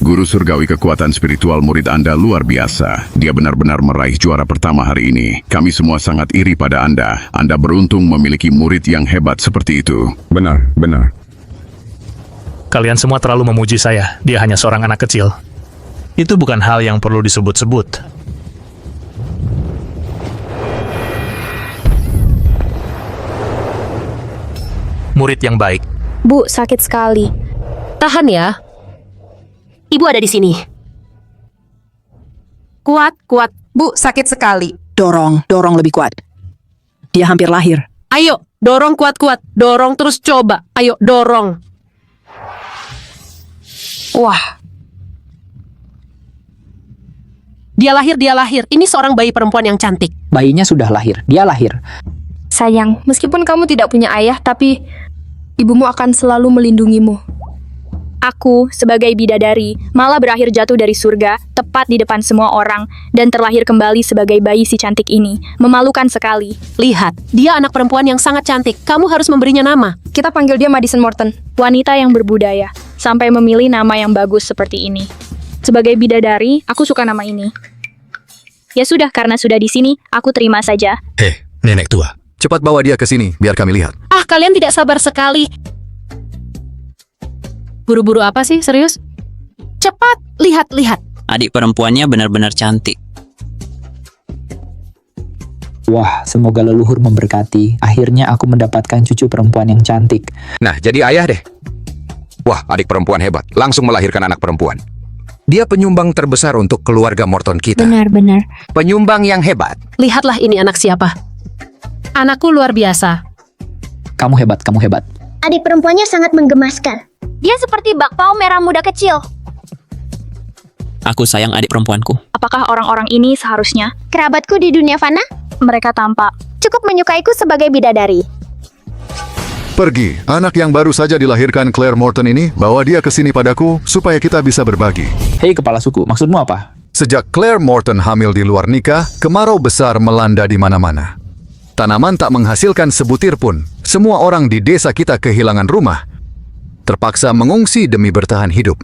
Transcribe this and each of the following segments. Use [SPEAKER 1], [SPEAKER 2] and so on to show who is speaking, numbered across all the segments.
[SPEAKER 1] Guru surgawi kekuatan spiritual murid Anda luar biasa. Dia benar-benar meraih juara pertama hari ini. Kami semua sangat iri pada Anda. Anda beruntung memiliki murid yang hebat seperti itu.
[SPEAKER 2] Benar, benar.
[SPEAKER 3] Kalian semua terlalu memuji saya. Dia hanya seorang anak kecil. Itu bukan hal yang perlu disebut-sebut. Murid yang baik.
[SPEAKER 4] Bu, sakit sekali.
[SPEAKER 5] Tahan ya. Ibu ada di sini. Kuat, kuat.
[SPEAKER 6] Bu, sakit sekali. Dorong lebih kuat. Dia hampir lahir.
[SPEAKER 5] Ayo, dorong kuat-kuat. Dorong terus coba. Ayo, dorong.
[SPEAKER 6] Wah,
[SPEAKER 5] Dia lahir. Ini seorang bayi perempuan yang cantik.
[SPEAKER 6] bayinya sudah lahir. Dia lahir.
[SPEAKER 4] Sayang, meskipun kamu tidak punya ayah, tapi ibumu akan selalu melindungimu. Aku, sebagai bidadari, malah berakhir jatuh dari surga, tepat di depan semua orang, dan terlahir kembali sebagai bayi si cantik ini. Memalukan sekali.
[SPEAKER 5] Lihat, dia anak perempuan yang sangat cantik. Kamu harus memberinya nama.
[SPEAKER 4] Kita panggil dia Madison Morton, wanita yang berbudaya, sampai memilih nama yang bagus seperti ini. Sebagai bidadari, aku suka nama ini. Ya sudah, karena sudah di sini, aku terima saja.
[SPEAKER 7] Nenek tua. Cepat bawa dia ke sini, biar kami lihat.
[SPEAKER 5] Ah, kalian tidak sabar sekali. Buru-buru apa sih, serius? Cepat, lihat.
[SPEAKER 8] Adik perempuannya benar-benar cantik.
[SPEAKER 6] Wah, semoga leluhur memberkati. Akhirnya aku mendapatkan cucu perempuan yang cantik.
[SPEAKER 2] Nah, jadi ayah deh. Wah, adik perempuan hebat. Langsung melahirkan anak perempuan. Dia penyumbang terbesar untuk keluarga Morton kita.
[SPEAKER 4] Benar-benar.
[SPEAKER 2] Penyumbang yang hebat.
[SPEAKER 5] Lihatlah ini anak siapa. Anakku luar biasa.
[SPEAKER 6] Kamu hebat.
[SPEAKER 9] Adik perempuannya sangat menggemaskan. Dia seperti bakpao merah muda kecil.
[SPEAKER 8] Aku sayang adik perempuanku.
[SPEAKER 4] Apakah orang-orang ini seharusnya
[SPEAKER 9] Kerabatku di dunia fana
[SPEAKER 4] mereka tampak
[SPEAKER 9] cukup menyukaiku sebagai bidadari.
[SPEAKER 7] Pergi, anak yang baru saja dilahirkan Claire Morton ini, bawa dia ke sini padaku supaya kita bisa berbagi.
[SPEAKER 6] Hei kepala suku, maksudmu apa?
[SPEAKER 7] Sejak Claire Morton hamil di luar nikah, kemarau besar melanda di mana-mana. Tanaman tak menghasilkan sebutir pun. Semua orang di desa kita kehilangan rumah. Terpaksa mengungsi demi bertahan hidup.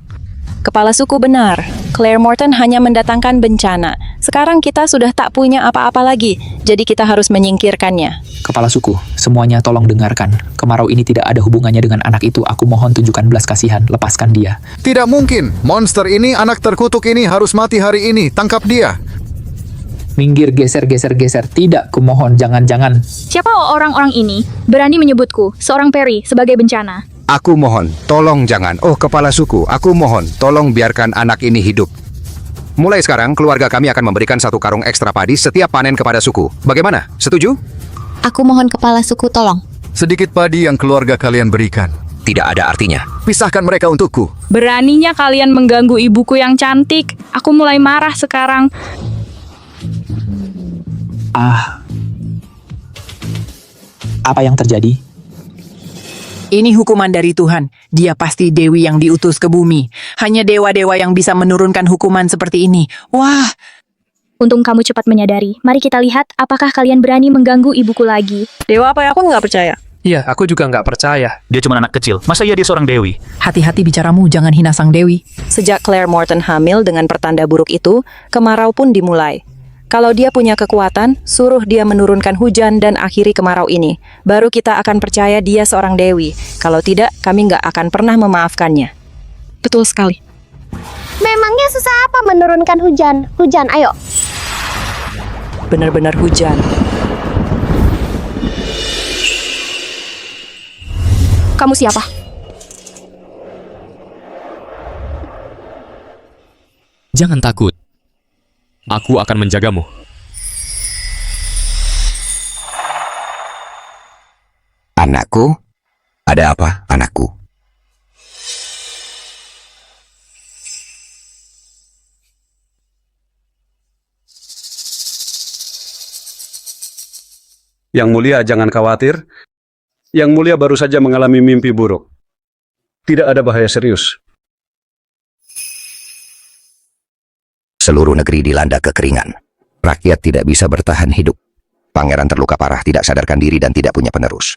[SPEAKER 10] Kepala suku benar. Claire Morton hanya mendatangkan bencana. Sekarang kita sudah tak punya apa-apa lagi, jadi kita harus menyingkirkannya.
[SPEAKER 6] Kepala suku, semuanya tolong dengarkan. Kemarau ini tidak ada hubungannya dengan anak itu. Aku mohon tunjukkan belas kasihan, lepaskan dia.
[SPEAKER 7] Tidak mungkin. Monster ini, anak terkutuk ini harus mati hari ini. Tangkap dia.
[SPEAKER 6] Minggir, geser. Tidak, kumohon, jangan.
[SPEAKER 4] siapa orang-orang ini berani menyebutku, seorang peri, sebagai bencana.
[SPEAKER 2] Aku mohon, tolong jangan. Oh, kepala suku, aku mohon, tolong biarkan anak ini hidup. Mulai sekarang, keluarga kami akan memberikan 1 karung ekstra padi setiap panen kepada suku. Bagaimana? Setuju?
[SPEAKER 9] Aku mohon kepala suku tolong.
[SPEAKER 7] Sedikit padi yang keluarga kalian berikan.
[SPEAKER 2] Tidak ada artinya.
[SPEAKER 7] Pisahkan mereka untukku.
[SPEAKER 4] Beraninya kalian mengganggu ibuku yang cantik. Aku mulai marah sekarang.
[SPEAKER 6] Apa yang terjadi? Ini hukuman dari Tuhan. Dia pasti dewi yang diutus ke bumi. Hanya dewa-dewa yang bisa menurunkan hukuman seperti ini. Wah,
[SPEAKER 4] Untung kamu cepat menyadari. Mari kita lihat apakah kalian berani mengganggu ibuku lagi.
[SPEAKER 10] Dewa apa ya? Aku nggak percaya.
[SPEAKER 3] Iya, aku juga nggak percaya. Dia cuma anak kecil. Masa iya dia seorang dewi?
[SPEAKER 6] hati-hati bicaramu, jangan hina sang dewi.
[SPEAKER 10] Sejak Claire Morton hamil dengan pertanda buruk itu, kemarau pun dimulai. Kalau dia punya kekuatan, suruh dia menurunkan hujan dan akhiri kemarau ini. Baru kita akan percaya dia seorang dewi. Kalau tidak, kami nggak akan pernah memaafkannya.
[SPEAKER 4] Betul sekali.
[SPEAKER 9] Memangnya susah apa menurunkan hujan? Hujan, ayo.
[SPEAKER 10] Benar-benar hujan.
[SPEAKER 4] Kamu siapa?
[SPEAKER 11] Jangan takut. Aku akan menjagamu.
[SPEAKER 2] Anakku? Ada apa, anakku?
[SPEAKER 12] Yang mulia, jangan khawatir. Yang mulia baru saja mengalami mimpi buruk. Tidak ada bahaya serius.
[SPEAKER 2] Seluruh negeri dilanda kekeringan. Rakyat tidak bisa bertahan hidup. Pangeran terluka parah, tidak sadarkan diri dan tidak punya penerus.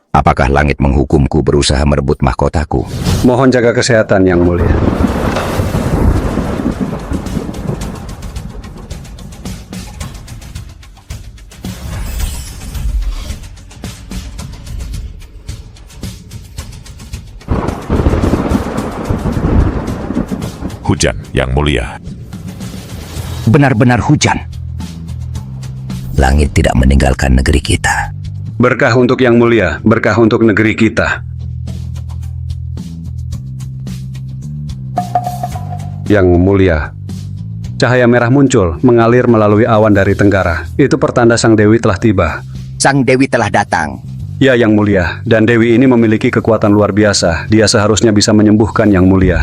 [SPEAKER 2] Apakah langit menghukumku berusaha merebut mahkotaku?
[SPEAKER 12] Mohon jaga kesehatan, Yang Mulia.
[SPEAKER 13] hujan, Yang Mulia.
[SPEAKER 2] Benar-benar hujan. Langit tidak meninggalkan negeri kita.
[SPEAKER 12] Berkah untuk Yang Mulia, berkah untuk negeri kita. Yang Mulia, cahaya merah muncul, mengalir melalui awan dari tenggara. Itu pertanda Sang Dewi telah tiba.
[SPEAKER 2] Sang Dewi telah datang.
[SPEAKER 12] Ya, Yang Mulia, dan Dewi ini memiliki kekuatan luar biasa. Dia seharusnya bisa menyembuhkan Yang Mulia.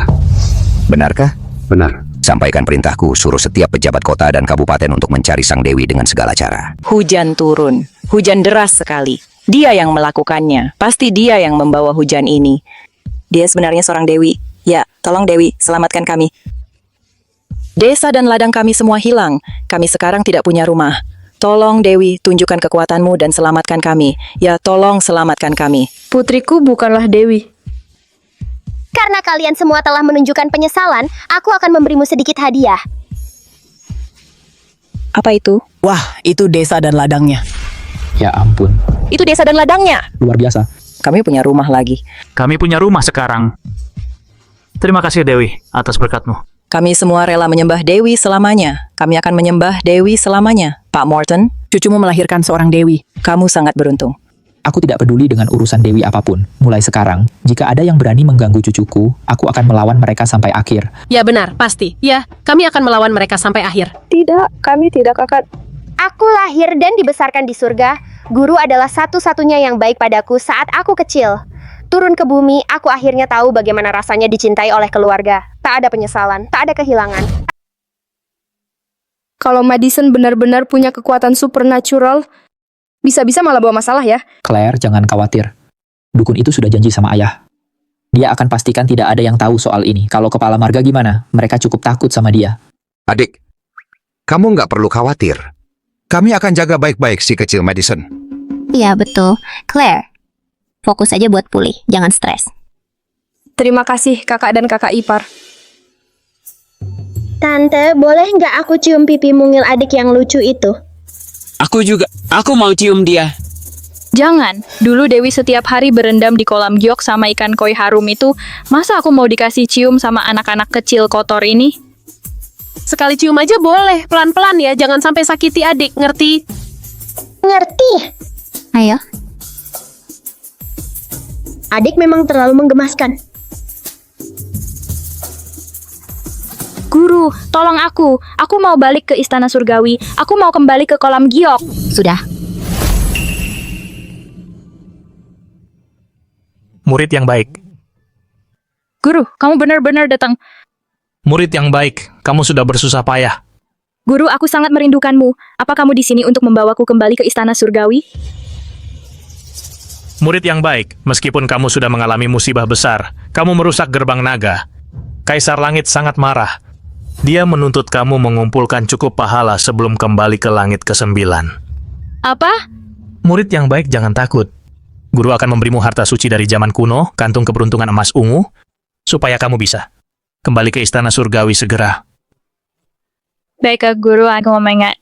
[SPEAKER 2] Benarkah?
[SPEAKER 12] Benar.
[SPEAKER 2] Sampaikan perintahku, suruh setiap pejabat kota dan kabupaten untuk mencari Sang Dewi dengan segala cara.
[SPEAKER 10] Hujan turun. Hujan deras sekali. Dia yang melakukannya. Pasti dia yang membawa hujan ini. Dia sebenarnya seorang dewi. Ya, tolong Dewi, selamatkan kami. Desa dan ladang kami semua hilang. Kami sekarang tidak punya rumah. Tolong Dewi, tunjukkan kekuatanmu dan selamatkan kami. Ya, tolong selamatkan kami.
[SPEAKER 4] Putriku bukanlah Dewi.
[SPEAKER 9] Karena kalian semua telah menunjukkan penyesalan, aku akan memberimu sedikit hadiah.
[SPEAKER 10] Apa itu?
[SPEAKER 6] Wah, itu desa dan ladangnya.
[SPEAKER 14] Ya ampun,
[SPEAKER 10] Itu desa dan ladangnya.
[SPEAKER 14] luar biasa.
[SPEAKER 10] Kami punya rumah lagi.
[SPEAKER 3] Kami punya rumah sekarang. Terima kasih Dewi atas berkatmu.
[SPEAKER 10] Kami semua rela menyembah Dewi selamanya. Kami akan menyembah Dewi selamanya. Pak Morton,
[SPEAKER 6] Cucumu melahirkan seorang dewi.
[SPEAKER 10] kamu sangat beruntung.
[SPEAKER 14] Aku tidak peduli dengan urusan Dewi apapun. Mulai sekarang, jika ada yang berani mengganggu cucuku, aku akan melawan mereka sampai akhir.
[SPEAKER 5] Ya benar, pasti. Ya, kami akan melawan mereka sampai akhir.
[SPEAKER 9] Tidak, kami tidak akan. Aku lahir dan dibesarkan di surga. Guru adalah satu-satunya yang baik padaku saat aku kecil. Turun ke bumi, aku akhirnya tahu bagaimana rasanya dicintai oleh keluarga. Tak ada penyesalan, tak ada kehilangan.
[SPEAKER 4] Kalau Madison benar-benar punya kekuatan supernatural, bisa-bisa malah bawa masalah ya.
[SPEAKER 14] Claire, jangan khawatir. Dukun itu sudah janji sama ayah. Dia akan pastikan tidak ada yang tahu soal ini. Kalau kepala marga gimana? Mereka cukup takut sama dia.
[SPEAKER 2] Adik, kamu nggak perlu khawatir. Kami akan jaga baik-baik si kecil Madison.
[SPEAKER 9] Iya, betul. Claire, fokus aja buat pulih, jangan stres.
[SPEAKER 4] Terima kasih kakak dan kakak ipar.
[SPEAKER 9] Tante, boleh nggak aku cium pipi mungil adik yang lucu itu?
[SPEAKER 8] Aku juga. Aku mau cium dia.
[SPEAKER 4] Jangan, dulu Dewi setiap hari berendam di kolam giok sama ikan koi harum itu. Masa aku mau dikasih cium sama anak-anak kecil kotor ini?
[SPEAKER 5] Sekali cium aja boleh, pelan-pelan ya, jangan sampai sakiti adik, ngerti?
[SPEAKER 9] Ngerti? Ayo. Adik memang terlalu menggemaskan.
[SPEAKER 4] Guru, tolong aku. Aku mau balik ke istana surgawi. Aku mau kembali ke kolam giok.
[SPEAKER 9] Sudah.
[SPEAKER 3] Murid yang baik.
[SPEAKER 4] Guru, kamu benar-benar datang.
[SPEAKER 3] Murid yang baik, kamu sudah bersusah payah.
[SPEAKER 4] Guru, aku sangat merindukanmu. Apa kamu di sini untuk membawaku kembali ke istana surgawi?
[SPEAKER 3] Murid yang baik, meskipun kamu sudah mengalami musibah besar, kamu merusak gerbang naga. Kaisar Langit sangat marah. Dia menuntut kamu mengumpulkan cukup pahala sebelum kembali ke langit ke-9.
[SPEAKER 4] Apa?
[SPEAKER 3] Murid yang baik jangan takut. Guru akan memberimu harta suci dari zaman kuno, kantung keberuntungan emas ungu, supaya kamu bisa kembali ke istana surgawi segera.
[SPEAKER 4] Baiklah guru, aku mau mengingat.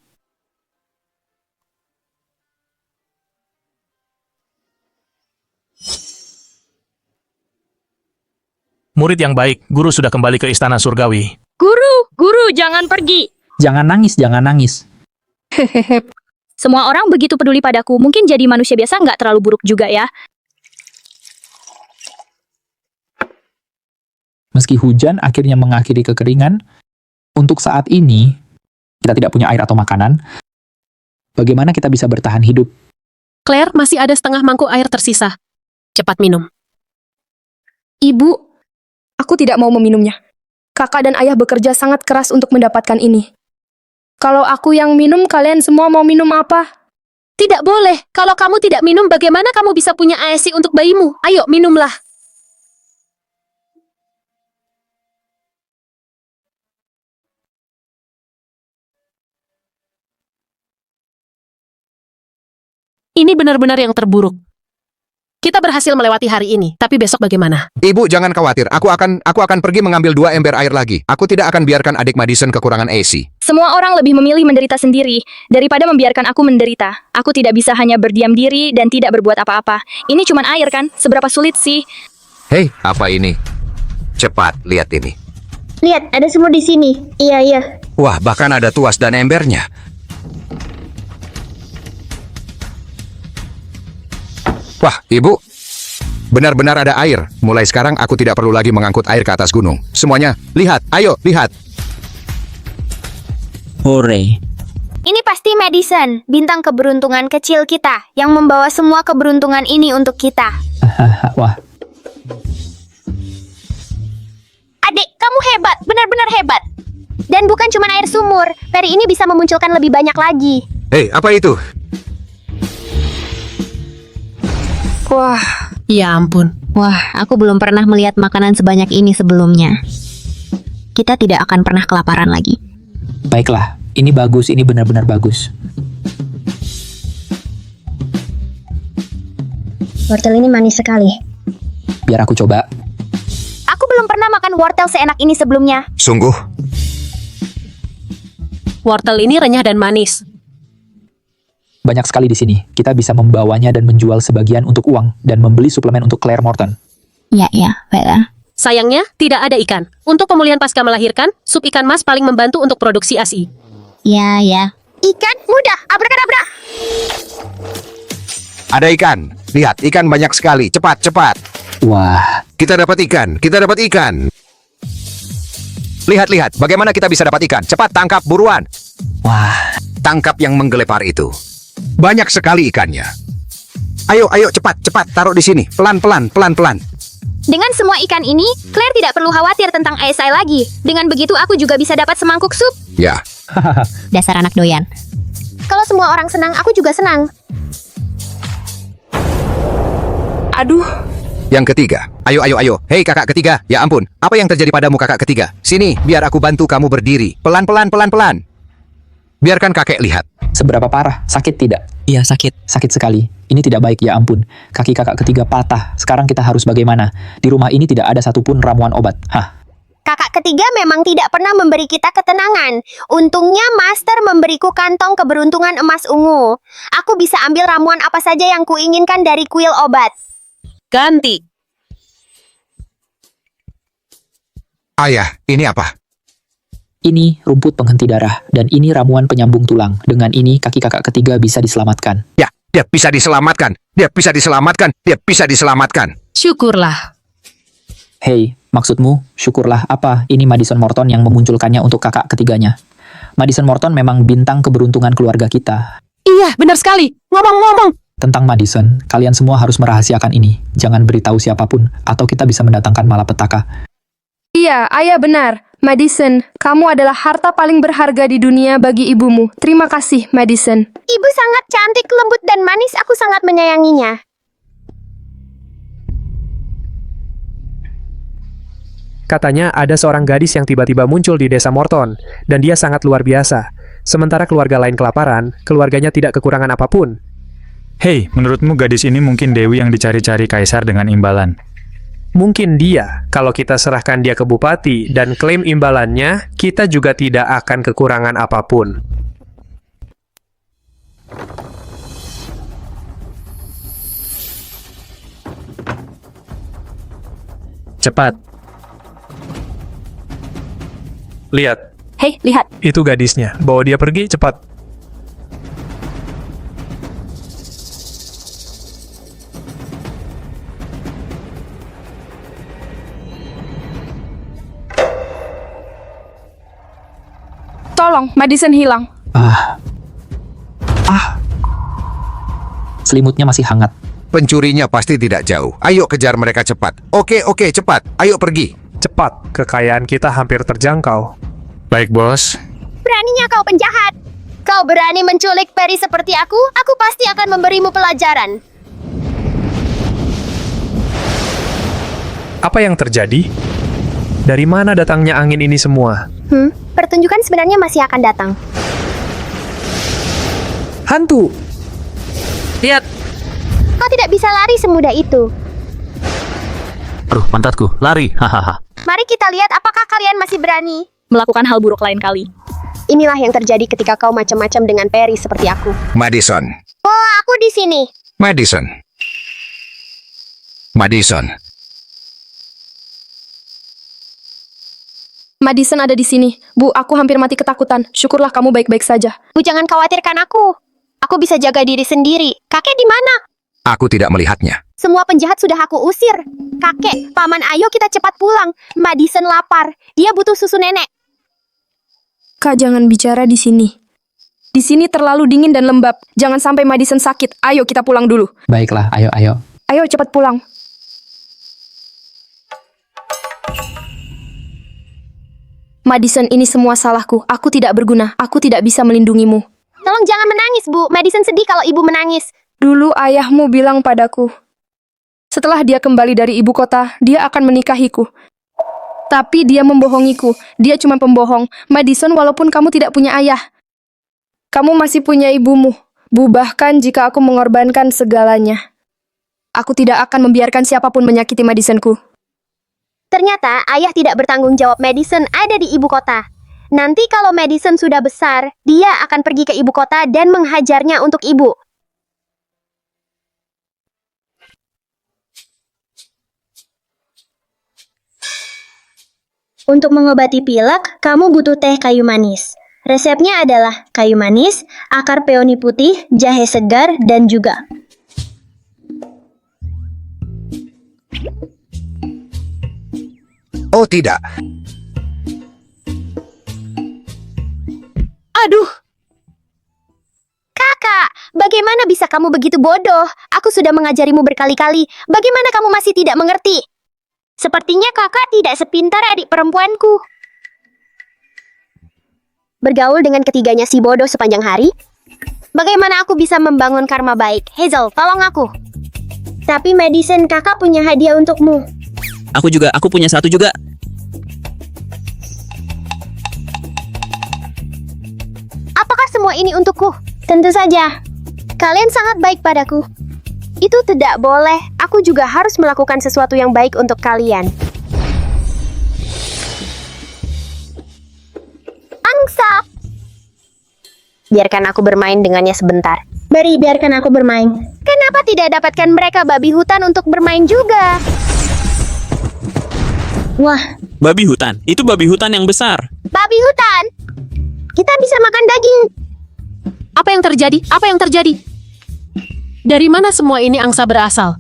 [SPEAKER 3] Murid yang baik, guru sudah kembali ke istana surgawi.
[SPEAKER 4] Guru, jangan pergi.
[SPEAKER 14] Jangan nangis, jangan nangis.
[SPEAKER 4] Semua orang begitu peduli padaku. Mungkin jadi manusia biasa nggak terlalu buruk juga ya.
[SPEAKER 14] Meski hujan akhirnya mengakhiri kekeringan, untuk saat ini, kita tidak punya air atau makanan. Bagaimana kita bisa bertahan hidup?
[SPEAKER 5] Claire, masih ada setengah mangkuk air tersisa. Cepat minum.
[SPEAKER 4] Ibu, aku tidak mau meminumnya. Kakak dan ayah bekerja sangat keras untuk mendapatkan ini. Kalau aku yang minum, kalian semua mau minum apa?
[SPEAKER 5] Tidak boleh. Kalau kamu tidak minum, bagaimana kamu bisa punya ASI untuk bayimu? Ayo, minumlah. Ini benar-benar yang terburuk. Kita berhasil melewati hari ini, tapi besok bagaimana?
[SPEAKER 2] Ibu jangan khawatir, aku akan pergi mengambil 2 ember air lagi. Aku tidak akan biarkan adik Madison kekurangan AC.
[SPEAKER 4] Semua orang lebih memilih menderita sendiri daripada membiarkan aku menderita. Aku tidak bisa hanya berdiam diri dan tidak berbuat apa-apa. Ini cuma air kan? Seberapa sulit sih?
[SPEAKER 2] Hei, apa ini? Cepat, lihat ini.
[SPEAKER 9] Lihat, ada semut di sini. Iya, iya.
[SPEAKER 2] Wah, bahkan ada tuas dan embernya. Wah, Ibu. Benar-benar ada air. Mulai sekarang aku tidak perlu lagi mengangkut air ke atas gunung. Semuanya, lihat. Ayo, lihat.
[SPEAKER 8] Hore.
[SPEAKER 9] Ini pasti Madison, bintang keberuntungan kecil kita, yang membawa semua keberuntungan ini untuk kita.
[SPEAKER 14] Wah,
[SPEAKER 9] Adik, kamu hebat, benar-benar hebat. Dan bukan cuma air sumur, peri ini bisa memunculkan lebih banyak lagi.
[SPEAKER 2] Hei, apa itu?
[SPEAKER 4] Wah,
[SPEAKER 5] Ya ampun.
[SPEAKER 4] wah, aku belum pernah melihat makanan sebanyak ini sebelumnya. Kita tidak akan pernah kelaparan lagi.
[SPEAKER 14] baiklah. Ini bagus, ini benar-benar bagus.
[SPEAKER 9] Wortel ini manis sekali.
[SPEAKER 14] Biar aku coba.
[SPEAKER 9] Aku belum pernah makan wortel seenak ini sebelumnya.
[SPEAKER 2] Sungguh?
[SPEAKER 5] Wortel ini renyah dan manis.
[SPEAKER 14] Banyak sekali di sini. Kita bisa membawanya dan menjual sebagian untuk uang dan membeli suplemen untuk Claire Morton.
[SPEAKER 4] Ya, baiklah.
[SPEAKER 5] Sayangnya, tidak ada ikan. Untuk pemulihan pasca melahirkan, sup ikan mas paling membantu untuk produksi ASI.
[SPEAKER 4] Ya.
[SPEAKER 9] Ikan mudah, abrakadabra.
[SPEAKER 2] Ada ikan. Lihat, ikan banyak sekali. Cepat, cepat.
[SPEAKER 14] Wah,
[SPEAKER 2] Kita dapat ikan. Kita dapat ikan. Lihat, lihat. Bagaimana kita bisa dapat ikan? Cepat, tangkap, buruan.
[SPEAKER 14] wah.
[SPEAKER 2] Tangkap yang menggelepar itu. Banyak sekali ikannya. Ayo, ayo, cepat, cepat. Taruh di sini. Pelan-pelan, pelan-pelan.
[SPEAKER 9] Dengan semua ikan ini, Claire tidak perlu khawatir tentang ASI lagi. Dengan begitu aku juga bisa dapat semangkuk sup.
[SPEAKER 2] Ya.
[SPEAKER 4] Dasar anak doyan.
[SPEAKER 9] Kalau semua orang senang, aku juga senang.
[SPEAKER 4] Aduh,
[SPEAKER 2] Yang ketiga. Ayo, ayo, ayo. Hei, kakak ketiga. Ya ampun. Apa yang terjadi padamu, kakak ketiga? Sini, biar aku bantu kamu berdiri. Pelan-pelan, pelan-pelan. Biarkan kakek lihat.
[SPEAKER 14] Seberapa parah? Sakit tidak?
[SPEAKER 8] Iya, sakit.
[SPEAKER 14] Sakit sekali. Ini tidak baik, ya ampun. Kaki kakak ketiga patah. Sekarang kita harus bagaimana? Di rumah ini tidak ada satupun ramuan obat. Hah?
[SPEAKER 9] Kakak ketiga memang tidak pernah memberi kita ketenangan. Untungnya Master memberiku kantong keberuntungan emas ungu. Aku bisa ambil ramuan apa saja yang kuinginkan dari kuil obat.
[SPEAKER 5] Ganti.
[SPEAKER 2] Ayah, ini apa?
[SPEAKER 14] Ini rumput penghenti darah, dan ini ramuan penyambung tulang. Dengan ini, kaki kakak ketiga bisa diselamatkan.
[SPEAKER 2] Ya, dia bisa diselamatkan. Dia bisa diselamatkan. Dia bisa diselamatkan.
[SPEAKER 5] Syukurlah.
[SPEAKER 14] Hei, maksudmu, syukurlah apa? Ini Madison Morton yang memunculkannya untuk kakak ketiganya. Madison Morton memang bintang keberuntungan keluarga kita.
[SPEAKER 5] Iya, benar sekali. Ngomong-ngomong.
[SPEAKER 14] Tentang Madison, kalian semua harus merahasiakan ini. Jangan beritahu siapapun, atau kita bisa mendatangkan malapetaka.
[SPEAKER 4] iya, ayah benar. Madison, kamu adalah harta paling berharga di dunia bagi ibumu. Terima kasih, Madison.
[SPEAKER 9] Ibu sangat cantik, lembut, dan manis. Aku sangat menyayanginya.
[SPEAKER 13] Katanya ada seorang gadis yang tiba-tiba muncul di desa Morton, dan dia sangat luar biasa. Sementara keluarga lain kelaparan, keluarganya tidak kekurangan apapun.
[SPEAKER 15] Hei, menurutmu gadis ini mungkin Dewi yang dicari-cari kaisar dengan imbalan?
[SPEAKER 13] Mungkin dia, kalau kita serahkan dia ke bupati dan klaim imbalannya, kita juga tidak akan kekurangan apapun.
[SPEAKER 15] Cepat.
[SPEAKER 13] Lihat,
[SPEAKER 4] Hei, lihat.
[SPEAKER 13] itu gadisnya. Bawa dia pergi, cepat.
[SPEAKER 4] Tolong, Madison hilang.
[SPEAKER 14] Selimutnya masih hangat.
[SPEAKER 2] Pencurinya pasti tidak jauh. Ayo kejar mereka cepat. Oke, cepat. Ayo pergi.
[SPEAKER 13] Cepat, kekayaan kita hampir terjangkau.
[SPEAKER 15] Baik, bos.
[SPEAKER 9] Beraninya kau penjahat. Kau berani menculik peri seperti aku pasti akan memberimu pelajaran.
[SPEAKER 13] Apa yang terjadi? Dari mana datangnya angin ini semua?
[SPEAKER 9] Pertunjukan sebenarnya masih akan datang.
[SPEAKER 13] Hantu!
[SPEAKER 5] Lihat.
[SPEAKER 9] Kau tidak bisa lari semudah itu.
[SPEAKER 11] Aduh, pantatku. Lari. Hahaha.
[SPEAKER 9] Mari kita lihat apakah kalian masih berani.
[SPEAKER 4] Melakukan hal buruk lain kali.
[SPEAKER 9] Inilah yang terjadi ketika kau macam-macam dengan peri seperti aku.
[SPEAKER 2] Madison.
[SPEAKER 9] Oh, aku di sini.
[SPEAKER 2] Madison.
[SPEAKER 4] Madison ada di sini. Bu, aku hampir mati ketakutan. Syukurlah kamu baik-baik saja.
[SPEAKER 9] Bu, jangan khawatirkan aku. Aku bisa jaga diri sendiri. Kakek di mana?
[SPEAKER 2] Aku tidak melihatnya.
[SPEAKER 9] Semua penjahat sudah aku usir. Kakek, paman, ayo kita cepat pulang. Madison lapar. Dia butuh susu nenek.
[SPEAKER 4] Kak, jangan bicara di sini. Di sini terlalu dingin dan lembab. Jangan sampai Madison sakit. Ayo kita pulang dulu.
[SPEAKER 14] Baiklah, ayo.
[SPEAKER 4] Ayo cepat pulang. Madison, ini semua salahku. Aku tidak berguna. Aku tidak bisa melindungimu.
[SPEAKER 9] Tolong jangan menangis, Bu. Madison sedih kalau ibu menangis.
[SPEAKER 4] Dulu ayahmu bilang padaku, setelah dia kembali dari ibu kota, dia akan menikahiku. Tapi dia membohongiku. Dia cuma pembohong. Madison, walaupun kamu tidak punya ayah, kamu masih punya ibumu. Bu, bahkan jika aku mengorbankan segalanya, aku tidak akan membiarkan siapapun menyakiti Madisonku.
[SPEAKER 9] Ternyata ayah tidak bertanggung jawab. Madison ada di ibu kota. Nanti kalau Madison sudah besar, dia akan pergi ke ibu kota dan menghajarnya untuk ibu. Untuk mengobati pilek, kamu butuh teh kayu manis. Resepnya adalah kayu manis, akar peoni putih, jahe segar, dan juga
[SPEAKER 2] Oh tidak.
[SPEAKER 9] Aduh! Kakak, bagaimana bisa kamu begitu bodoh? Aku sudah mengajarimu berkali-kali. Bagaimana kamu masih tidak mengerti? Sepertinya kakak tidak sepintar adik perempuanku. Bergaul dengan ketiganya si bodoh sepanjang hari? Bagaimana aku bisa membangun karma baik? Hazel, tolong aku. Tapi Madison, kakak punya hadiah untukmu.
[SPEAKER 8] Aku punya satu juga.
[SPEAKER 9] Apakah semua ini untukku? Tentu saja. Kalian sangat baik padaku. Itu tidak boleh. Aku juga harus melakukan sesuatu yang baik untuk kalian. Angsa! Biarkan aku bermain dengannya sebentar. Beri, biarkan aku bermain. Kenapa tidak dapatkan mereka babi hutan untuk bermain juga? Wah,
[SPEAKER 8] Babi hutan. Itu babi hutan yang besar.
[SPEAKER 9] babi hutan! Kita bisa makan daging.
[SPEAKER 5] Apa yang terjadi? Apa yang terjadi? Dari mana semua ini angsa berasal?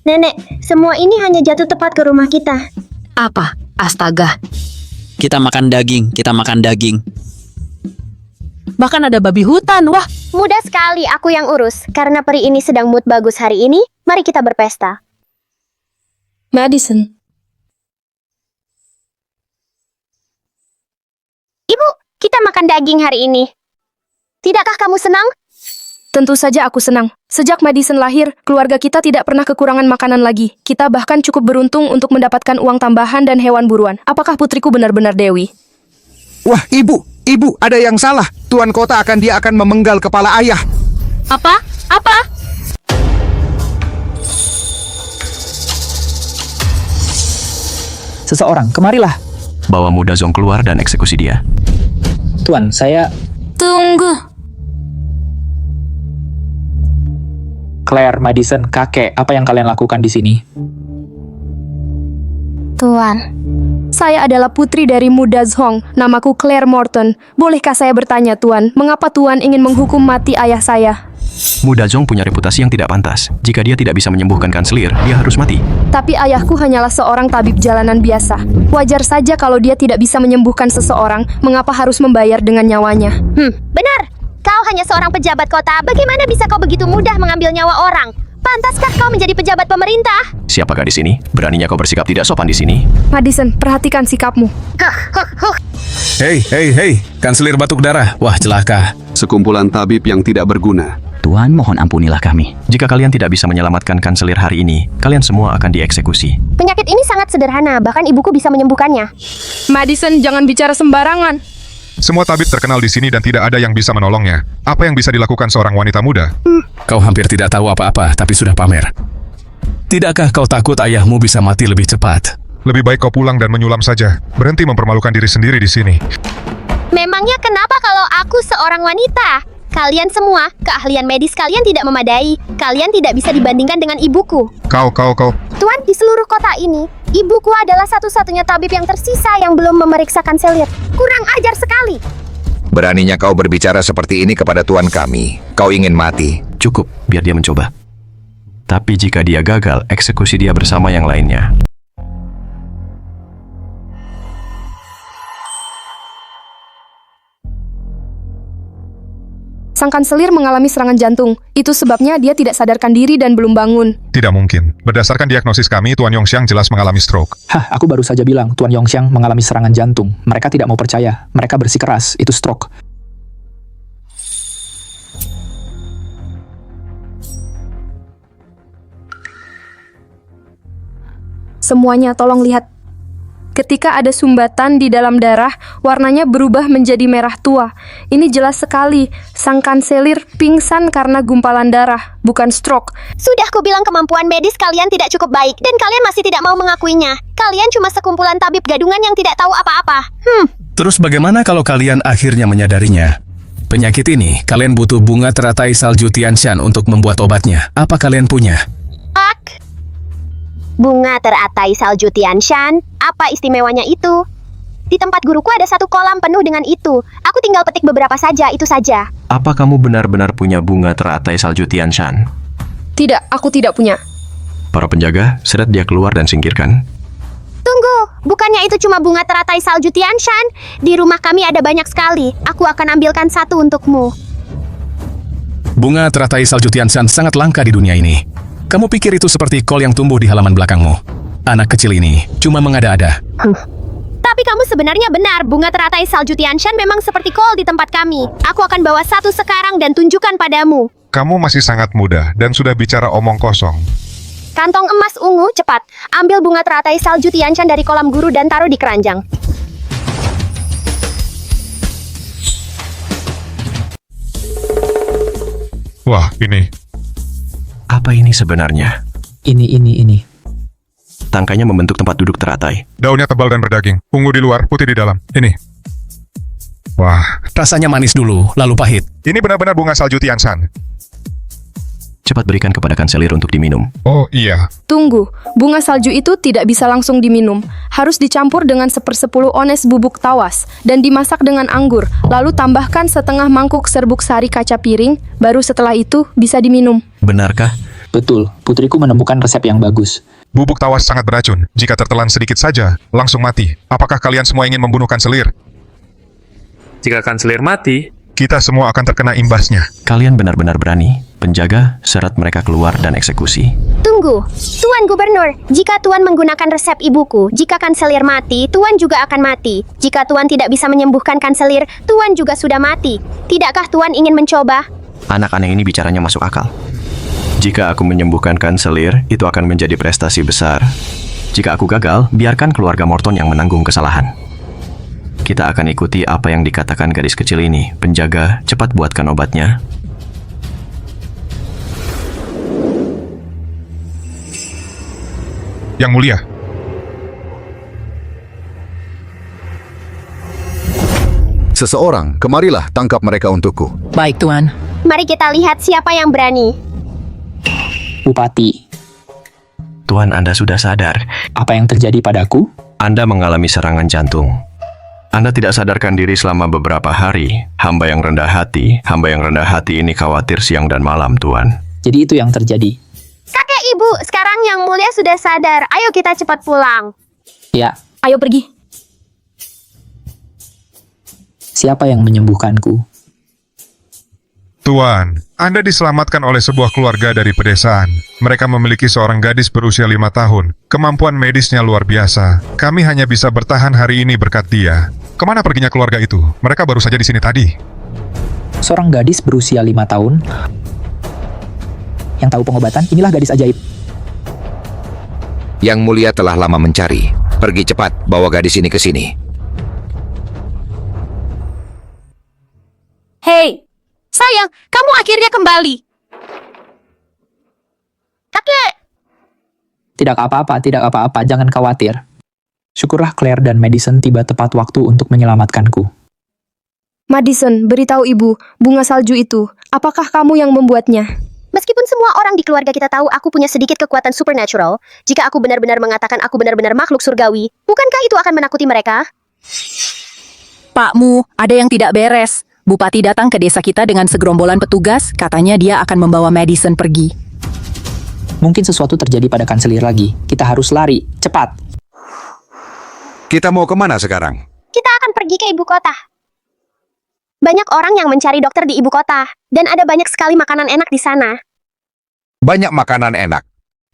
[SPEAKER 9] Nenek, semua ini hanya jatuh tepat ke rumah kita.
[SPEAKER 5] Apa? Astaga.
[SPEAKER 8] Kita makan daging.
[SPEAKER 5] Bahkan ada babi hutan. Wah,
[SPEAKER 9] Mudah sekali, aku yang urus. Karena peri ini sedang mood bagus hari ini, mari kita berpesta.
[SPEAKER 4] Madison.
[SPEAKER 9] Ibu, kita makan daging hari ini. Tidakkah kamu senang?
[SPEAKER 4] Tentu saja aku senang. Sejak Madison lahir, keluarga kita tidak pernah kekurangan makanan lagi. Kita bahkan cukup beruntung untuk mendapatkan uang tambahan dan hewan buruan. Apakah putriku benar-benar Dewi?
[SPEAKER 2] Wah, ibu, ada yang salah. Tuan kota dia akan memenggal kepala ayah.
[SPEAKER 5] apa?
[SPEAKER 14] Seseorang, kemarilah.
[SPEAKER 11] Bawa Muda Zong keluar dan eksekusi dia.
[SPEAKER 14] Tuan, saya...
[SPEAKER 4] Tunggu.
[SPEAKER 14] Claire, Madison, kakek, apa yang kalian lakukan di sini?
[SPEAKER 4] Tuan, saya adalah putri dari Muda Zhong. Namaku Claire Morton. Bolehkah saya bertanya, Tuan, mengapa Tuan ingin menghukum mati ayah saya?
[SPEAKER 11] Muda Zong punya reputasi yang tidak pantas. Jika dia tidak bisa menyembuhkan kanselir, dia harus mati.
[SPEAKER 4] Tapi ayahku hanyalah seorang tabib jalanan biasa. Wajar saja kalau dia tidak bisa menyembuhkan seseorang, mengapa harus membayar dengan nyawanya?
[SPEAKER 9] Benar. Kau hanya seorang pejabat kota. Bagaimana bisa kau begitu mudah mengambil nyawa orang? Pantaskah kau menjadi pejabat pemerintah?
[SPEAKER 11] Siapa gadis ini? Beraninya kau bersikap tidak sopan di sini?
[SPEAKER 4] Madison, perhatikan sikapmu.
[SPEAKER 1] Hei, kanselir batuk darah. Wah, celaka.
[SPEAKER 12] Sekumpulan tabib yang tidak berguna.
[SPEAKER 11] Tuan, mohon ampunilah kami. Jika kalian tidak bisa menyelamatkan kanselir hari ini, kalian semua akan dieksekusi.
[SPEAKER 9] Penyakit ini sangat sederhana, bahkan ibuku bisa menyembuhkannya.
[SPEAKER 4] Madison, jangan bicara sembarangan.
[SPEAKER 16] Semua tabib terkenal di sini dan tidak ada yang bisa menolongnya. Apa yang bisa dilakukan seorang wanita muda?
[SPEAKER 1] Kau hampir tidak tahu apa-apa, tapi sudah pamer. Tidakkah kau takut ayahmu bisa mati lebih cepat?
[SPEAKER 16] Lebih baik kau pulang dan menyulam saja. Berhenti mempermalukan diri sendiri di sini.
[SPEAKER 9] Memangnya kenapa kalau aku seorang wanita? Kalian semua, keahlian medis kalian tidak memadai. Kalian tidak bisa dibandingkan dengan ibuku.
[SPEAKER 16] Kau.
[SPEAKER 9] Tuan, di seluruh kota ini, Ibuku adalah satu-satunya tabib yang tersisa yang belum memeriksakan selir. Kurang ajar sekali.
[SPEAKER 2] Beraninya kau berbicara seperti ini kepada tuan kami. Kau ingin mati.
[SPEAKER 11] Cukup, biar dia mencoba. Tapi jika dia gagal, eksekusi dia bersama yang lainnya.
[SPEAKER 4] Sang kanselir mengalami serangan jantung. Itu sebabnya dia tidak sadarkan diri dan belum bangun.
[SPEAKER 16] Tidak mungkin. Berdasarkan diagnosis kami, Tuan Yongxiang jelas mengalami stroke.
[SPEAKER 14] Hah, aku baru saja bilang Tuan Yongxiang mengalami serangan jantung. Mereka tidak mau percaya. Mereka bersikeras, itu stroke.
[SPEAKER 4] Semuanya tolong lihat. Ketika ada sumbatan di dalam darah, warnanya berubah menjadi merah tua. Ini jelas sekali, sang kanselir pingsan karena gumpalan darah, bukan stroke.
[SPEAKER 9] Sudah kubilang kemampuan medis kalian tidak cukup baik, dan kalian masih tidak mau mengakuinya. Kalian cuma sekumpulan tabib gadungan yang tidak tahu apa-apa.
[SPEAKER 17] Terus bagaimana kalau kalian akhirnya menyadarinya? Penyakit ini, kalian butuh bunga teratai salju Tianshan untuk membuat obatnya. Apa kalian punya?
[SPEAKER 9] Bunga teratai salju Tianshan, apa istimewanya itu? Di tempat guruku ada satu kolam penuh dengan itu. Aku tinggal petik beberapa saja, itu saja.
[SPEAKER 11] Apa kamu benar-benar punya bunga teratai salju Tianshan?
[SPEAKER 4] Tidak, aku tidak punya.
[SPEAKER 11] Para penjaga, seret dia keluar dan singkirkan.
[SPEAKER 9] Tunggu, bukannya itu cuma bunga teratai salju Tianshan? Di rumah kami ada banyak sekali. Aku akan ambilkan satu untukmu.
[SPEAKER 17] Bunga teratai salju Tianshan sangat langka di dunia ini. Kamu pikir itu seperti kol yang tumbuh di halaman belakangmu? Anak kecil ini cuma mengada-ada.
[SPEAKER 9] Tapi kamu sebenarnya benar, bunga teratai salju Tianshan memang seperti kol di tempat kami. Aku akan bawa satu sekarang dan tunjukkan padamu.
[SPEAKER 16] Kamu masih sangat muda dan sudah bicara omong kosong.
[SPEAKER 9] Kantong emas ungu, cepat. Ambil bunga teratai salju Tianshan dari kolam guru dan taruh di keranjang.
[SPEAKER 16] Wah, ini.
[SPEAKER 11] Apa ini sebenarnya?
[SPEAKER 14] Ini.
[SPEAKER 11] Tangkainya membentuk tempat duduk teratai.
[SPEAKER 16] Daunnya tebal dan berdaging. Ungu di luar, putih di dalam. Ini. Wah.
[SPEAKER 17] Rasanya manis dulu, lalu pahit.
[SPEAKER 16] Ini benar-benar bunga salju Tianshan.
[SPEAKER 11] Cepat berikan kepada kanselir untuk diminum.
[SPEAKER 16] Oh iya.
[SPEAKER 4] Tunggu, bunga salju itu tidak bisa langsung diminum. Harus dicampur dengan 1/10 ones bubuk tawas dan dimasak dengan anggur. Lalu tambahkan setengah mangkuk serbuk sari kaca piring, baru setelah itu bisa diminum.
[SPEAKER 11] Benarkah?
[SPEAKER 14] Betul, putriku menemukan resep yang bagus.
[SPEAKER 16] Bubuk tawas sangat beracun. Jika tertelan sedikit saja, langsung mati. Apakah kalian semua ingin membunuh kanselir?
[SPEAKER 3] Jika kanselir mati,
[SPEAKER 16] kita semua akan terkena imbasnya.
[SPEAKER 11] Kalian benar-benar berani. Penjaga, seret mereka keluar dan eksekusi.
[SPEAKER 9] Tunggu, Tuan Gubernur. Jika Tuan menggunakan resep ibuku, jika kanselir mati, Tuan juga akan mati. Jika Tuan tidak bisa menyembuhkan kanselir, Tuan juga sudah mati. Tidakkah Tuan ingin mencoba?
[SPEAKER 11] Anak aneh ini bicaranya masuk akal. Jika aku menyembuhkan kanselir, itu akan menjadi prestasi besar. Jika aku gagal, biarkan keluarga Morton yang menanggung kesalahan. Kita akan ikuti apa yang dikatakan gadis kecil ini. Penjaga, cepat buatkan obatnya.
[SPEAKER 16] Yang mulia.
[SPEAKER 7] Seseorang, kemarilah tangkap mereka untukku.
[SPEAKER 6] Baik, Tuan.
[SPEAKER 9] Mari kita lihat siapa yang berani.
[SPEAKER 14] Bupati.
[SPEAKER 11] Tuan, Anda sudah sadar.
[SPEAKER 14] Apa yang terjadi padaku?
[SPEAKER 11] Anda mengalami serangan jantung. Anda tidak sadarkan diri selama beberapa hari. Hamba yang rendah hati ini khawatir siang dan malam, Tuan.
[SPEAKER 14] Jadi itu yang terjadi.
[SPEAKER 9] Kakek ibu, sekarang yang mulia sudah sadar. Ayo kita cepat pulang.
[SPEAKER 14] Ya,
[SPEAKER 4] Ayo pergi.
[SPEAKER 14] siapa yang menyembuhkanku?
[SPEAKER 16] Tuan, Anda diselamatkan oleh sebuah keluarga dari pedesaan. Mereka memiliki seorang gadis berusia 5 tahun. Kemampuan medisnya luar biasa. Kami hanya bisa bertahan hari ini berkat dia. Kemana perginya keluarga itu? Mereka baru saja di sini tadi.
[SPEAKER 14] Seorang gadis berusia 5 tahun yang tahu pengobatan, inilah gadis ajaib.
[SPEAKER 2] Yang mulia telah lama mencari. Pergi cepat, bawa gadis ini ke sini.
[SPEAKER 5] Hei, sayang, kamu akhirnya kembali.
[SPEAKER 9] Kakek!
[SPEAKER 14] Tidak apa-apa, jangan khawatir. Syukurlah Claire dan Madison tiba tepat waktu untuk menyelamatkanku.
[SPEAKER 4] Madison, beritahu ibu, bunga salju itu, apakah kamu yang membuatnya?
[SPEAKER 9] Meskipun semua orang di keluarga kita tahu aku punya sedikit kekuatan supernatural, jika aku benar-benar mengatakan aku benar-benar makhluk surgawi, bukankah itu akan menakuti mereka?
[SPEAKER 6] Pakmu, ada yang tidak beres. Bupati datang ke desa kita dengan segerombolan petugas, katanya dia akan membawa Madison pergi.
[SPEAKER 14] Mungkin sesuatu terjadi pada kanselir lagi. Kita harus lari, cepat.
[SPEAKER 2] Kita mau kemana sekarang?
[SPEAKER 9] Kita akan pergi ke ibu kota. Banyak orang yang mencari dokter di ibu kota, dan ada banyak sekali makanan enak di sana.
[SPEAKER 2] Banyak makanan enak.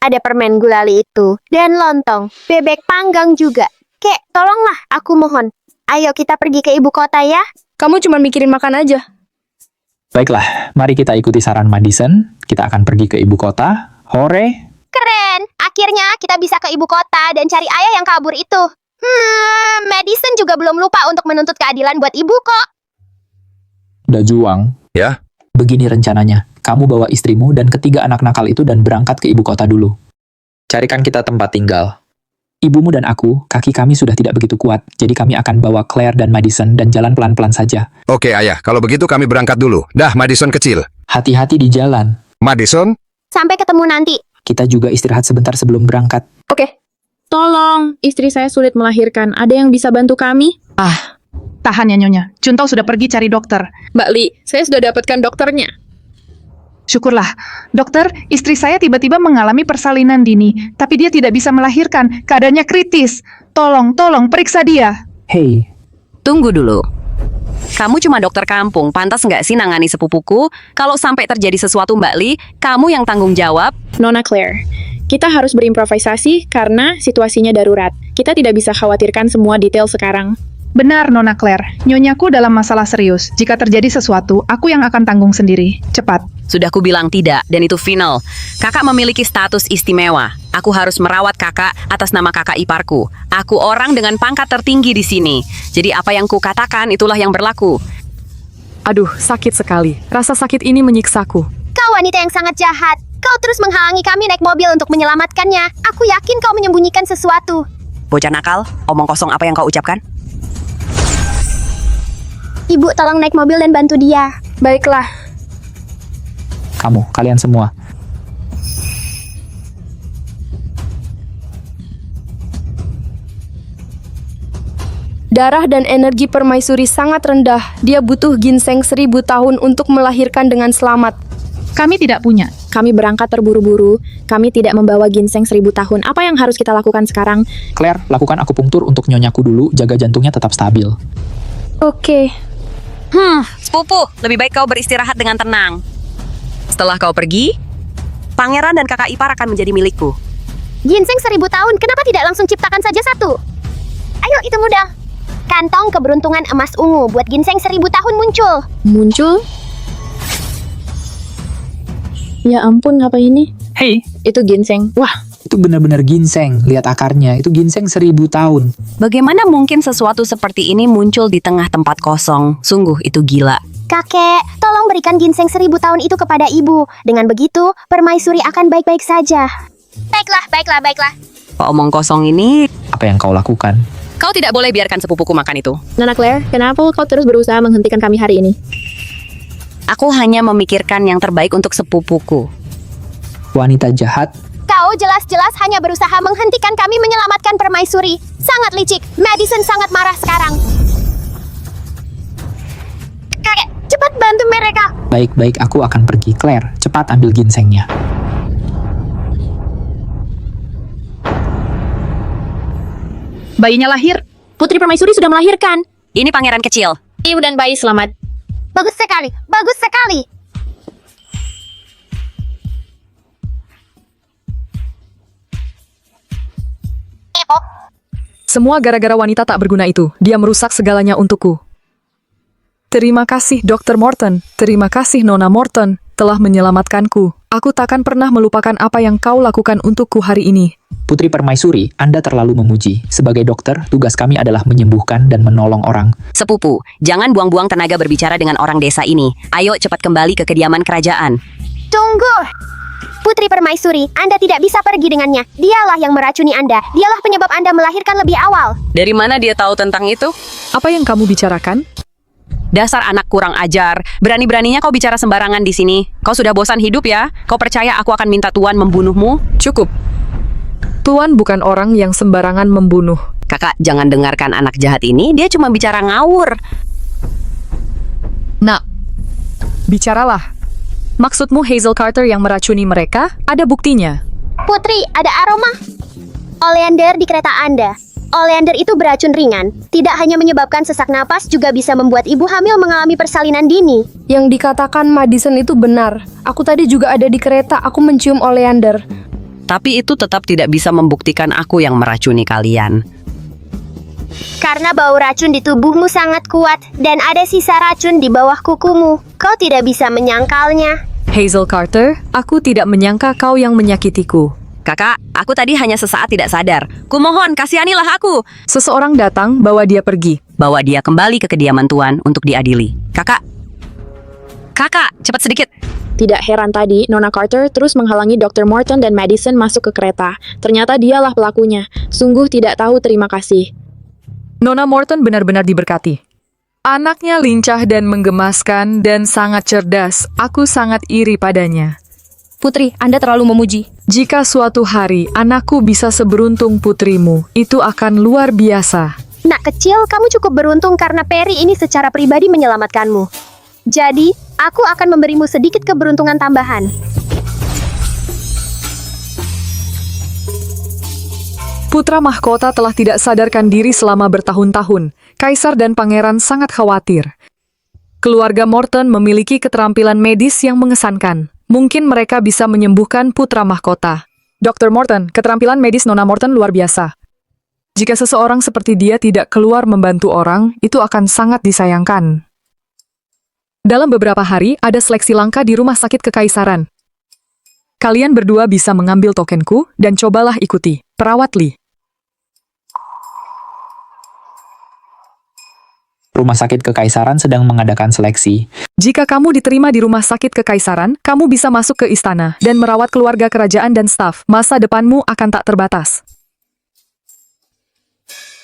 [SPEAKER 9] Ada permen gulali itu, dan lontong, bebek panggang juga. Kek, tolonglah, aku mohon. Ayo kita pergi ke ibu kota ya.
[SPEAKER 4] Kamu cuma mikirin makan aja.
[SPEAKER 14] Baiklah, mari kita ikuti saran Madison. Kita akan pergi ke ibu kota. Hore.
[SPEAKER 9] Keren, akhirnya kita bisa ke ibu kota dan cari ayah yang kabur itu. Madison juga belum lupa untuk menuntut keadilan buat ibu kok.
[SPEAKER 14] Udah juang.
[SPEAKER 2] Ya.
[SPEAKER 14] Begini rencananya. Kamu bawa istrimu dan ketiga anak nakal itu dan berangkat ke ibu kota dulu. Carikan kita tempat tinggal. Ibumu dan aku, kaki kami sudah tidak begitu kuat, jadi kami akan bawa Claire dan Madison dan jalan pelan-pelan saja.
[SPEAKER 2] Oke ayah, kalau begitu kami berangkat dulu. Dah, Madison kecil.
[SPEAKER 14] Hati-hati di jalan.
[SPEAKER 2] Madison?
[SPEAKER 9] Sampai ketemu nanti.
[SPEAKER 14] Kita juga istirahat sebentar sebelum berangkat.
[SPEAKER 4] Oke.
[SPEAKER 18] Tolong, istri saya sulit melahirkan. Ada yang bisa bantu kami?
[SPEAKER 19] Tahan ya Nyonya, Junto sudah pergi cari dokter.
[SPEAKER 18] Mbak Li, saya sudah dapatkan dokternya.
[SPEAKER 19] Syukurlah, dokter, istri saya tiba-tiba mengalami persalinan dini, tapi dia tidak bisa melahirkan, keadaannya kritis. Tolong, periksa dia.
[SPEAKER 14] Hei.
[SPEAKER 10] Tunggu dulu. Kamu cuma dokter kampung, pantas nggak sih nangani sepupuku? Kalau sampai terjadi sesuatu Mbak Li, kamu yang tanggung jawab.
[SPEAKER 18] Nona Claire, kita harus berimprovisasi karena situasinya darurat. Kita tidak bisa khawatirkan semua detail sekarang.
[SPEAKER 19] Benar, Nona Claire. Nyonyaku dalam masalah serius. Jika terjadi sesuatu, aku yang akan tanggung sendiri. Cepat.
[SPEAKER 10] Sudah kubilang tidak, dan itu final. Kakak memiliki status istimewa. Aku harus merawat kakak atas nama kakak iparku. Aku orang dengan pangkat tertinggi di sini. Jadi apa yang kukatakan itulah yang berlaku.
[SPEAKER 20] Aduh, sakit sekali. Rasa sakit ini menyiksaku.
[SPEAKER 9] Kau wanita yang sangat jahat. Kau terus menghalangi kami naik mobil untuk menyelamatkannya. Aku yakin kau menyembunyikan sesuatu.
[SPEAKER 10] Bocah nakal, omong kosong apa yang kau ucapkan?
[SPEAKER 9] Ibu, tolong naik mobil dan bantu dia.
[SPEAKER 4] Baiklah.
[SPEAKER 14] Kalian semua.
[SPEAKER 4] Darah dan energi permaisuri sangat rendah. Dia butuh ginseng 1000 tahun untuk melahirkan dengan selamat.
[SPEAKER 19] Kami tidak punya.
[SPEAKER 18] Kami berangkat terburu-buru. Kami tidak membawa ginseng 1000 tahun. Apa yang harus kita lakukan sekarang?
[SPEAKER 14] Claire, lakukan akupunktur untuk nyonyaku dulu, jaga jantungnya tetap stabil.
[SPEAKER 4] Oke.
[SPEAKER 10] Sepupu, lebih baik kau beristirahat dengan tenang. Setelah kau pergi, pangeran dan kakak ipar akan menjadi milikku.
[SPEAKER 9] Ginseng 1000 tahun, kenapa tidak langsung ciptakan saja satu? Ayo, itu mudah. Kantong keberuntungan emas ungu buat ginseng 1000 tahun muncul.
[SPEAKER 18] Muncul? Ya ampun, apa ini?
[SPEAKER 14] Hei,
[SPEAKER 18] itu ginseng. Wah,
[SPEAKER 14] itu benar-benar ginseng. Lihat akarnya, itu ginseng 1000 tahun.
[SPEAKER 10] Bagaimana mungkin sesuatu seperti ini muncul di tengah tempat kosong? Sungguh itu gila.
[SPEAKER 9] Kakek, tolong berikan ginseng 1000 tahun itu kepada ibu. Dengan begitu, permaisuri akan baik-baik saja. Baiklah.
[SPEAKER 10] Omong kosong ini.
[SPEAKER 14] Apa yang kau lakukan?
[SPEAKER 10] Kau tidak boleh biarkan sepupuku makan itu.
[SPEAKER 18] Nona Claire, kenapa kau terus berusaha menghentikan kami hari ini?
[SPEAKER 10] Aku hanya memikirkan yang terbaik untuk sepupuku.
[SPEAKER 14] Wanita jahat.
[SPEAKER 9] Kau jelas-jelas hanya berusaha menghentikan kami menyelamatkan permaisuri. Sangat licik. Madison sangat marah sekarang. Kakek, cepat bantu mereka.
[SPEAKER 14] Baik, aku akan pergi. Claire, cepat ambil ginsengnya.
[SPEAKER 19] Bayinya lahir.
[SPEAKER 18] Putri permaisuri sudah melahirkan.
[SPEAKER 10] Ini pangeran kecil.
[SPEAKER 18] Ibu dan bayi selamat.
[SPEAKER 9] Bagus sekali.
[SPEAKER 20] Semua gara-gara wanita tak berguna itu. Dia merusak segalanya untukku. Terima kasih, Dr. Morton. Terima kasih, Nona Morton, telah menyelamatkanku. Aku takkan pernah melupakan apa yang kau lakukan untukku hari ini.
[SPEAKER 14] Putri Permaisuri, Anda terlalu memuji. Sebagai dokter, tugas kami adalah menyembuhkan dan menolong orang.
[SPEAKER 10] Sepupu, jangan buang-buang tenaga berbicara dengan orang desa ini. Ayo cepat kembali ke kediaman kerajaan.
[SPEAKER 9] Tunggu. Putri Permaisuri, Anda tidak bisa pergi dengannya. Dialah yang meracuni Anda. Dialah penyebab Anda melahirkan lebih awal.
[SPEAKER 10] Dari mana dia tahu tentang itu?
[SPEAKER 20] Apa yang kamu bicarakan?
[SPEAKER 21] Dasar anak kurang ajar. Berani-beraninya kau bicara sembarangan di sini. Kau sudah bosan hidup ya? Kau percaya aku akan minta Tuan membunuhmu?
[SPEAKER 20] Cukup. Tuan bukan orang yang sembarangan membunuh.
[SPEAKER 21] Kakak, jangan dengarkan anak jahat ini. Dia cuma bicara ngawur.
[SPEAKER 20] Nak, bicaralah. Maksudmu Hazel Carter yang meracuni mereka? Ada buktinya.
[SPEAKER 9] Putri, ada aroma oleander di kereta Anda. Oleander itu beracun ringan. Tidak hanya menyebabkan sesak napas, juga bisa membuat ibu hamil mengalami persalinan dini.
[SPEAKER 4] Yang dikatakan Madison itu benar. Aku tadi juga ada di kereta, aku mencium oleander.
[SPEAKER 21] Tapi itu tetap tidak bisa membuktikan aku yang meracuni kalian.
[SPEAKER 9] Karena bau racun di tubuhmu sangat kuat, dan ada sisa racun di bawah kukumu. Kau tidak bisa menyangkalnya.
[SPEAKER 20] Hazel Carter, aku tidak menyangka kau yang menyakitiku.
[SPEAKER 21] Kakak, aku tadi hanya sesaat tidak sadar. Kumohon, kasihanilah aku.
[SPEAKER 20] Seseorang datang, bawa dia pergi.
[SPEAKER 21] Bawa dia kembali ke kediaman Tuan untuk diadili. Kakak, cepat sedikit.
[SPEAKER 18] Tidak heran tadi, Nona Carter terus menghalangi Dr. Morton dan Madison masuk ke kereta. Ternyata dialah pelakunya. Sungguh tidak tahu terima kasih.
[SPEAKER 20] Nona Morton benar-benar diberkati. Anaknya lincah dan menggemaskan dan sangat cerdas. Aku sangat iri padanya.
[SPEAKER 4] Putri, Anda terlalu memuji.
[SPEAKER 20] Jika suatu hari anakku bisa seberuntung putrimu, itu akan luar biasa.
[SPEAKER 9] Nak kecil, kamu cukup beruntung karena Perry ini secara pribadi menyelamatkanmu. Jadi, aku akan memberimu sedikit keberuntungan tambahan.
[SPEAKER 20] Putra mahkota telah tidak sadarkan diri selama bertahun-tahun. Kaisar dan pangeran sangat khawatir. Keluarga Morton memiliki keterampilan medis yang mengesankan. Mungkin mereka bisa menyembuhkan putra mahkota. Dr. Morton, keterampilan medis Nona Morton luar biasa. Jika seseorang seperti dia tidak keluar membantu orang, itu akan sangat disayangkan. Dalam beberapa hari, ada seleksi langka di rumah sakit kekaisaran. Kalian berdua bisa mengambil tokenku, dan cobalah ikuti. Perawat Lee.
[SPEAKER 14] Rumah sakit kekaisaran sedang mengadakan seleksi.
[SPEAKER 20] Jika kamu diterima di rumah sakit kekaisaran, kamu bisa masuk ke istana dan merawat keluarga kerajaan dan staf. Masa depanmu akan tak terbatas.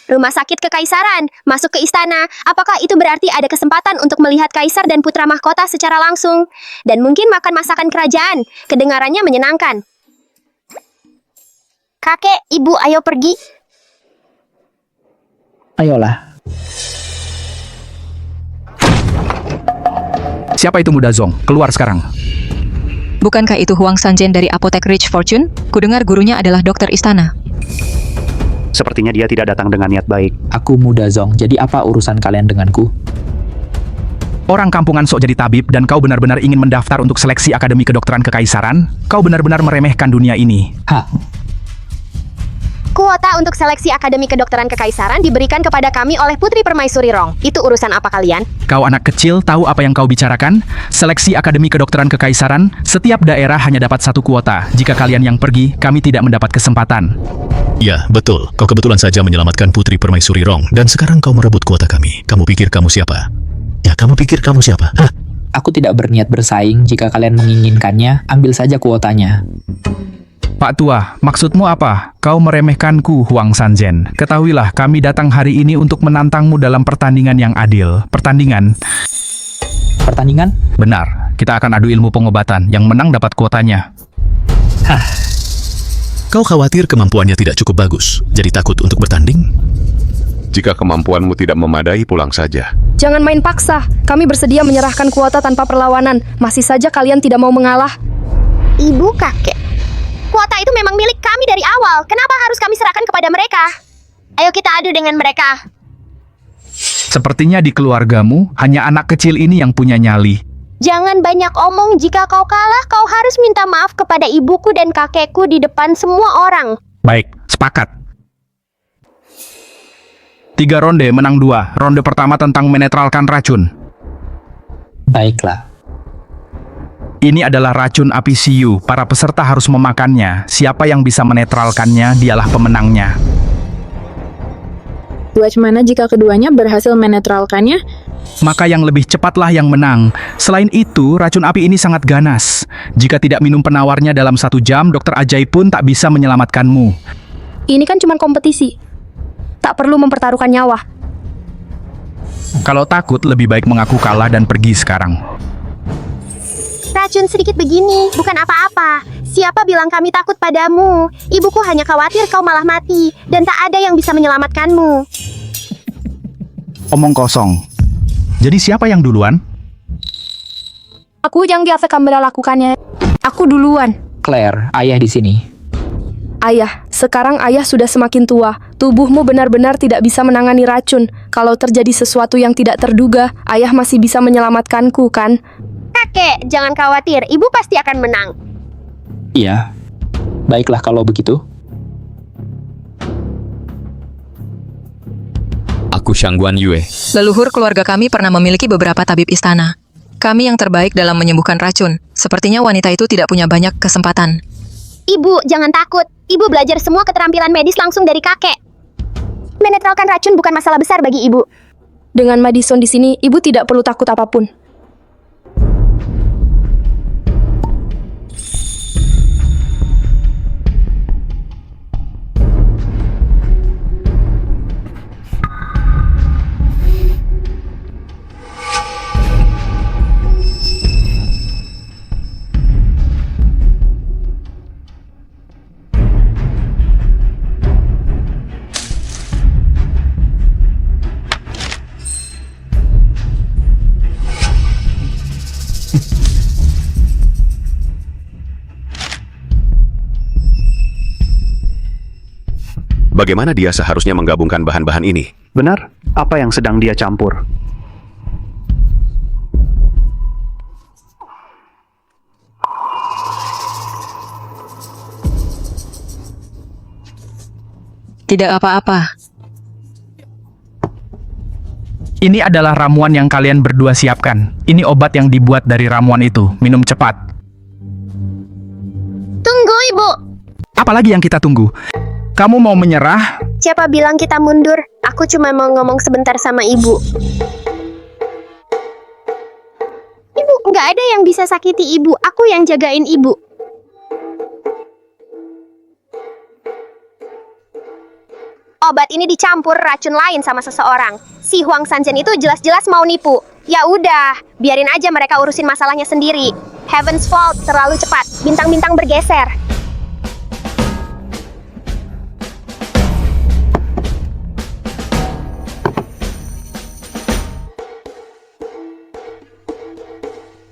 [SPEAKER 9] Rumah sakit kekaisaran, masuk ke istana. Apakah itu berarti ada kesempatan untuk melihat kaisar dan putra mahkota secara langsung? Dan mungkin makan masakan kerajaan. Kedengarannya menyenangkan. Kakek, ibu, ayo pergi.
[SPEAKER 14] Ayolah.
[SPEAKER 2] Siapa itu muda Zong? Keluar sekarang.
[SPEAKER 22] Bukankah itu Huang Sanjian dari apotek Rich Fortune? Kudengar gurunya adalah dokter istana.
[SPEAKER 23] Sepertinya dia tidak datang dengan niat baik.
[SPEAKER 14] Aku muda Zong, jadi apa urusan kalian denganku?
[SPEAKER 2] Orang kampungan sok jadi tabib dan kau benar-benar ingin mendaftar untuk seleksi Akademi Kedokteran Kekaisaran? Kau benar-benar meremehkan dunia ini.
[SPEAKER 9] Kuota untuk seleksi Akademi Kedokteran Kekaisaran diberikan kepada kami oleh Putri Permaisuri Rong. Itu urusan apa kalian?
[SPEAKER 2] Kau anak kecil tahu apa yang kau bicarakan? Seleksi Akademi Kedokteran Kekaisaran, setiap daerah hanya dapat satu kuota. Jika kalian yang pergi, kami tidak mendapat kesempatan.
[SPEAKER 17] Ya, betul. Kau kebetulan saja menyelamatkan Putri Permaisuri Rong, dan sekarang kau merebut kuota kami. Kamu pikir kamu siapa? Ya, kamu pikir kamu siapa? Hah?
[SPEAKER 14] Aku tidak berniat bersaing. Jika kalian menginginkannya, ambil saja kuotanya.
[SPEAKER 2] Pak Tua, maksudmu apa? Kau meremehkanku, Huang Sanjian. Ketahuilah, kami datang hari ini untuk menantangmu dalam pertandingan yang adil. Pertandingan? Benar, kita akan adu ilmu pengobatan. Yang menang dapat kuotanya.
[SPEAKER 17] Kau khawatir kemampuannya tidak cukup bagus, jadi takut untuk bertanding?
[SPEAKER 1] Jika kemampuanmu tidak memadai, pulang saja.
[SPEAKER 4] Jangan main paksa. Kami bersedia menyerahkan kuota tanpa perlawanan. Masih saja kalian tidak mau mengalah.
[SPEAKER 9] Ibu, kakek. Kuota itu memang milik kami dari awal. Kenapa harus kami serahkan kepada mereka? Ayo kita adu dengan mereka.
[SPEAKER 2] Sepertinya di keluargamu, hanya anak kecil ini yang punya nyali.
[SPEAKER 9] Jangan banyak omong. Jika kau kalah, kau harus minta maaf kepada ibuku dan kakekku di depan semua orang.
[SPEAKER 2] Baik, sepakat. 3 ronde, menang 2. Ronde pertama tentang menetralkan racun.
[SPEAKER 14] Baiklah.
[SPEAKER 2] Ini adalah racun api siu. Para peserta harus memakannya. Siapa yang bisa menetralkannya, dialah pemenangnya.
[SPEAKER 18] Bagaimana jika keduanya berhasil menetralkannya?
[SPEAKER 2] Maka yang lebih cepatlah yang menang. Selain itu, racun api ini sangat ganas. Jika tidak minum penawarnya dalam 1 jam, dokter ajaib pun tak bisa menyelamatkanmu.
[SPEAKER 4] Ini kan cuma kompetisi. Tak perlu mempertaruhkan nyawa.
[SPEAKER 8] Kalau takut, lebih baik mengaku kalah dan pergi sekarang.
[SPEAKER 9] Racun sedikit begini, bukan apa-apa. Siapa bilang kami takut padamu? Ibuku hanya khawatir kau malah mati, dan tak ada yang bisa menyelamatkanmu.
[SPEAKER 8] Omong kosong. Jadi siapa yang duluan?
[SPEAKER 4] Aku yang biasa kamu lakukannya. Aku duluan.
[SPEAKER 14] Claire, ayah di sini.
[SPEAKER 4] Ayah, sekarang ayah sudah semakin tua. Tubuhmu benar-benar tidak bisa menangani racun. Kalau terjadi sesuatu yang tidak terduga, ayah masih bisa menyelamatkanku, kan?
[SPEAKER 9] Kakek, jangan khawatir, ibu pasti akan menang.
[SPEAKER 14] Iya. Baiklah kalau begitu.
[SPEAKER 13] Aku Shangguan Yue.
[SPEAKER 22] Leluhur keluarga kami pernah memiliki beberapa tabib istana. Kami yang terbaik dalam menyembuhkan racun. Sepertinya wanita itu tidak punya banyak kesempatan.
[SPEAKER 9] Ibu, jangan takut. Ibu belajar semua keterampilan medis langsung dari kakek. Menetralkan racun bukan masalah besar bagi ibu.
[SPEAKER 4] Dengan Madison di sini, ibu tidak perlu takut apapun.
[SPEAKER 1] Bagaimana dia seharusnya menggabungkan bahan-bahan ini?
[SPEAKER 23] Benar, apa yang sedang dia campur?
[SPEAKER 6] Tidak apa-apa.
[SPEAKER 8] Ini adalah ramuan yang kalian berdua siapkan. Ini obat yang dibuat dari ramuan itu. Minum cepat.
[SPEAKER 9] Tunggu, Ibu.
[SPEAKER 8] Apalagi yang kita tunggu? Kamu mau menyerah?
[SPEAKER 9] Siapa bilang kita mundur? Aku cuma mau ngomong sebentar sama Ibu. Ibu, nggak ada yang bisa sakiti Ibu. Aku yang jagain Ibu. Obat ini dicampur racun lain sama seseorang. Si Huang Sanjian itu jelas-jelas mau nipu. Ya udah, biarin aja mereka urusin masalahnya sendiri. Heaven's Fault terlalu cepat. Bintang-bintang bergeser.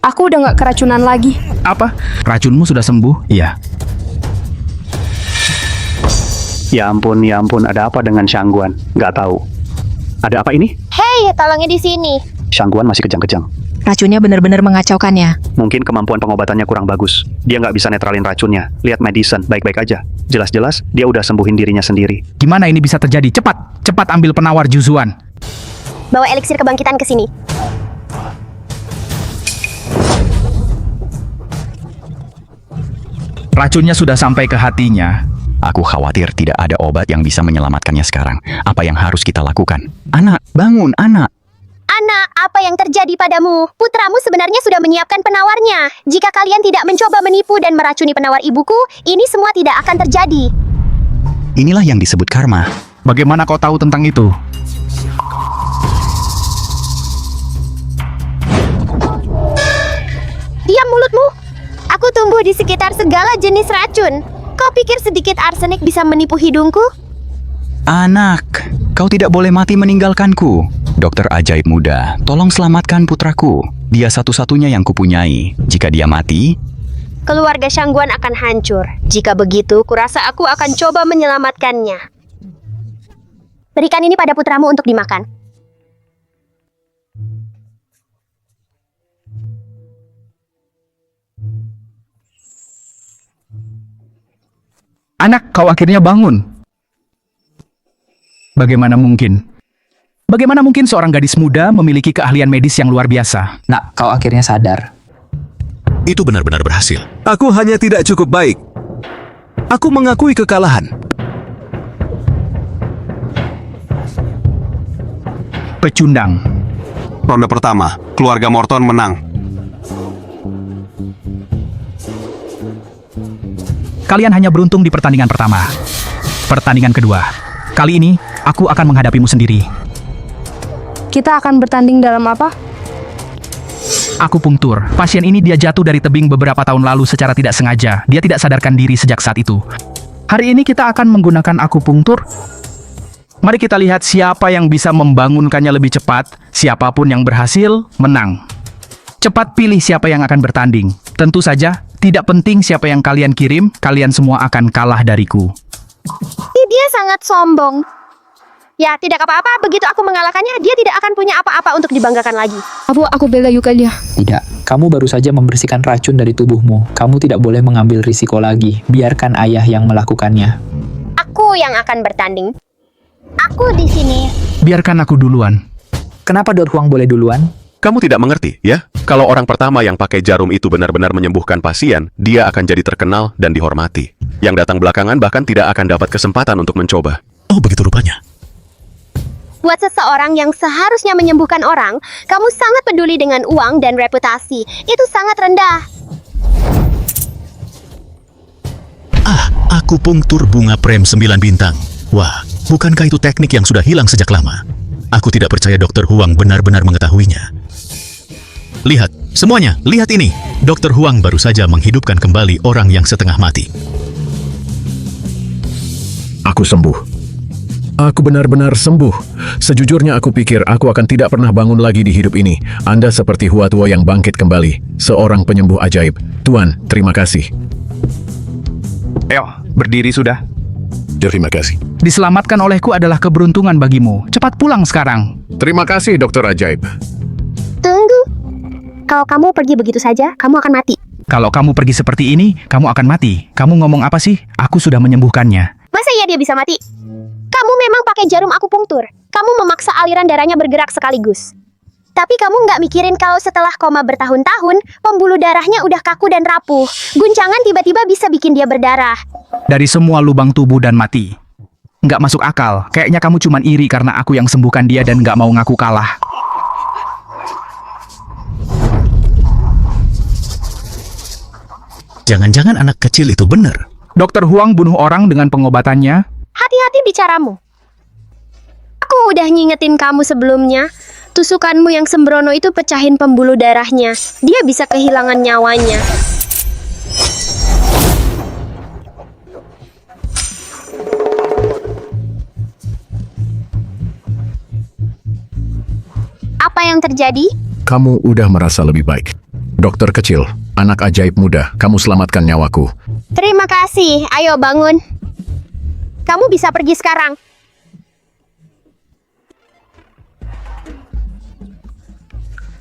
[SPEAKER 4] Aku udah nggak keracunan lagi.
[SPEAKER 8] Apa? Racunmu sudah sembuh? Iya.
[SPEAKER 23] Ya ampun, ada apa dengan Shangguan? Nggak tahu. Ada apa ini?
[SPEAKER 9] Hei, tolongnya di sini.
[SPEAKER 23] Shangguan masih kejang-kejang.
[SPEAKER 22] Racunnya benar-benar mengacaukannya.
[SPEAKER 23] Mungkin kemampuan pengobatannya kurang bagus. Dia nggak bisa netralin racunnya. Lihat Madison, baik-baik aja. Jelas-jelas dia udah sembuhin dirinya sendiri.
[SPEAKER 8] Gimana ini bisa terjadi? Cepat! Cepat ambil penawar Juzuan.
[SPEAKER 9] Bawa eliksir kebangkitan ke sini.
[SPEAKER 8] Racunnya sudah sampai ke hatinya.
[SPEAKER 11] Aku khawatir tidak ada obat yang bisa menyelamatkannya sekarang. Apa yang harus kita lakukan? Anak, bangun, anak!
[SPEAKER 9] Anak, apa yang terjadi padamu? Putramu sebenarnya sudah menyiapkan penawarnya. Jika kalian tidak mencoba menipu dan meracuni penawar ibuku, ini semua tidak akan terjadi.
[SPEAKER 11] Inilah yang disebut karma.
[SPEAKER 8] Bagaimana kau tahu tentang itu?
[SPEAKER 9] Diam mulutmu! Aku tumbuh di sekitar segala jenis racun. Kau pikir sedikit arsenik bisa menipu hidungku?
[SPEAKER 11] Anak, kau tidak boleh mati meninggalkanku. Dokter ajaib muda, tolong selamatkan putraku. Dia satu-satunya yang kupunyai. Jika dia mati,
[SPEAKER 9] Keluarga Shangguan akan hancur. Jika begitu, kurasa aku akan coba menyelamatkannya. Berikan ini pada putramu untuk dimakan.
[SPEAKER 8] Anak, kau akhirnya bangun. Bagaimana mungkin? Bagaimana mungkin seorang gadis muda memiliki keahlian medis yang luar biasa?
[SPEAKER 14] Nak, kau akhirnya sadar.
[SPEAKER 13] Itu benar-benar berhasil.
[SPEAKER 15] Aku hanya tidak cukup baik. Aku mengakui kekalahan.
[SPEAKER 8] Pecundang.
[SPEAKER 15] Ronde pertama, keluarga Morton menang.
[SPEAKER 8] Kalian hanya beruntung di pertandingan pertama. Pertandingan kedua. Kali ini, aku akan menghadapimu sendiri.
[SPEAKER 4] Kita akan bertanding dalam apa?
[SPEAKER 8] Akupunktur. Pasien ini dia jatuh dari tebing beberapa tahun lalu secara tidak sengaja. Dia tidak sadarkan diri sejak saat itu. Hari ini kita akan menggunakan akupunktur. Mari kita lihat siapa yang bisa membangunkannya lebih cepat. Siapapun yang berhasil, menang. Cepat pilih siapa yang akan bertanding. Tentu saja, tidak penting siapa yang kalian kirim, kalian semua akan kalah dariku.
[SPEAKER 9] Dia sangat sombong. Ya, tidak apa-apa. Begitu aku mengalahkannya, dia tidak akan punya apa-apa untuk dibanggakan lagi.
[SPEAKER 4] Aku bela Yukalia.
[SPEAKER 14] Tidak, kamu baru saja membersihkan racun dari tubuhmu. Kamu tidak boleh mengambil risiko lagi. Biarkan ayah yang melakukannya.
[SPEAKER 9] Aku yang akan bertanding. Aku di sini.
[SPEAKER 8] Biarkan aku duluan.
[SPEAKER 14] Kenapa Dr. Huang boleh duluan?
[SPEAKER 3] Kamu tidak mengerti, ya? Kalau orang pertama yang pakai jarum itu benar-benar menyembuhkan pasien, dia akan jadi terkenal dan dihormati. Yang datang belakangan bahkan tidak akan dapat kesempatan untuk mencoba.
[SPEAKER 13] Oh, begitu rupanya.
[SPEAKER 9] Buat seseorang yang seharusnya menyembuhkan orang, kamu sangat peduli dengan uang dan reputasi. Itu sangat rendah.
[SPEAKER 13] Akupunktur bunga prem 9 bintang. Wah, bukankah itu teknik yang sudah hilang sejak lama? Aku tidak percaya Dr. Huang benar-benar mengetahuinya. Lihat, semuanya, lihat ini. Dr. Huang baru saja menghidupkan kembali orang yang setengah mati.
[SPEAKER 1] Aku sembuh.
[SPEAKER 17] Aku benar-benar sembuh. Sejujurnya aku pikir aku akan tidak pernah bangun lagi di hidup ini. Anda seperti Hua Tua yang bangkit kembali. Seorang penyembuh ajaib. Tuan, terima kasih.
[SPEAKER 2] Ayo, berdiri sudah.
[SPEAKER 1] Terima kasih.
[SPEAKER 8] Diselamatkan olehku adalah keberuntungan bagimu. Cepat pulang sekarang.
[SPEAKER 1] Terima kasih, Dokter Ajaib.
[SPEAKER 9] Tunggu. Kalau kamu pergi begitu saja, kamu akan mati.
[SPEAKER 8] Kalau kamu pergi seperti ini, kamu akan mati. Kamu ngomong apa sih? Aku sudah menyembuhkannya.
[SPEAKER 9] Masa iya dia bisa mati? Kamu memang pakai jarum akupunktur. Kamu memaksa aliran darahnya bergerak sekaligus. Tapi kamu nggak mikirin kalau setelah koma bertahun-tahun, pembuluh darahnya udah kaku dan rapuh. Guncangan tiba-tiba bisa bikin dia berdarah.
[SPEAKER 8] Dari semua lubang tubuh dan mati. Nggak masuk akal. Kayaknya kamu cuman iri karena aku yang sembuhkan dia dan nggak mau ngaku kalah.
[SPEAKER 13] Jangan-jangan anak kecil itu benar.
[SPEAKER 8] Dr. Huang bunuh orang dengan pengobatannya.
[SPEAKER 9] Hati-hati bicaramu. Aku udah ngingetin kamu sebelumnya. Tusukanmu yang sembrono itu pecahin pembuluh darahnya. Dia bisa kehilangan nyawanya. Apa yang terjadi?
[SPEAKER 1] Kamu udah merasa lebih baik. Dokter kecil, anak ajaib muda, kamu selamatkan nyawaku.
[SPEAKER 9] Terima kasih. Ayo bangun. Kamu bisa pergi sekarang.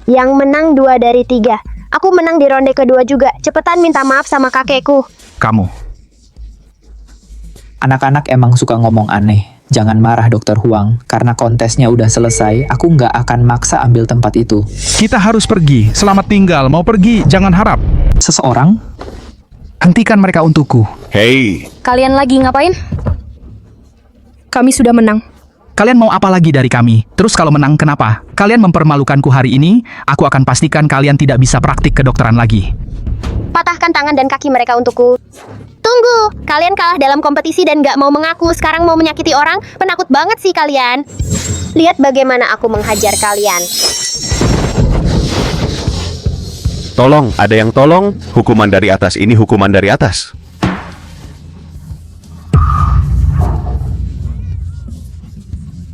[SPEAKER 9] Yang menang 2 dari 3. Aku menang di ronde kedua juga. Cepetan minta maaf sama kakekku.
[SPEAKER 8] Kamu.
[SPEAKER 14] Anak-anak emang suka ngomong aneh. Jangan marah Dr. Huang, karena kontesnya udah selesai, aku nggak akan maksa ambil tempat itu.
[SPEAKER 8] Kita harus pergi. Selamat tinggal. Mau pergi, jangan harap.
[SPEAKER 14] Seseorang?
[SPEAKER 8] Hentikan mereka untukku.
[SPEAKER 3] Hei.
[SPEAKER 4] Kalian lagi ngapain? Kami sudah menang.
[SPEAKER 8] Kalian mau apa lagi dari kami? Terus kalau menang, kenapa? Kalian mempermalukanku hari ini, aku akan pastikan kalian tidak bisa praktik kedokteran lagi.
[SPEAKER 9] Patahkan tangan dan kaki mereka untukku. Tunggu, kalian kalah dalam kompetisi dan gak mau mengaku, sekarang mau menyakiti orang? Penakut banget sih kalian. Lihat bagaimana aku menghajar kalian.
[SPEAKER 3] Tolong, ada yang tolong. Hukuman dari atas ini hukuman dari atas.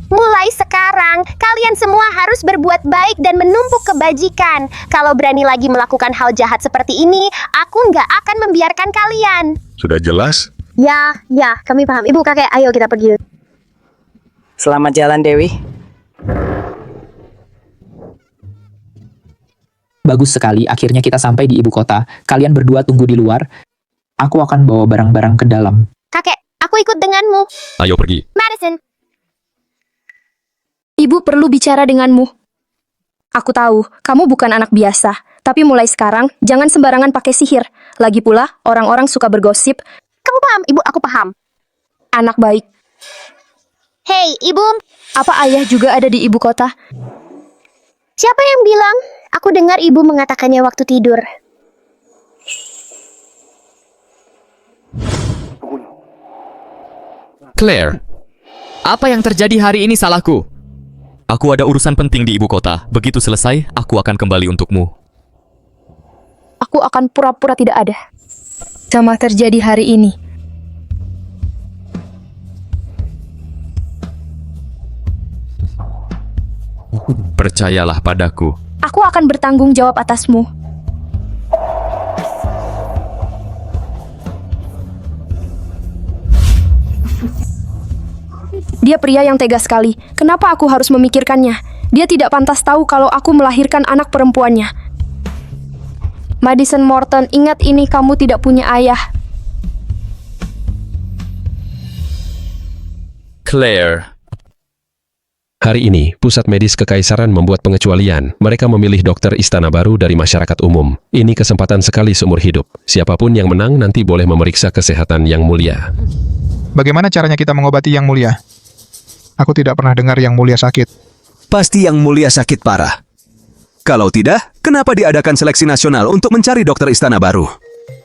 [SPEAKER 9] Mulai sekarang, kalian semua harus berbuat baik dan menumpuk kebajikan. Kalau berani lagi melakukan hal jahat seperti ini, aku nggak akan membiarkan kalian.
[SPEAKER 3] Sudah jelas?
[SPEAKER 9] Ya, kami paham. Ibu, kakek, ayo kita pergi.
[SPEAKER 6] Selamat jalan, Dewi.
[SPEAKER 14] Bagus sekali, akhirnya kita sampai di ibu kota. Kalian berdua tunggu di luar. Aku akan bawa barang-barang ke dalam.
[SPEAKER 9] Kakek, aku ikut denganmu.
[SPEAKER 13] Ayo pergi.
[SPEAKER 9] Madison.
[SPEAKER 4] Ibu perlu bicara denganmu. Aku tahu, kamu bukan anak biasa. Tapi mulai sekarang, jangan sembarangan pakai sihir. Lagi pula, orang-orang suka bergosip.
[SPEAKER 9] Kamu paham, Ibu, aku paham.
[SPEAKER 4] Anak baik.
[SPEAKER 9] Hei, Ibu.
[SPEAKER 4] Apa ayah juga ada di ibu kota?
[SPEAKER 9] Siapa yang bilang? Aku dengar Ibu mengatakannya waktu tidur.
[SPEAKER 7] Claire, apa yang terjadi hari ini salahku? Aku ada urusan penting di ibu kota. Begitu selesai, aku akan kembali untukmu.
[SPEAKER 4] Aku akan pura-pura tidak ada. Sama terjadi hari ini.
[SPEAKER 3] Percayalah padaku.
[SPEAKER 4] Aku akan bertanggung jawab atasmu. Dia pria yang tega sekali. Kenapa aku harus memikirkannya? Dia tidak pantas tahu kalau aku melahirkan anak perempuannya. Madison Morton, ingat ini, kamu tidak punya ayah.
[SPEAKER 12] Claire. Hari ini, Pusat Medis Kekaisaran membuat pengecualian. Mereka memilih dokter istana baru dari masyarakat umum. Ini kesempatan sekali seumur hidup. Siapapun yang menang nanti boleh memeriksa kesehatan Yang Mulia.
[SPEAKER 16] Bagaimana caranya kita mengobati Yang Mulia? Aku tidak pernah dengar Yang Mulia sakit.
[SPEAKER 15] Pasti Yang Mulia sakit parah. Kalau tidak, kenapa diadakan seleksi nasional untuk mencari dokter istana baru?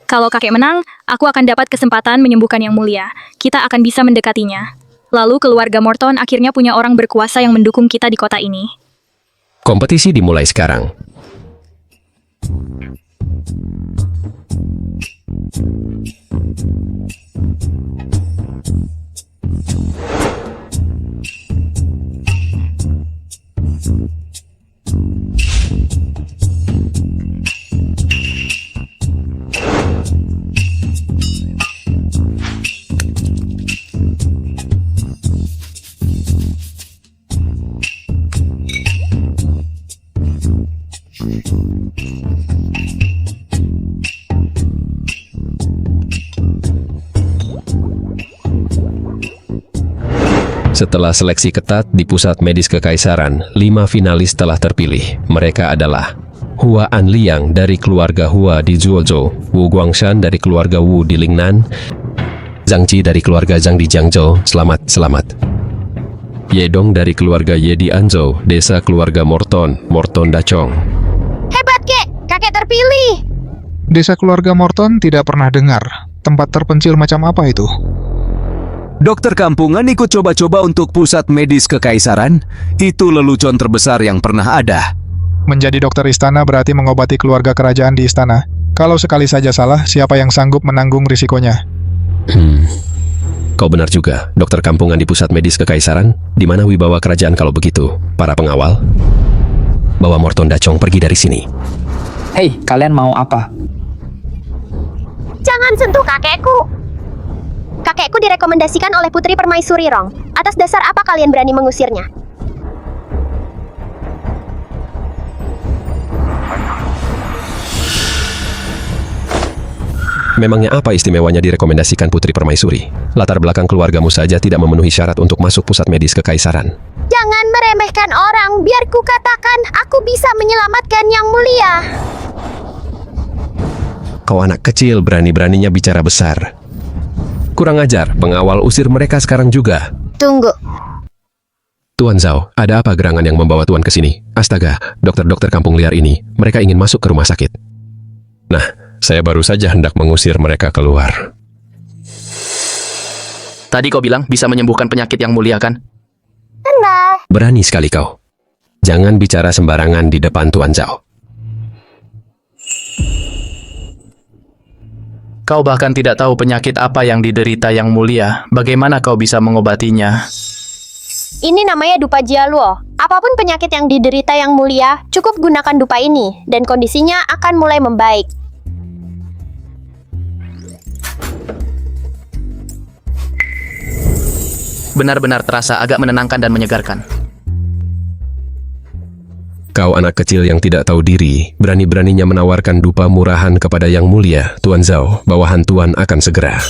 [SPEAKER 4] Kalau kakek menang, aku akan dapat kesempatan menyembuhkan Yang Mulia. Kita akan bisa mendekatinya. Lalu keluarga Morton akhirnya punya orang berkuasa yang mendukung kita di kota ini.
[SPEAKER 12] Kompetisi dimulai sekarang. Setelah seleksi ketat di Pusat Medis Kekaisaran, 5 finalis telah terpilih. Mereka adalah Hua Anliang dari keluarga Hua di Zhuozhou, Wu Guangshan dari keluarga Wu di Lingnan, Zhang Ji dari keluarga Zhang di Jiangzhou, selamat. Ye Dong dari keluarga Ye di Anzhou, desa keluarga Morton Dachong.
[SPEAKER 9] Hebat, Kek! Kakek terpilih!
[SPEAKER 16] Desa keluarga Morton tidak pernah dengar. Tempat terpencil macam apa itu?
[SPEAKER 15] Dokter kampungan ikut coba-coba untuk Pusat Medis Kekaisaran? Itu lelucon terbesar yang pernah ada.
[SPEAKER 16] Menjadi dokter istana berarti mengobati keluarga kerajaan di istana. Kalau sekali saja salah, siapa yang sanggup menanggung risikonya?
[SPEAKER 12] Kau benar juga, dokter kampungan di Pusat Medis Kekaisaran. Di mana wibawa kerajaan kalau begitu? Para pengawal, bawa Morton Dachong pergi dari sini.
[SPEAKER 14] Hei, kalian mau apa?
[SPEAKER 9] Jangan sentuh kakekku! Kakekku direkomendasikan oleh Putri Permaisuri Rong. Atas dasar apa kalian berani mengusirnya?
[SPEAKER 12] Memangnya apa istimewanya direkomendasikan Putri Permaisuri? Latar belakang keluargamu saja tidak memenuhi syarat untuk masuk Pusat Medis Kekaisaran.
[SPEAKER 9] Jangan meremehkan orang, biar ku katakan aku bisa menyelamatkan Yang Mulia.
[SPEAKER 12] Kau anak kecil berani-beraninya bicara besar. Kurang ajar, pengawal usir mereka sekarang juga.
[SPEAKER 9] Tunggu.
[SPEAKER 12] Tuan Zhao, ada apa gerangan yang membawa Tuan ke sini? Astaga, dokter-dokter kampung liar ini, mereka ingin masuk ke rumah sakit. Nah, saya baru saja hendak mengusir mereka keluar.
[SPEAKER 7] Tadi kau bilang bisa menyembuhkan penyakit Yang Mulia, kan?
[SPEAKER 9] Benar.
[SPEAKER 12] Berani sekali kau. Jangan bicara sembarangan di depan Tuan Zhao.
[SPEAKER 7] Kau bahkan tidak tahu penyakit apa yang diderita Yang Mulia. Bagaimana kau bisa mengobatinya?
[SPEAKER 9] Ini namanya dupa jialuo. Apapun penyakit yang diderita Yang Mulia, cukup gunakan dupa ini, dan kondisinya akan mulai membaik.
[SPEAKER 7] Benar-benar terasa agak menenangkan dan menyegarkan.
[SPEAKER 12] Kau anak kecil yang tidak tahu diri, berani-beraninya menawarkan dupa murahan kepada Yang Mulia, Tuan Zhao. Bawahan Tuan akan segera.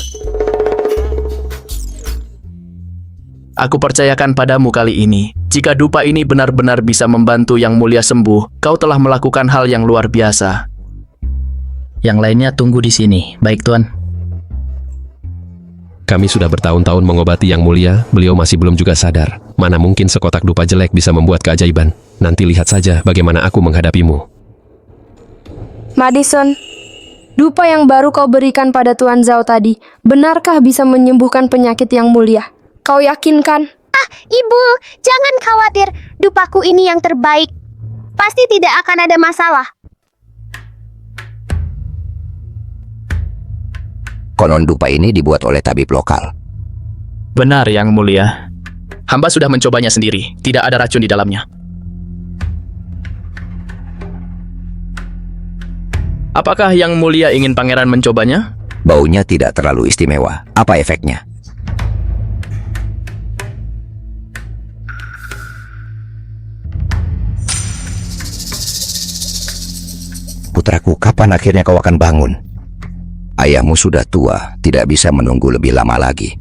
[SPEAKER 7] Aku percayakan padamu kali ini. Jika dupa ini benar-benar bisa membantu Yang Mulia sembuh, kau telah melakukan hal yang luar biasa. Yang lainnya tunggu di sini. Baik, Tuan.
[SPEAKER 12] Kami sudah bertahun-tahun mengobati Yang Mulia, beliau masih belum juga sadar. Mana mungkin sekotak dupa jelek bisa membuat keajaiban. Nanti lihat saja bagaimana aku menghadapimu.
[SPEAKER 4] Madison, dupa yang baru kau berikan pada Tuan Zhao tadi, benarkah bisa menyembuhkan penyakit Yang Mulia? Kau yakinkan?
[SPEAKER 9] Ibu, jangan khawatir. Dupaku ini yang terbaik. Pasti tidak akan ada masalah.
[SPEAKER 2] Konon dupa ini dibuat oleh tabib lokal.
[SPEAKER 7] Benar, Yang Mulia. Hamba sudah mencobanya sendiri. Tidak ada racun di dalamnya. Apakah Yang Mulia ingin pangeran mencobanya?
[SPEAKER 2] Baunya tidak terlalu istimewa. Apa efeknya? Putraku, kapan akhirnya kau akan bangun? Ayahmu sudah tua, tidak bisa menunggu lebih lama lagi.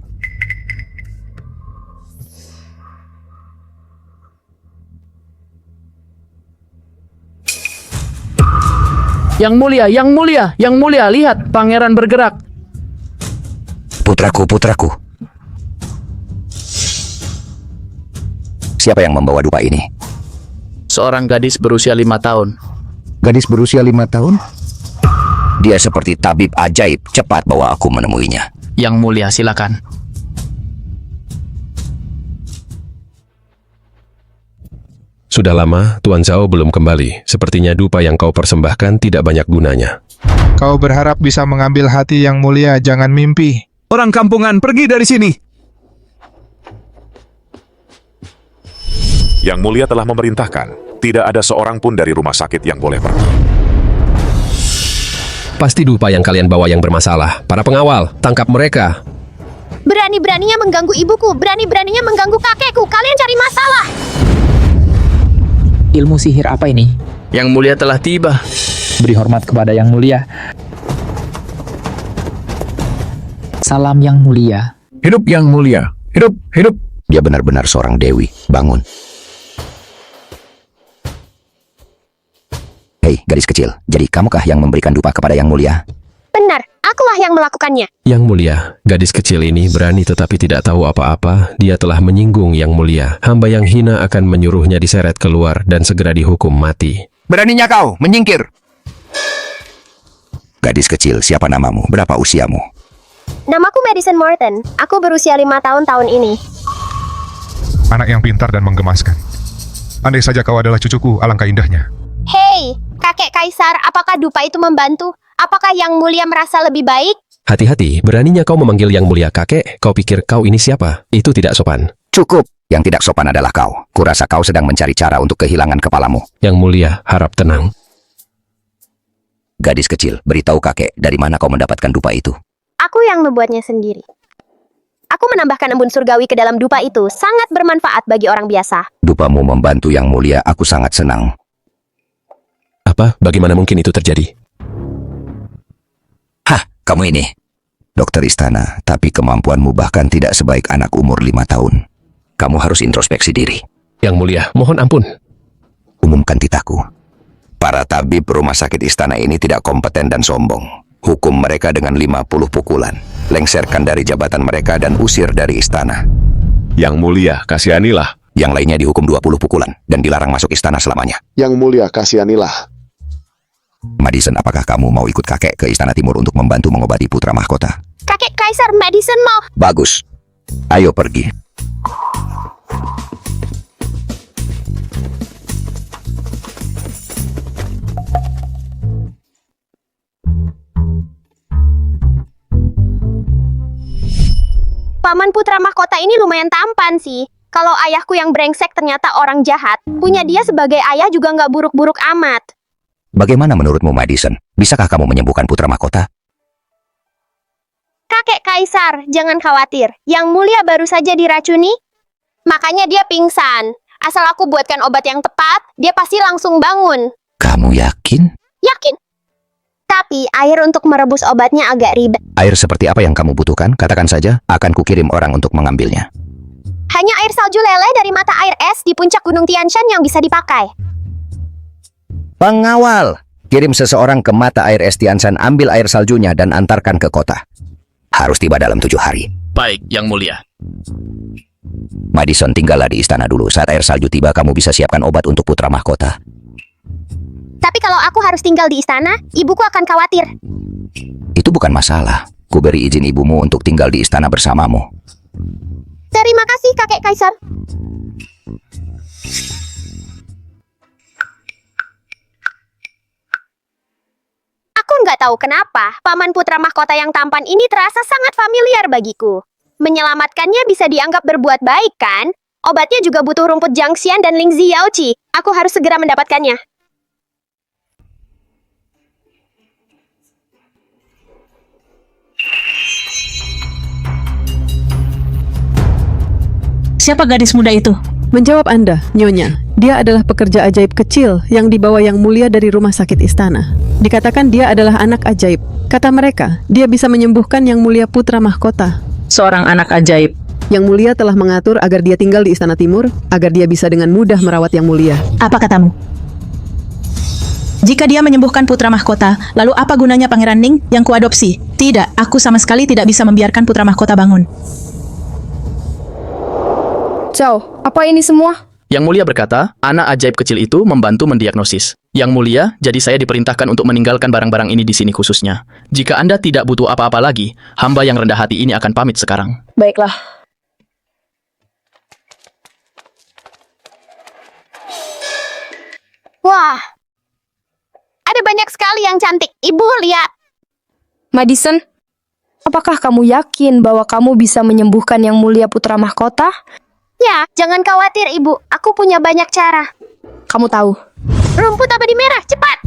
[SPEAKER 7] Yang Mulia, Yang Mulia, Yang Mulia, lihat, pangeran bergerak.
[SPEAKER 2] Putraku, putraku. Siapa yang membawa dupa ini?
[SPEAKER 7] Seorang gadis berusia 5 tahun.
[SPEAKER 2] Gadis berusia 5 tahun? Dia seperti tabib ajaib. Cepat bawa aku menemuinya.
[SPEAKER 7] Yang Mulia, silakan.
[SPEAKER 12] Sudah lama, Tuan Zhao belum kembali. Sepertinya dupa yang kau persembahkan tidak banyak gunanya.
[SPEAKER 16] Kau berharap bisa mengambil hati Yang Mulia, jangan mimpi.
[SPEAKER 15] Orang kampungan, pergi dari sini.
[SPEAKER 5] Yang Mulia telah memerintahkan, tidak ada seorang pun dari rumah sakit yang boleh pergi.
[SPEAKER 12] Pasti dupa yang kalian bawa yang bermasalah. Para pengawal, tangkap mereka.
[SPEAKER 9] Berani-beraninya mengganggu ibuku, berani-beraninya mengganggu kakekku. Kalian cari masalah.
[SPEAKER 14] Ilmu sihir apa ini?
[SPEAKER 7] Yang Mulia telah tiba.
[SPEAKER 14] Beri hormat kepada Yang Mulia. Salam Yang Mulia.
[SPEAKER 17] Hidup Yang Mulia. Hidup, hidup.
[SPEAKER 2] Dia benar-benar seorang dewi. Bangun. Hei, gadis kecil. Jadi kamukah yang memberikan dupa kepada Yang Mulia?
[SPEAKER 9] Benar, akulah yang melakukannya.
[SPEAKER 12] Yang Mulia, gadis kecil ini berani tetapi tidak tahu apa-apa. Dia telah menyinggung Yang Mulia. Hamba yang hina akan menyuruhnya diseret keluar dan segera dihukum mati.
[SPEAKER 2] Beraninya kau menyingkir. Gadis kecil, siapa namamu? Berapa usiamu?
[SPEAKER 9] Namaku Madison Morton. Aku berusia 5 tahun ini.
[SPEAKER 16] Anak yang pintar dan menggemaskan. Andai saja kau adalah cucuku, alangkah indahnya.
[SPEAKER 9] Hei, kakek kaisar, apakah dupa itu membantu? Apakah Yang Mulia merasa lebih baik?
[SPEAKER 12] Hati-hati, beraninya kau memanggil Yang Mulia kakek. Kau pikir kau ini siapa? Itu tidak sopan.
[SPEAKER 2] Cukup. Yang tidak sopan adalah kau. Kurasa kau sedang mencari cara untuk kehilangan kepalamu.
[SPEAKER 12] Yang Mulia, harap tenang.
[SPEAKER 2] Gadis kecil, beritahu kakek dari mana kau mendapatkan dupa itu.
[SPEAKER 9] Aku yang membuatnya sendiri. Aku menambahkan embun surgawi ke dalam dupa itu. Sangat bermanfaat bagi orang biasa.
[SPEAKER 2] Dupamu membantu Yang Mulia, aku sangat senang.
[SPEAKER 12] Apa? Bagaimana mungkin itu terjadi?
[SPEAKER 2] Hah, kamu ini. Dokter istana, tapi kemampuanmu bahkan tidak sebaik anak umur 5 tahun. Kamu harus introspeksi diri.
[SPEAKER 12] Yang Mulia, mohon ampun.
[SPEAKER 2] Umumkan titahku. Para tabib rumah sakit istana ini tidak kompeten dan sombong. Hukum mereka dengan 50 pukulan. Lengserkan dari jabatan mereka dan usir dari istana.
[SPEAKER 5] Yang Mulia, kasihanilah.
[SPEAKER 2] Yang lainnya dihukum 20 pukulan dan dilarang masuk istana selamanya.
[SPEAKER 5] Yang Mulia, kasihanilah.
[SPEAKER 2] Madison, apakah kamu mau ikut kakek ke Istana Timur untuk membantu mengobati putra mahkota?
[SPEAKER 9] Kakek kaisar, Madison mau.
[SPEAKER 2] Bagus. Ayo pergi.
[SPEAKER 9] Paman putra mahkota ini lumayan tampan sih. Kalau ayahku yang brengsek ternyata orang jahat, punya dia sebagai ayah juga nggak buruk-buruk amat.
[SPEAKER 2] Bagaimana menurutmu, Madison? Bisakah kamu menyembuhkan putra mahkota?
[SPEAKER 9] Kakek kaisar, jangan khawatir. Yang Mulia baru saja diracuni, makanya dia pingsan. Asal aku buatkan obat yang tepat, dia pasti langsung bangun.
[SPEAKER 2] Kamu yakin?
[SPEAKER 9] Yakin. Tapi air untuk merebus obatnya agak ribet.
[SPEAKER 2] Air seperti apa yang kamu butuhkan? Katakan saja, akan kukirim orang untuk mengambilnya.
[SPEAKER 9] Hanya air salju lele dari mata air es di puncak Gunung Tian Shan yang bisa dipakai.
[SPEAKER 2] Pengawal, kirim seseorang ke mata air es Tian Shan, ambil air saljunya dan antarkan ke kota. Harus tiba dalam 7 hari.
[SPEAKER 7] Baik, Yang Mulia.
[SPEAKER 2] Madison, tinggallah di istana dulu. Saat air salju tiba, kamu bisa siapkan obat untuk putra mahkota.
[SPEAKER 9] Tapi kalau aku harus tinggal di istana, ibuku akan khawatir.
[SPEAKER 2] Itu bukan masalah. Ku beri izin ibumu untuk tinggal di istana bersamamu.
[SPEAKER 9] Terima kasih, kakek kaisar. Aku nggak tahu kenapa, paman putra mahkota yang tampan ini terasa sangat familiar bagiku. Menyelamatkannya bisa dianggap berbuat baik, kan? Obatnya juga butuh rumput Jiangxian dan Ling Ziyaoqi. Aku harus segera mendapatkannya.
[SPEAKER 10] Siapa gadis muda itu?
[SPEAKER 19] Menjawab Anda, Nyonya. Dia adalah pekerja ajaib kecil yang dibawa Yang Mulia dari rumah sakit istana. Dikatakan dia adalah anak ajaib. Kata mereka, dia bisa menyembuhkan Yang Mulia putra mahkota.
[SPEAKER 10] Seorang anak ajaib.
[SPEAKER 19] Yang Mulia telah mengatur agar dia tinggal di Istana Timur, agar dia bisa dengan mudah merawat Yang Mulia.
[SPEAKER 10] Apa katamu? Jika dia menyembuhkan putra mahkota, lalu apa gunanya Pangeran Ning yang kuadopsi? Tidak, aku sama sekali tidak bisa membiarkan putra mahkota bangun.
[SPEAKER 4] Zhao, apa ini semua?
[SPEAKER 7] Yang Mulia berkata, anak ajaib kecil itu membantu mendiagnosis. Yang Mulia, jadi saya diperintahkan untuk meninggalkan barang-barang ini di sini khususnya. Jika Anda tidak butuh apa-apa lagi, hamba yang rendah hati ini akan pamit sekarang.
[SPEAKER 4] Baiklah.
[SPEAKER 9] Wah, ada banyak sekali yang cantik. Ibu, lihat.
[SPEAKER 4] Madison, apakah kamu yakin bahwa kamu bisa menyembuhkan Yang Mulia putra mahkota?
[SPEAKER 9] Ya, jangan khawatir, Ibu. Aku punya banyak cara.
[SPEAKER 4] Kamu tahu.
[SPEAKER 9] Rumput abadi merah, cepat!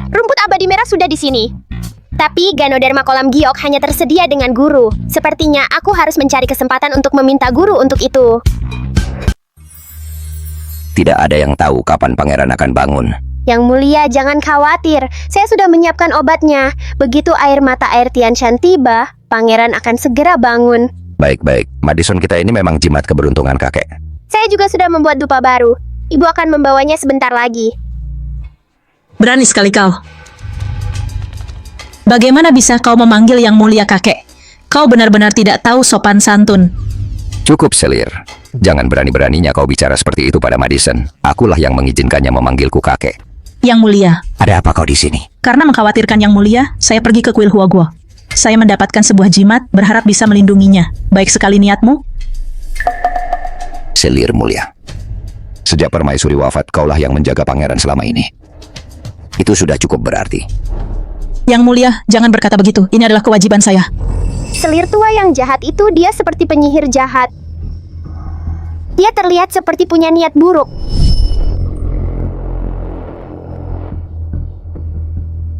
[SPEAKER 9] Rumput abadi merah sudah di sini. Tapi Ganoderma kolam giok hanya tersedia dengan guru. Sepertinya aku harus mencari kesempatan untuk meminta guru untuk itu.
[SPEAKER 2] Tidak ada yang tahu kapan pangeran akan bangun.
[SPEAKER 9] Yang Mulia, jangan khawatir. Saya sudah menyiapkan obatnya. Begitu air mata air Tianshan tiba, pangeran akan segera bangun.
[SPEAKER 2] Baik-baik, Madison kita ini memang jimat keberuntungan kakek.
[SPEAKER 9] Saya juga sudah membuat dupa baru. Ibu akan membawanya sebentar lagi.
[SPEAKER 10] Berani sekali kau. Bagaimana bisa kau memanggil Yang Mulia kakek? Kau benar-benar tidak tahu sopan santun.
[SPEAKER 2] Cukup, Selir. Jangan berani-beraninya kau bicara seperti itu pada Madison. Akulah yang mengizinkannya memanggilku kakek.
[SPEAKER 10] Yang Mulia.
[SPEAKER 2] Ada apa kau di sini?
[SPEAKER 10] Karena mengkhawatirkan Yang Mulia, saya pergi ke kuil Huaguo. Saya mendapatkan sebuah jimat, berharap bisa melindunginya. Baik sekali niatmu.
[SPEAKER 2] Selir mulia. Sejak permaisuri wafat, kaulah yang menjaga pangeran selama ini. Itu sudah cukup berarti.
[SPEAKER 10] Yang Mulia, jangan berkata begitu. Ini adalah kewajiban saya.
[SPEAKER 9] Selir tua yang jahat itu dia seperti penyihir jahat. Dia terlihat seperti punya niat buruk.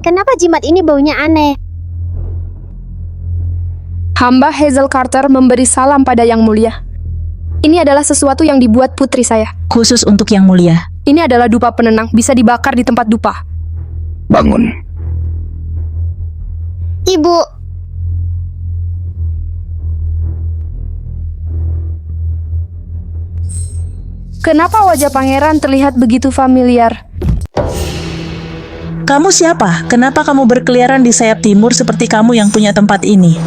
[SPEAKER 9] Kenapa jimat ini baunya aneh?
[SPEAKER 4] Hamba Hazel Carter memberi salam pada Yang Mulia. Ini adalah sesuatu yang dibuat putri saya.
[SPEAKER 10] Khusus untuk Yang Mulia.
[SPEAKER 4] Ini adalah dupa penenang, bisa dibakar di tempat dupa.
[SPEAKER 2] Bangun.
[SPEAKER 9] Ibu.
[SPEAKER 4] Kenapa wajah pangeran terlihat begitu familiar?
[SPEAKER 10] Kamu siapa? Kenapa kamu berkeliaran di sayap timur seperti kamu yang punya tempat ini?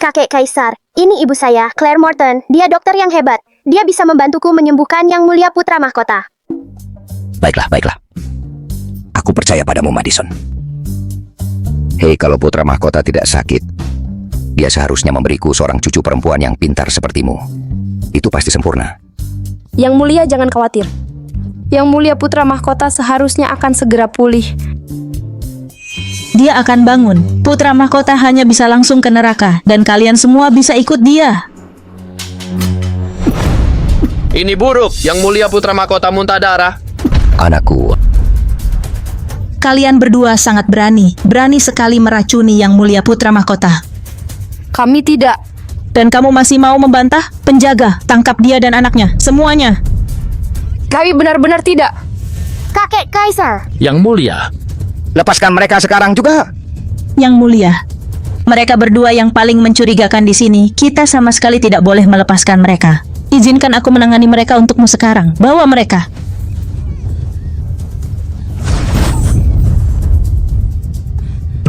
[SPEAKER 9] Kakek Kaisar, ini ibu saya, Claire Morton. Dia dokter yang hebat. Dia bisa membantuku menyembuhkan Yang Mulia putra mahkota.
[SPEAKER 2] Baiklah, baiklah. Aku percaya padamu, Madison. Hei, kalau putra mahkota tidak sakit, dia seharusnya memberiku seorang cucu perempuan yang pintar sepertimu. Itu pasti sempurna.
[SPEAKER 4] Yang Mulia jangan khawatir. Yang Mulia putra mahkota seharusnya akan segera pulih.
[SPEAKER 10] Dia akan bangun. Putra mahkota hanya bisa langsung ke neraka, dan kalian semua bisa ikut dia.
[SPEAKER 7] Ini buruk, Yang Mulia putra mahkota muntah darah.
[SPEAKER 2] Anakku.
[SPEAKER 10] Kalian berdua sangat berani. Berani sekali meracuni Yang Mulia putra mahkota.
[SPEAKER 4] Kami tidak.
[SPEAKER 10] Dan kamu masih mau membantah? Penjaga, tangkap dia dan anaknya, semuanya.
[SPEAKER 4] Kami benar-benar tidak.
[SPEAKER 9] Kakek Kaisar.
[SPEAKER 7] Yang Mulia.
[SPEAKER 2] Lepaskan mereka sekarang juga.
[SPEAKER 10] Yang Mulia, mereka berdua yang paling mencurigakan di sini. Kita sama sekali tidak boleh melepaskan mereka. Izinkan aku menangani mereka untukmu sekarang. Bawa mereka.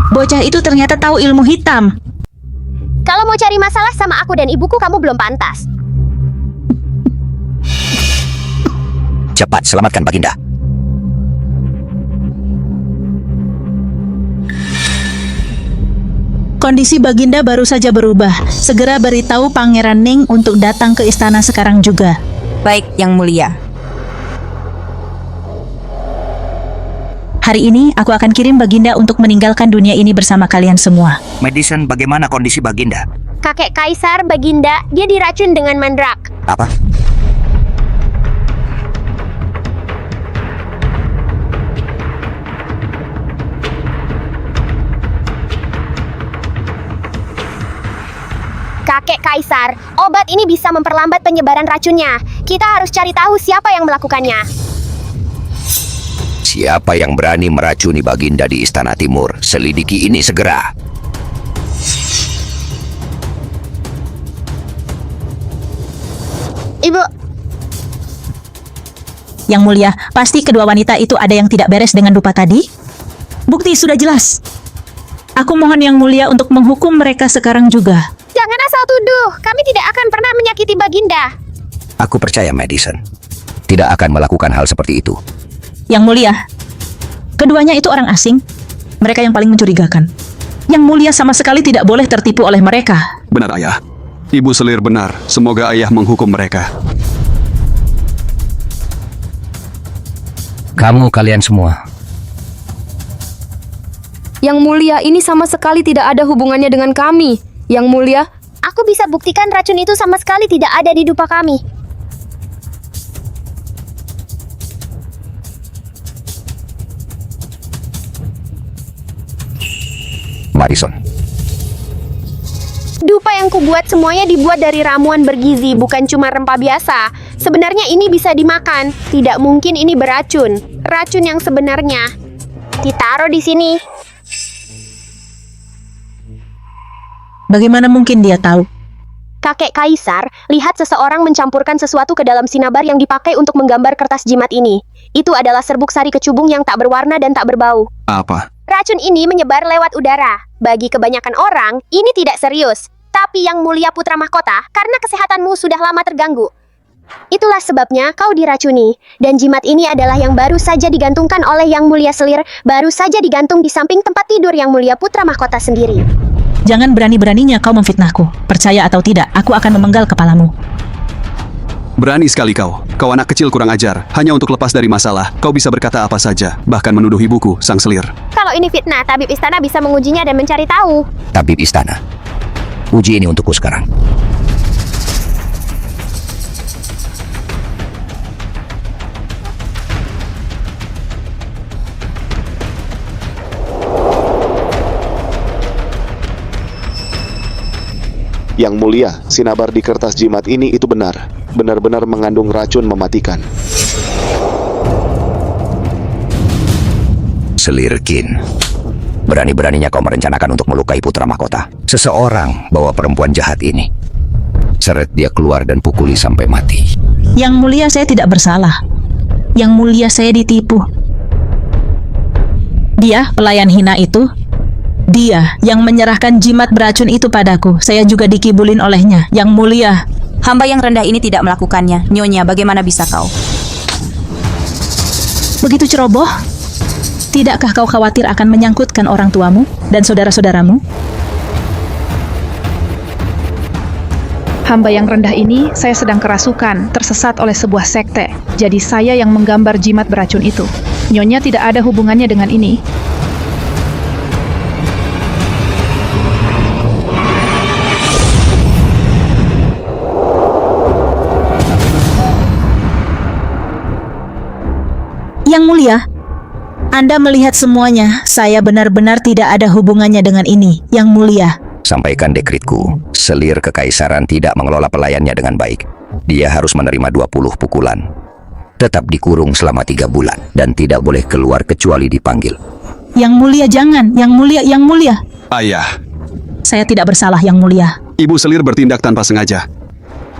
[SPEAKER 10] Bocah itu ternyata tahu ilmu hitam.
[SPEAKER 9] Kalau mau cari masalah sama aku dan ibuku, kamu belum pantas.
[SPEAKER 2] Cepat, selamatkan Baginda.
[SPEAKER 10] Kondisi Baginda baru saja berubah. Segera beritahu Pangeran Ning untuk datang ke istana sekarang juga.
[SPEAKER 18] Baik, Yang Mulia.
[SPEAKER 10] Hari ini aku akan kirim Baginda untuk meninggalkan dunia ini bersama kalian semua.
[SPEAKER 2] Madison, bagaimana kondisi Baginda?
[SPEAKER 9] Kakek Kaisar, Baginda, dia diracun dengan mandrak.
[SPEAKER 2] Apa?
[SPEAKER 9] Kakek Kaisar, obat ini bisa memperlambat penyebaran racunnya. Kita harus cari tahu siapa yang melakukannya.
[SPEAKER 2] Siapa yang berani meracuni Baginda di Istana Timur? Selidiki ini segera.
[SPEAKER 9] Ibu,
[SPEAKER 10] Yang Mulia, pasti kedua wanita itu ada yang tidak beres dengan dupa tadi? Bukti sudah jelas. Aku mohon Yang Mulia untuk menghukum mereka sekarang juga.
[SPEAKER 9] jangan asal tuduh. Kami tidak akan pernah menyakiti Baginda.
[SPEAKER 2] Aku percaya Madison tidak akan melakukan hal seperti itu.
[SPEAKER 10] Yang Mulia, keduanya itu orang asing. Mereka yang paling mencurigakan. Yang Mulia sama sekali tidak boleh tertipu oleh mereka.
[SPEAKER 20] Benar, Ayah. Ibu Selir benar. Semoga Ayah menghukum mereka.
[SPEAKER 2] Kamu kalian semua.
[SPEAKER 4] Yang Mulia, ini sama sekali tidak ada hubungannya dengan kami. Yang Mulia,
[SPEAKER 9] aku bisa buktikan racun itu sama sekali tidak ada di dupa kami.
[SPEAKER 2] Madison.
[SPEAKER 9] Dupa yang kubuat semuanya dibuat dari ramuan bergizi, bukan cuma rempah biasa. Sebenarnya ini bisa dimakan. Tidak mungkin ini beracun. Racun yang sebenarnya ditaruh di sini.
[SPEAKER 10] Bagaimana mungkin dia tahu?
[SPEAKER 9] Kakek Kaisar, lihat seseorang mencampurkan sesuatu ke dalam sinabar yang dipakai untuk menggambar kertas jimat ini. Itu adalah serbuk sari kecubung yang tak berwarna dan tak berbau.
[SPEAKER 20] Apa?
[SPEAKER 9] Racun ini menyebar lewat udara. Bagi kebanyakan orang, ini tidak serius. Tapi Yang Mulia Putra Mahkota, karena kesehatanmu sudah lama terganggu. Itulah sebabnya kau diracuni. Dan jimat ini adalah yang baru saja digantungkan oleh Yang Mulia Selir, baru saja digantung di samping tempat tidur Yang Mulia Putra Mahkota sendiri.
[SPEAKER 10] Jangan berani-beraninya kau memfitnahku. Percaya atau tidak, aku akan memenggal kepalamu.
[SPEAKER 20] Berani sekali kau. Kau anak kecil kurang ajar. Hanya untuk lepas dari masalah, kau bisa berkata apa saja. Bahkan menuduh ibuku, Sang Selir.
[SPEAKER 9] Kalau ini fitnah, tabib istana bisa mengujinya dan mencari tahu.
[SPEAKER 2] Tabib istana, uji ini untukku sekarang.
[SPEAKER 5] Yang Mulia, sinabar di kertas jimat ini itu benar. Benar-benar mengandung racun mematikan.
[SPEAKER 2] Selir Kin, berani-beraninya kau merencanakan untuk melukai putra mahkota. Seseorang bawa perempuan jahat ini. Seret dia keluar dan pukuli sampai mati.
[SPEAKER 10] Yang Mulia, saya tidak bersalah. Yang Mulia, saya ditipu. Dia, pelayan hina itu, dia yang menyerahkan jimat beracun itu padaku. Saya juga dikibulin olehnya. Yang Mulia,
[SPEAKER 18] hamba yang rendah ini tidak melakukannya. Nyonya, bagaimana bisa kau?
[SPEAKER 10] Begitu ceroboh? Tidakkah kau khawatir akan menyangkutkan orang tuamu dan saudara-saudaramu?
[SPEAKER 21] Hamba yang rendah ini, saya sedang kerasukan, tersesat oleh sebuah sekte. Jadi saya yang menggambar jimat beracun itu. Nyonya tidak ada hubungannya dengan ini.
[SPEAKER 10] Yang Mulia, Anda melihat semuanya. Saya benar-benar tidak ada hubungannya dengan ini, Yang Mulia.
[SPEAKER 2] Sampaikan dekritku. Selir Kekaisaran tidak mengelola pelayannya dengan baik. Dia harus menerima 20 pukulan. Tetap dikurung selama 3 bulan. Dan tidak boleh keluar kecuali dipanggil.
[SPEAKER 10] Yang Mulia, jangan. Yang Mulia, Yang Mulia.
[SPEAKER 20] Ayah.
[SPEAKER 10] Saya tidak bersalah, Yang Mulia.
[SPEAKER 20] Ibu Selir bertindak tanpa sengaja.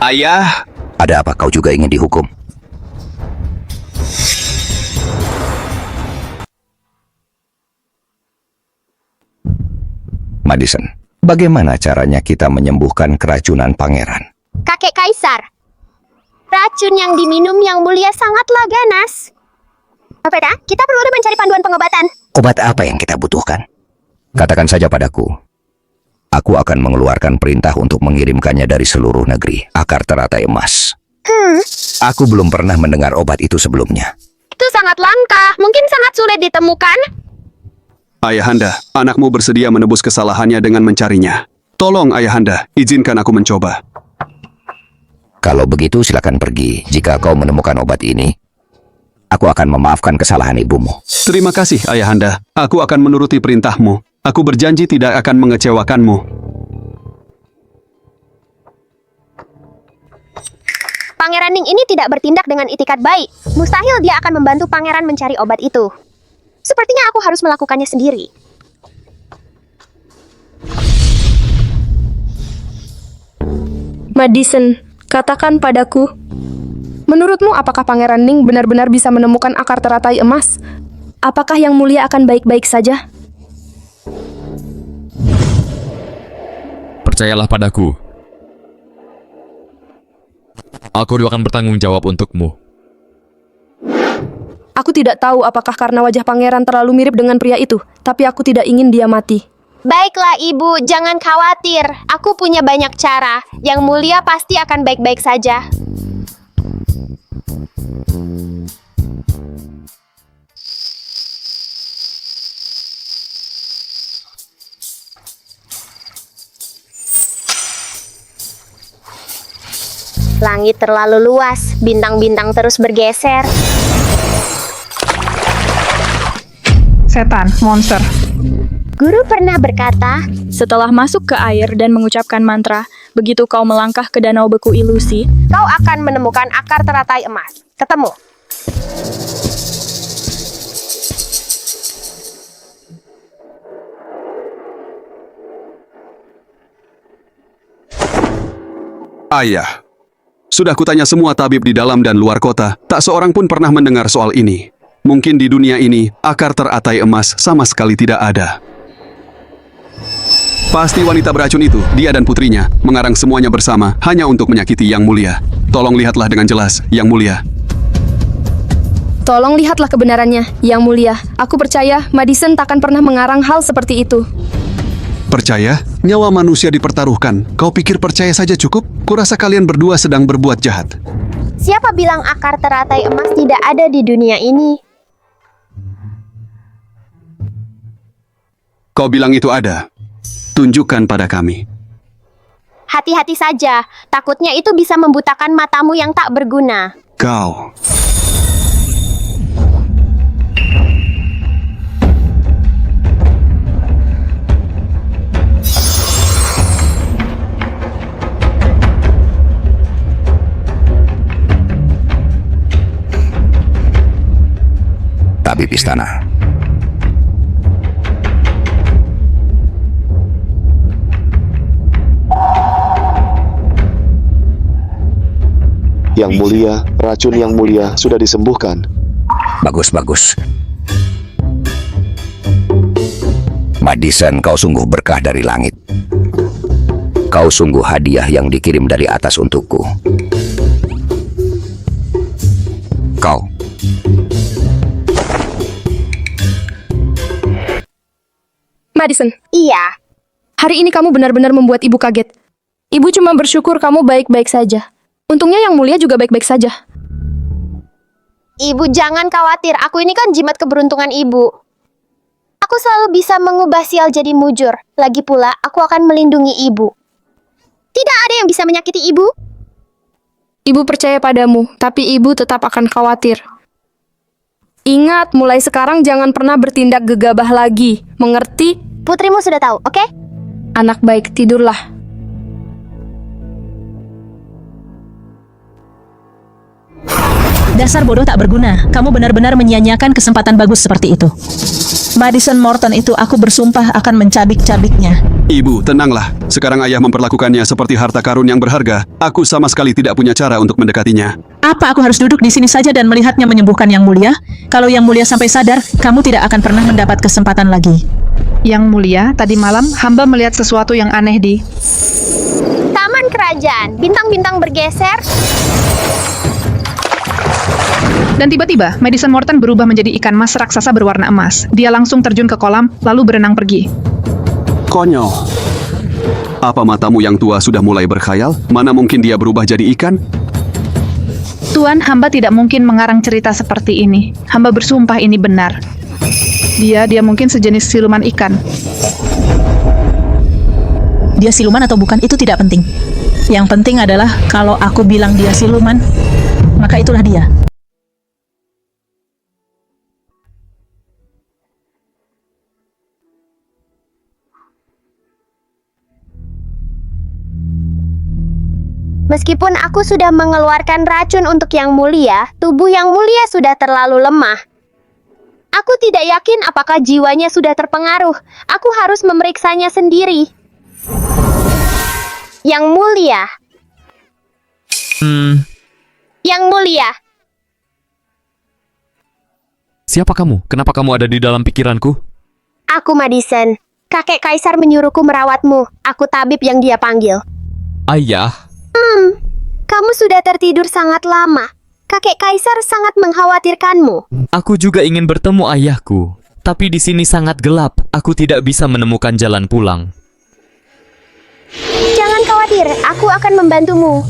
[SPEAKER 20] Ayah.
[SPEAKER 2] Ada apa kau juga ingin dihukum? Madison, bagaimana caranya kita menyembuhkan keracunan pangeran?
[SPEAKER 9] Kakek Kaisar, racun yang diminum Yang Mulia sangatlah ganas. Papeda, kita perlu mencari panduan pengobatan.
[SPEAKER 2] Obat apa yang kita butuhkan? Katakan saja padaku. Aku akan mengeluarkan perintah untuk mengirimkannya dari seluruh negeri. Akar teratai emas. Aku belum pernah mendengar obat itu sebelumnya.
[SPEAKER 9] Itu sangat langka, mungkin sangat sulit ditemukan.
[SPEAKER 20] Ayahanda, anakmu bersedia menebus kesalahannya dengan mencarinya. Tolong Ayahanda, izinkan aku mencoba.
[SPEAKER 2] Kalau begitu silakan pergi. Jika kau menemukan obat ini, aku akan memaafkan kesalahan ibumu.
[SPEAKER 20] Terima kasih Ayahanda, aku akan menuruti perintahmu. Aku berjanji tidak akan mengecewakanmu.
[SPEAKER 9] Pangeran Ning ini tidak bertindak dengan itikat baik. Mustahil dia akan membantu pangeran mencari obat itu. Sepertinya aku harus melakukannya sendiri.
[SPEAKER 4] Madison, katakan padaku, menurutmu apakah Pangeran Ning benar-benar bisa menemukan akar teratai emas? Apakah Yang Mulia akan baik-baik saja?
[SPEAKER 11] Percayalah padaku. Aku akan bertanggung jawab untukmu.
[SPEAKER 4] Aku tidak tahu apakah karena wajah pangeran terlalu mirip dengan pria itu, tapi aku tidak ingin dia mati.
[SPEAKER 9] Baiklah ibu, jangan khawatir. Aku punya banyak cara. Yang Mulia pasti akan baik-baik saja. Langit terlalu luas, bintang-bintang terus bergeser.
[SPEAKER 21] Setan, monster.
[SPEAKER 9] Guru pernah berkata,
[SPEAKER 4] Setelah masuk ke air dan mengucapkan mantra, begitu kau melangkah ke danau beku ilusi,
[SPEAKER 9] kau akan menemukan akar teratai emas. Ketemu.
[SPEAKER 20] Ayah, sudah kutanya semua tabib di dalam dan luar kota, tak seorang pun pernah mendengar soal ini. Mungkin di dunia ini, akar teratai emas sama sekali tidak ada. Pasti wanita beracun itu, dia dan putrinya, mengarang semuanya bersama hanya untuk menyakiti Yang Mulia. Tolong lihatlah dengan jelas, Yang Mulia.
[SPEAKER 4] tolong lihatlah kebenarannya, Yang Mulia. Aku percaya Madison takkan pernah mengarang hal seperti itu.
[SPEAKER 20] Percaya? Nyawa manusia dipertaruhkan. Kau pikir percaya saja cukup? Kurasa kalian berdua sedang berbuat jahat.
[SPEAKER 9] Siapa bilang akar teratai emas tidak ada di dunia ini?
[SPEAKER 20] Kau bilang itu ada. Tunjukkan pada kami.
[SPEAKER 9] Hati-hati saja, takutnya itu bisa membutakan matamu yang tak berguna.
[SPEAKER 20] Kau.
[SPEAKER 2] Tabib istana.
[SPEAKER 5] Yang Mulia, racun Yang Mulia sudah disembuhkan.
[SPEAKER 2] Bagus. Madison, kau sungguh berkah dari langit. Kau sungguh hadiah yang dikirim dari atas untukku. Kau.
[SPEAKER 4] Madison.
[SPEAKER 9] Iya.
[SPEAKER 4] Hari ini kamu benar-benar membuat ibu kaget. Ibu cuma bersyukur kamu baik-baik saja. Untungnya Yang Mulia juga baik-baik saja.
[SPEAKER 9] Ibu jangan khawatir, aku ini kan jimat keberuntungan ibu. Aku selalu bisa mengubah sial jadi mujur. Lagi pula, aku akan melindungi ibu. Tidak ada yang bisa menyakiti ibu.
[SPEAKER 4] Ibu percaya padamu, tapi ibu tetap akan khawatir. Ingat, mulai sekarang jangan pernah bertindak gegabah lagi. Mengerti?
[SPEAKER 9] Putrimu sudah tahu, oke?
[SPEAKER 4] Anak baik, tidurlah.
[SPEAKER 10] Dasar bodoh tak berguna. Kamu benar-benar menyia-nyiakan kesempatan bagus seperti itu. Madison Morton itu aku bersumpah akan mencabik-cabiknya.
[SPEAKER 20] Ibu, tenanglah. Sekarang ayah memperlakukannya seperti harta karun yang berharga. Aku sama sekali tidak punya cara untuk mendekatinya.
[SPEAKER 10] Apa aku harus duduk di sini saja dan melihatnya menyembuhkan Yang Mulia? Kalau Yang Mulia sampai sadar, kamu tidak akan pernah mendapat kesempatan lagi.
[SPEAKER 21] Yang Mulia, tadi malam hamba melihat sesuatu yang aneh di
[SPEAKER 9] Taman kerajaan, bintang-bintang bergeser.
[SPEAKER 21] Dan tiba-tiba, Madison Morton berubah menjadi ikan mas raksasa berwarna emas. Dia langsung terjun ke kolam, lalu berenang pergi.
[SPEAKER 20] Konyol. Apa matamu yang tua sudah mulai berkhayal? Mana mungkin dia berubah jadi ikan?
[SPEAKER 21] Tuan, hamba tidak mungkin mengarang cerita seperti ini. Hamba bersumpah ini benar. Dia mungkin sejenis siluman ikan.
[SPEAKER 10] Dia siluman atau bukan itu tidak penting. Yang penting adalah kalau aku bilang dia siluman, maka itulah dia.
[SPEAKER 9] Meskipun aku sudah mengeluarkan racun untuk Yang Mulia, tubuh Yang Mulia sudah terlalu lemah. Aku tidak yakin apakah jiwanya sudah terpengaruh. Aku harus memeriksanya sendiri. Yang Mulia. Yang Mulia.
[SPEAKER 11] Siapa kamu? Kenapa kamu ada di dalam pikiranku?
[SPEAKER 9] Aku Madison. Kakek Kaisar menyuruhku merawatmu. Aku tabib yang dia panggil.
[SPEAKER 11] Ayah.
[SPEAKER 9] Kamu sudah tertidur sangat lama. Kakek Kaisar sangat mengkhawatirkanmu.
[SPEAKER 11] Aku juga ingin bertemu ayahku. Tapi di sini sangat gelap. Aku tidak bisa menemukan jalan pulang.
[SPEAKER 9] Jangan khawatir, aku akan membantumu.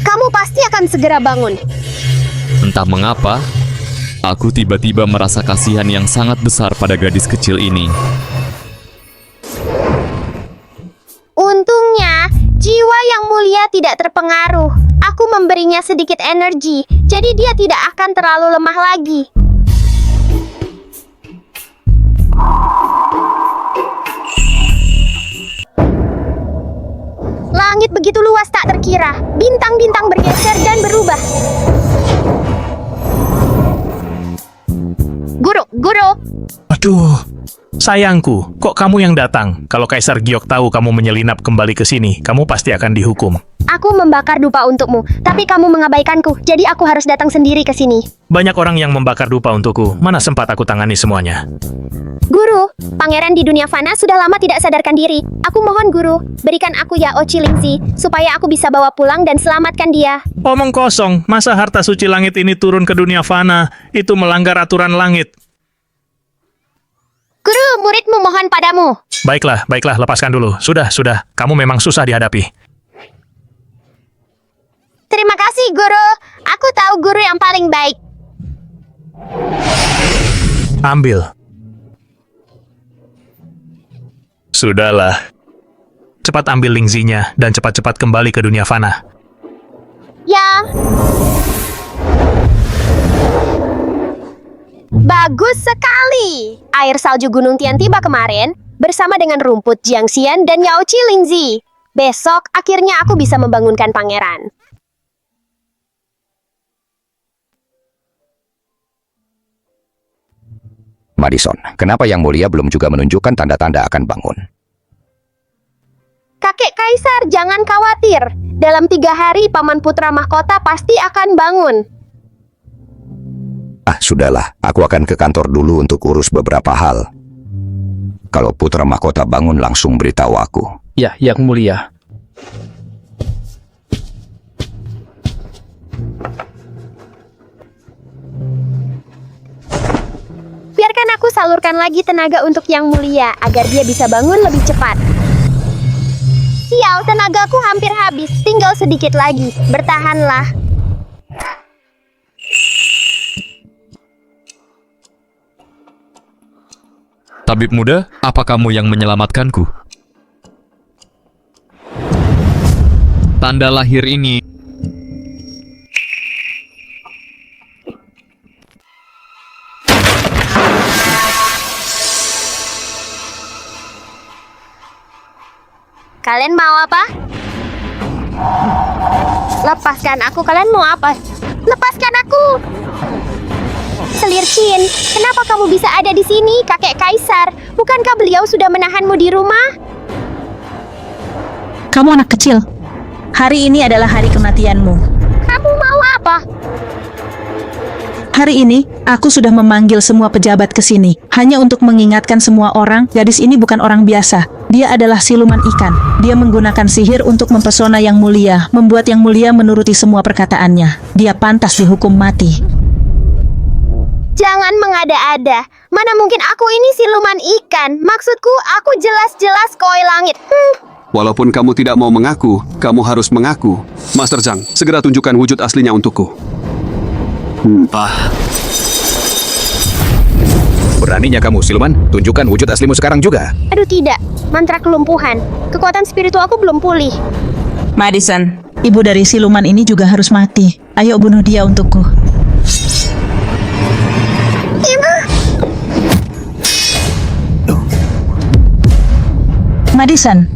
[SPEAKER 9] Kamu pasti akan segera bangun.
[SPEAKER 11] Entah mengapa, aku tiba-tiba merasa kasihan yang sangat besar pada gadis kecil ini.
[SPEAKER 9] Untungnya, jiwa Yang Mulia tidak terpengaruh. Aku memberinya sedikit energi, jadi dia tidak akan terlalu lemah lagi. Langit begitu luas tak terkira. Bintang-bintang bergeser dan berubah. Guru.
[SPEAKER 1] Aduh, sayangku, kok kamu yang datang? Kalau Kaisar Giok tahu kamu menyelinap kembali ke sini, kamu pasti akan dihukum.
[SPEAKER 9] Aku membakar dupa untukmu, tapi kamu mengabaikanku, jadi aku harus datang sendiri ke sini.
[SPEAKER 1] Banyak orang yang membakar dupa untukku, mana sempat aku tangani semuanya.
[SPEAKER 9] Guru, pangeran di dunia fana sudah lama tidak sadarkan diri. Aku mohon guru, berikan aku Yao Chilingzi, supaya aku bisa bawa pulang dan selamatkan dia.
[SPEAKER 1] Omong kosong, masa harta suci langit ini turun ke dunia fana? Itu melanggar aturan langit.
[SPEAKER 9] Guru, muridmu mohon padamu.
[SPEAKER 1] Baiklah, lepaskan dulu. Sudah, kamu memang susah dihadapi.
[SPEAKER 9] Terima kasih, Guru. Aku tahu guru yang paling baik.
[SPEAKER 1] Ambil. Sudahlah. Cepat ambil Lingzinya dan cepat-cepat kembali ke dunia fana.
[SPEAKER 9] Ya. Bagus sekali. Air salju Gunung Tian tiba kemarin bersama dengan rumput Jiangxian dan Yao Chilingzi. Besok akhirnya aku bisa membangunkan pangeran.
[SPEAKER 2] Madison, kenapa Yang Mulia belum juga menunjukkan tanda-tanda akan bangun?
[SPEAKER 9] Kakek Kaisar, jangan khawatir. Dalam 3 hari, Paman Putra Mahkota pasti akan bangun.
[SPEAKER 2] Sudahlah, aku akan ke kantor dulu untuk urus beberapa hal. Kalau Putra Mahkota bangun, langsung beritahu aku.
[SPEAKER 7] Ya, Yang Mulia.
[SPEAKER 9] Biarkan aku salurkan lagi tenaga untuk Yang Mulia, agar dia bisa bangun lebih cepat. Sial, tenagaku hampir habis. Tinggal sedikit lagi. Bertahanlah.
[SPEAKER 11] Tabib muda, apa kamu yang menyelamatkanku? Tanda lahir ini...
[SPEAKER 9] Kalian mau apa? Lepaskan aku, kalian mau apa? Lepaskan aku! Selir Chin, kenapa kamu bisa ada di sini, kakek Kaisar? Bukankah beliau sudah menahanmu di rumah?
[SPEAKER 10] Kamu anak kecil. Hari ini adalah hari kematianmu.
[SPEAKER 9] Kamu mau apa?
[SPEAKER 10] Hari ini, aku sudah memanggil semua pejabat ke sini, hanya untuk mengingatkan semua orang, gadis ini bukan orang biasa. Dia adalah siluman ikan. Dia menggunakan sihir untuk mempesona Yang Mulia, membuat Yang Mulia menuruti semua perkataannya. Dia pantas dihukum mati.
[SPEAKER 9] Jangan mengada-ada. Mana mungkin aku ini siluman ikan? Maksudku, aku jelas-jelas koi langit.
[SPEAKER 20] Walaupun kamu tidak mau mengaku, kamu harus mengaku. Master Zhang, segera tunjukkan wujud aslinya untukku.
[SPEAKER 13] Beraninya kamu, siluman? Tunjukkan wujud aslimu sekarang juga.
[SPEAKER 9] Aduh tidak, mantra kelumpuhan. Kekuatan spiritualku belum pulih.
[SPEAKER 10] Madison, ibu dari siluman ini juga harus mati. Ayo bunuh dia untukku.
[SPEAKER 9] Ibu!
[SPEAKER 10] Madison.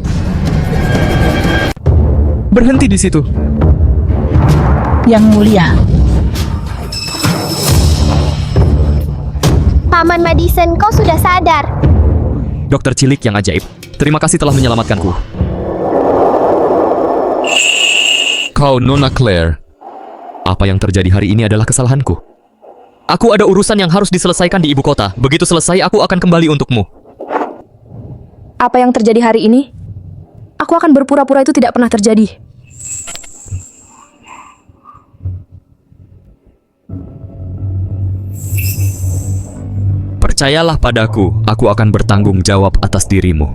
[SPEAKER 11] Berhenti di situ.
[SPEAKER 10] Yang mulia.
[SPEAKER 9] Paman Madison, kau sudah sadar.
[SPEAKER 11] Dokter cilik yang ajaib, terima kasih telah menyelamatkanku. Kau Nona Claire. Apa yang terjadi hari ini adalah kesalahanku. Aku ada urusan yang harus diselesaikan di ibu kota. Begitu selesai, aku akan kembali untukmu.
[SPEAKER 4] Apa yang terjadi hari ini? Aku akan berpura-pura itu tidak pernah terjadi.
[SPEAKER 11] Percayalah padaku, aku akan bertanggung jawab atas dirimu.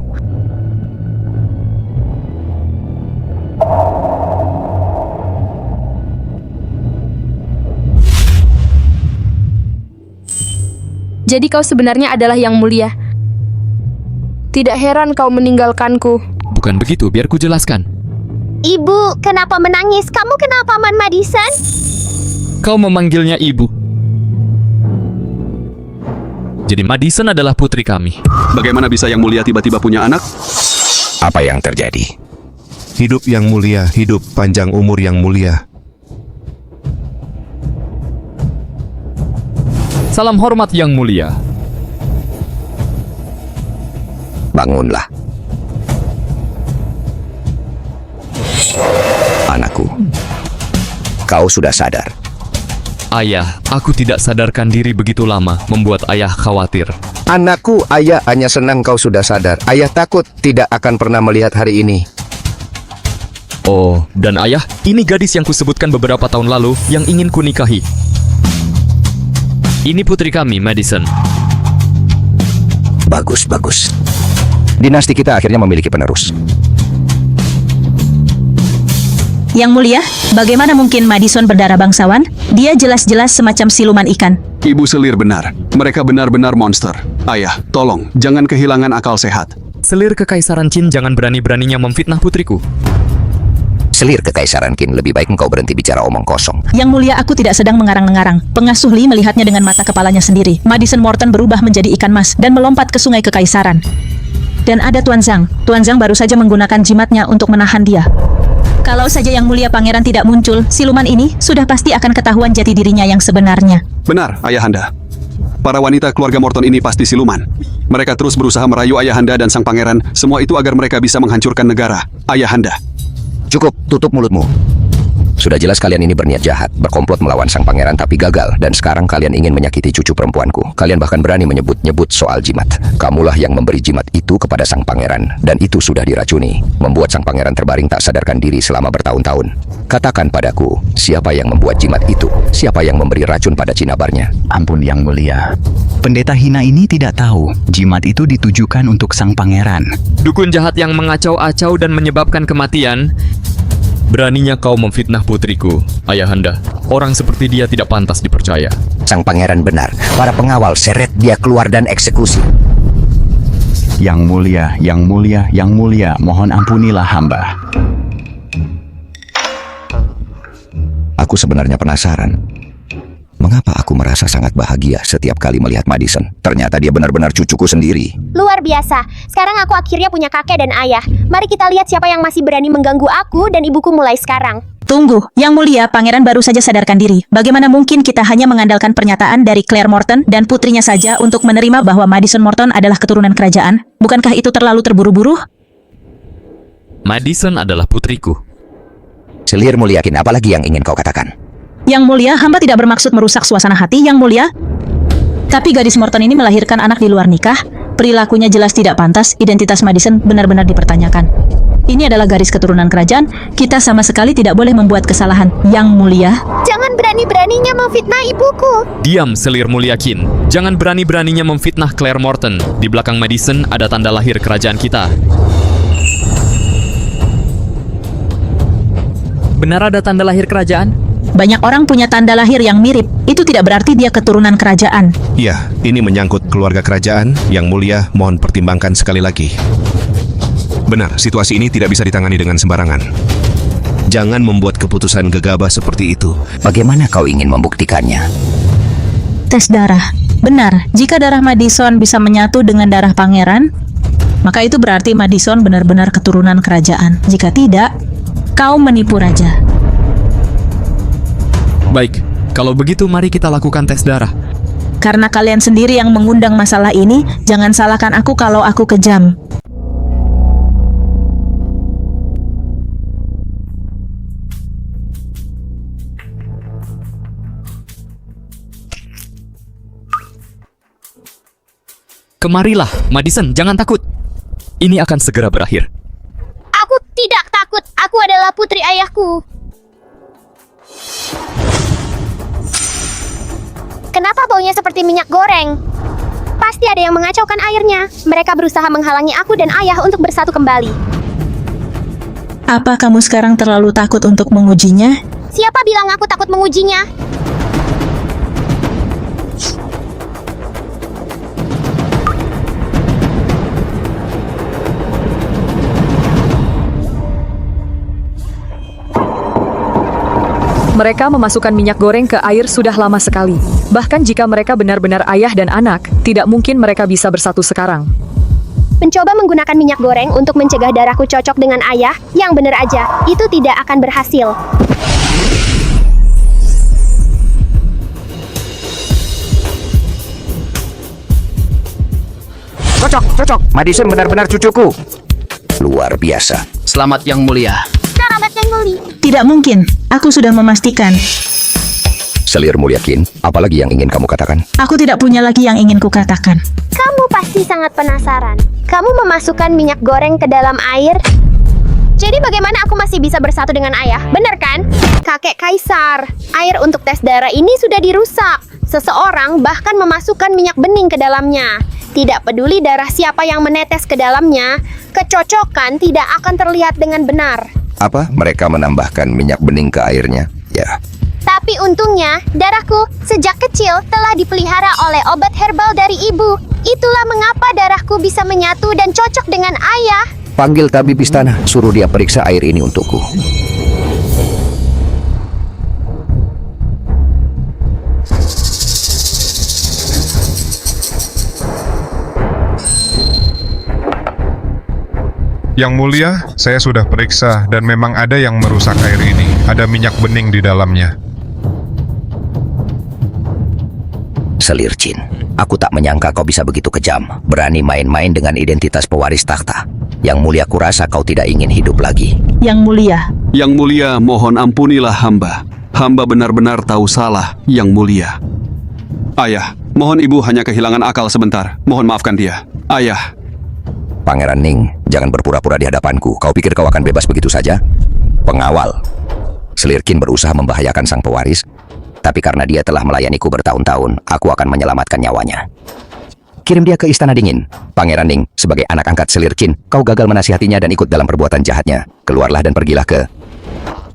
[SPEAKER 4] Jadi kau sebenarnya adalah Yang Mulia. Tidak heran kau meninggalkanku.
[SPEAKER 11] Bukan begitu, biar ku jelaskan.
[SPEAKER 9] Ibu, kenapa menangis? Kamu kenapa, Paman Madison?
[SPEAKER 11] Kau memanggilnya ibu. Jadi Madison adalah putri kami.
[SPEAKER 20] Bagaimana bisa Yang Mulia tiba-tiba punya anak?
[SPEAKER 2] Apa yang terjadi?
[SPEAKER 8] Hidup Yang Mulia, hidup panjang umur Yang Mulia.
[SPEAKER 11] Salam hormat Yang Mulia.
[SPEAKER 2] Bangunlah. Anakku, kau sudah sadar.
[SPEAKER 11] Ayah, aku tidak sadarkan diri begitu lama, membuat ayah khawatir.
[SPEAKER 2] Anakku, ayah hanya senang kau sudah sadar. Ayah takut tidak akan pernah melihat hari ini.
[SPEAKER 11] Oh, dan ayah, ini gadis yang kusebutkan beberapa tahun lalu yang ingin kunikahi. Ini putri kami, Madison.
[SPEAKER 2] Bagus, bagus. Dinasti kita akhirnya memiliki penerus.
[SPEAKER 10] Yang Mulia, bagaimana mungkin Madison berdarah bangsawan? Dia jelas-jelas semacam siluman ikan.
[SPEAKER 20] Ibu Selir benar. Mereka benar-benar monster. Ayah, tolong, jangan kehilangan akal sehat.
[SPEAKER 11] Selir Kekaisaran Qin jangan berani-beraninya memfitnah putriku.
[SPEAKER 2] Selir Kekaisaran Qin, lebih baik engkau berhenti bicara omong kosong.
[SPEAKER 10] Yang Mulia, aku tidak sedang mengarang-ngarang. Pengasuh Li melihatnya dengan mata kepalanya sendiri. Madison Morton berubah menjadi ikan mas dan melompat ke sungai Kekaisaran. Dan ada Tuan Zhang. Tuan Zhang baru saja menggunakan jimatnya untuk menahan dia. Kalau saja Yang Mulia Pangeran tidak muncul, siluman ini sudah pasti akan ketahuan jati dirinya yang sebenarnya.
[SPEAKER 20] Benar, Ayahanda. Para wanita keluarga Morton ini pasti siluman. Mereka terus berusaha merayu Ayahanda dan sang pangeran, semua itu agar mereka bisa menghancurkan negara. Ayahanda.
[SPEAKER 2] Cukup, tutup mulutmu. Sudah jelas kalian ini berniat jahat, berkomplot melawan sang pangeran tapi gagal, dan sekarang kalian ingin menyakiti cucu perempuanku. Kalian bahkan berani menyebut-nyebut soal jimat. Kamulah yang memberi jimat itu kepada sang pangeran, dan itu sudah diracuni, membuat sang pangeran terbaring tak sadarkan diri selama bertahun-tahun. Katakan padaku, siapa yang membuat jimat itu? Siapa yang memberi racun pada cinabarnya?
[SPEAKER 22] Ampun Yang Mulia, pendeta hina ini tidak tahu jimat itu ditujukan untuk sang pangeran.
[SPEAKER 11] Dukun jahat yang mengacau-acau dan menyebabkan kematian. Beraninya kau memfitnah putriku, Ayahanda. Orang seperti dia tidak pantas dipercaya.
[SPEAKER 2] Sang pangeran benar. Para pengawal seret dia keluar dan eksekusi.
[SPEAKER 22] Yang Mulia, Yang Mulia, Yang Mulia, mohon ampunilah hamba.
[SPEAKER 2] Aku sebenarnya penasaran. Mengapa aku merasa sangat bahagia setiap kali melihat Madison? Ternyata dia benar-benar cucuku sendiri.
[SPEAKER 9] Luar biasa. Sekarang aku akhirnya punya kakek dan ayah. Mari kita lihat siapa yang masih berani mengganggu aku dan ibuku mulai sekarang.
[SPEAKER 10] Tunggu, Yang Mulia, Pangeran baru saja sadarkan diri. Bagaimana mungkin kita hanya mengandalkan pernyataan dari Claire Morton dan putrinya saja untuk menerima bahwa Madison Morton adalah keturunan kerajaan? Bukankah itu terlalu terburu-buru?
[SPEAKER 11] Madison adalah putriku.
[SPEAKER 2] Selirmu yakin, apalagi yang ingin kau katakan?
[SPEAKER 10] Yang Mulia, hamba tidak bermaksud merusak suasana hati, Yang Mulia. Tapi gadis Morton ini melahirkan anak di luar nikah. Perilakunya jelas tidak pantas, identitas Madison benar-benar dipertanyakan. Ini adalah garis keturunan kerajaan, kita sama sekali tidak boleh membuat kesalahan, Yang Mulia.
[SPEAKER 9] Jangan berani-beraninya memfitnah ibuku.
[SPEAKER 11] Diam, Selir Mulia Qin. Jangan berani-beraninya memfitnah Claire Morton. Di belakang Madison ada tanda lahir kerajaan kita. Benar ada tanda lahir kerajaan?
[SPEAKER 10] Banyak orang punya tanda lahir yang mirip. Itu tidak berarti dia keturunan kerajaan.
[SPEAKER 8] Ya, ini menyangkut keluarga kerajaan. Yang mulia, mohon pertimbangkan sekali lagi. Benar, situasi ini tidak bisa ditangani dengan sembarangan. Jangan membuat keputusan gegabah seperti itu.
[SPEAKER 2] Bagaimana kau ingin membuktikannya?
[SPEAKER 10] Tes darah. Benar, jika darah Madison bisa menyatu dengan darah pangeran, maka itu berarti Madison benar-benar keturunan kerajaan. Jika tidak, kau menipu raja.
[SPEAKER 11] Baik, kalau begitu mari kita lakukan tes darah.
[SPEAKER 10] Karena kalian sendiri yang mengundang masalah ini, jangan salahkan aku kalau aku kejam.
[SPEAKER 11] Kemarilah, Madison, jangan takut. Ini akan segera berakhir.
[SPEAKER 9] Aku tidak takut. Aku adalah putri ayahku. Kenapa baunya seperti minyak goreng? Pasti ada yang mengacaukan airnya. Mereka berusaha menghalangi aku dan ayah untuk bersatu kembali.
[SPEAKER 10] Apa kamu sekarang terlalu takut untuk mengujinya?
[SPEAKER 9] Siapa bilang aku takut mengujinya?
[SPEAKER 3] Mereka memasukkan minyak goreng ke air sudah lama sekali. Bahkan jika mereka benar-benar ayah dan anak, tidak mungkin mereka bisa bersatu sekarang.
[SPEAKER 9] Mencoba menggunakan minyak goreng untuk mencegah darahku cocok dengan ayah, yang benar aja, itu tidak akan berhasil.
[SPEAKER 2] Cocok. Madison benar-benar cucuku. Luar biasa.
[SPEAKER 7] Selamat yang mulia.
[SPEAKER 9] Selamat yang mulia.
[SPEAKER 10] Tidak mungkin, aku sudah memastikan.
[SPEAKER 2] Selir mulia Qin, apalagi yang ingin kamu katakan?
[SPEAKER 10] Aku tidak punya lagi yang ingin kukatakan.
[SPEAKER 9] Kamu pasti sangat penasaran. Kamu memasukkan minyak goreng ke dalam air? Jadi bagaimana aku masih bisa bersatu dengan ayah? Benar kan? Kakek Kaisar, air untuk tes darah ini sudah dirusak. Seseorang bahkan memasukkan minyak bening ke dalamnya. Tidak peduli darah siapa yang menetes ke dalamnya, kecocokan tidak akan terlihat dengan benar.
[SPEAKER 2] Apa? Mereka menambahkan minyak bening ke airnya? Ya.
[SPEAKER 9] Tapi untungnya, darahku sejak kecil telah dipelihara oleh obat herbal dari ibu. Itulah mengapa darahku bisa menyatu dan cocok dengan ayah.
[SPEAKER 2] Panggil tabib istana, suruh dia periksa air ini untukku.
[SPEAKER 16] Yang mulia, saya sudah periksa dan memang ada yang merusak air ini. Ada minyak bening di dalamnya.
[SPEAKER 2] Selir Qin, aku tak menyangka kau bisa begitu kejam, berani main-main dengan identitas pewaris takhta. Yang mulia, kurasa kau tidak ingin hidup lagi.
[SPEAKER 10] Yang mulia.
[SPEAKER 20] Yang mulia, mohon ampunilah hamba. Hamba benar-benar tahu salah, Yang mulia. Ayah, mohon ibu hanya kehilangan akal sebentar. Mohon maafkan dia. Ayah.
[SPEAKER 2] Pangeran Ning, jangan berpura-pura di hadapanku. Kau pikir kau akan bebas begitu saja? Pengawal. Selir Qin berusaha membahayakan sang pewaris, tapi karena dia telah melayaniku bertahun-tahun, aku akan menyelamatkan nyawanya. Kirim dia ke Istana Dingin. Pangeran Ning, sebagai anak angkat Selir Qin, kau gagal menasihatinya dan ikut dalam perbuatan jahatnya. Keluarlah dan pergilah ke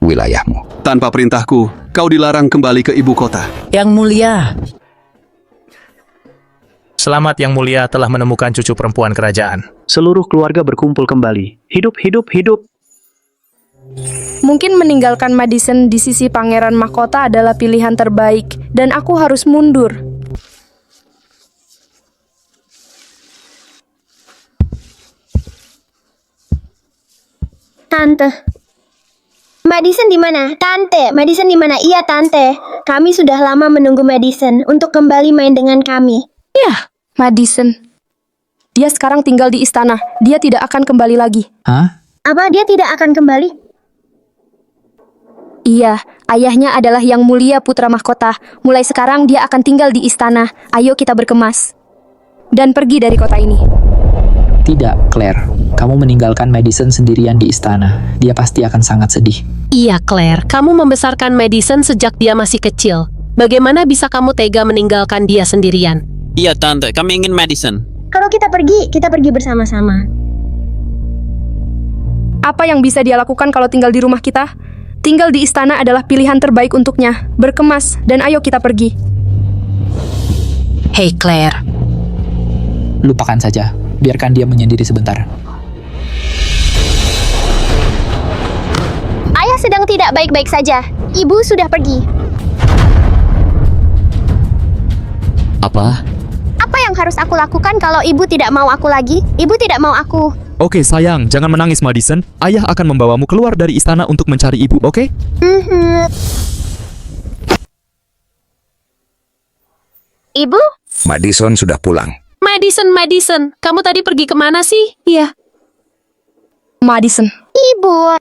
[SPEAKER 2] wilayahmu.
[SPEAKER 20] Tanpa perintahku, kau dilarang kembali ke ibu kota.
[SPEAKER 18] Yang mulia.
[SPEAKER 1] Selamat Yang Mulia telah menemukan cucu perempuan kerajaan.
[SPEAKER 6] Seluruh keluarga berkumpul kembali. Hidup, hidup, hidup.
[SPEAKER 4] Mungkin meninggalkan Madison di sisi Pangeran Mahkota adalah pilihan terbaik, dan aku harus mundur.
[SPEAKER 9] Tante. Madison di mana? Tante, Madison di mana? Iya, Tante. Kami sudah lama menunggu Madison untuk kembali main dengan kami.
[SPEAKER 4] Ya, Madison. Dia sekarang tinggal di istana. Dia tidak akan kembali lagi.
[SPEAKER 14] Hah?
[SPEAKER 9] Apa dia tidak akan kembali?
[SPEAKER 4] Iya, ayahnya adalah Yang Mulia Putra Mahkota. Mulai sekarang dia akan tinggal di istana. Ayo kita berkemas dan pergi dari kota ini.
[SPEAKER 14] Tidak, Claire. Kamu meninggalkan Madison sendirian di istana. Dia pasti akan sangat sedih.
[SPEAKER 23] Iya, Claire. Kamu membesarkan Madison sejak dia masih kecil. Bagaimana bisa kamu tega meninggalkan dia sendirian?
[SPEAKER 24] Iya, Tante. Kami ingin Madison.
[SPEAKER 9] Kalau kita pergi bersama-sama.
[SPEAKER 4] Apa yang bisa dia lakukan kalau tinggal di rumah kita? Tinggal di istana adalah pilihan terbaik untuknya. Berkemas, dan ayo kita pergi.
[SPEAKER 18] Hei Claire,
[SPEAKER 14] Lupakan saja. Biarkan dia menyendiri sebentar.
[SPEAKER 9] Ayah sedang tidak baik-baik saja. Ibu sudah pergi.
[SPEAKER 11] Apa?
[SPEAKER 9] Apa yang harus aku lakukan kalau ibu tidak mau aku lagi? Ibu tidak mau aku.
[SPEAKER 11] Oke sayang, jangan menangis Madison. Ayah akan membawamu keluar dari istana untuk mencari ibu, oke?
[SPEAKER 9] Ibu?
[SPEAKER 2] Madison sudah pulang.
[SPEAKER 23] Madison, kamu tadi pergi kemana sih?
[SPEAKER 4] Iya. Madison.
[SPEAKER 9] Ibu.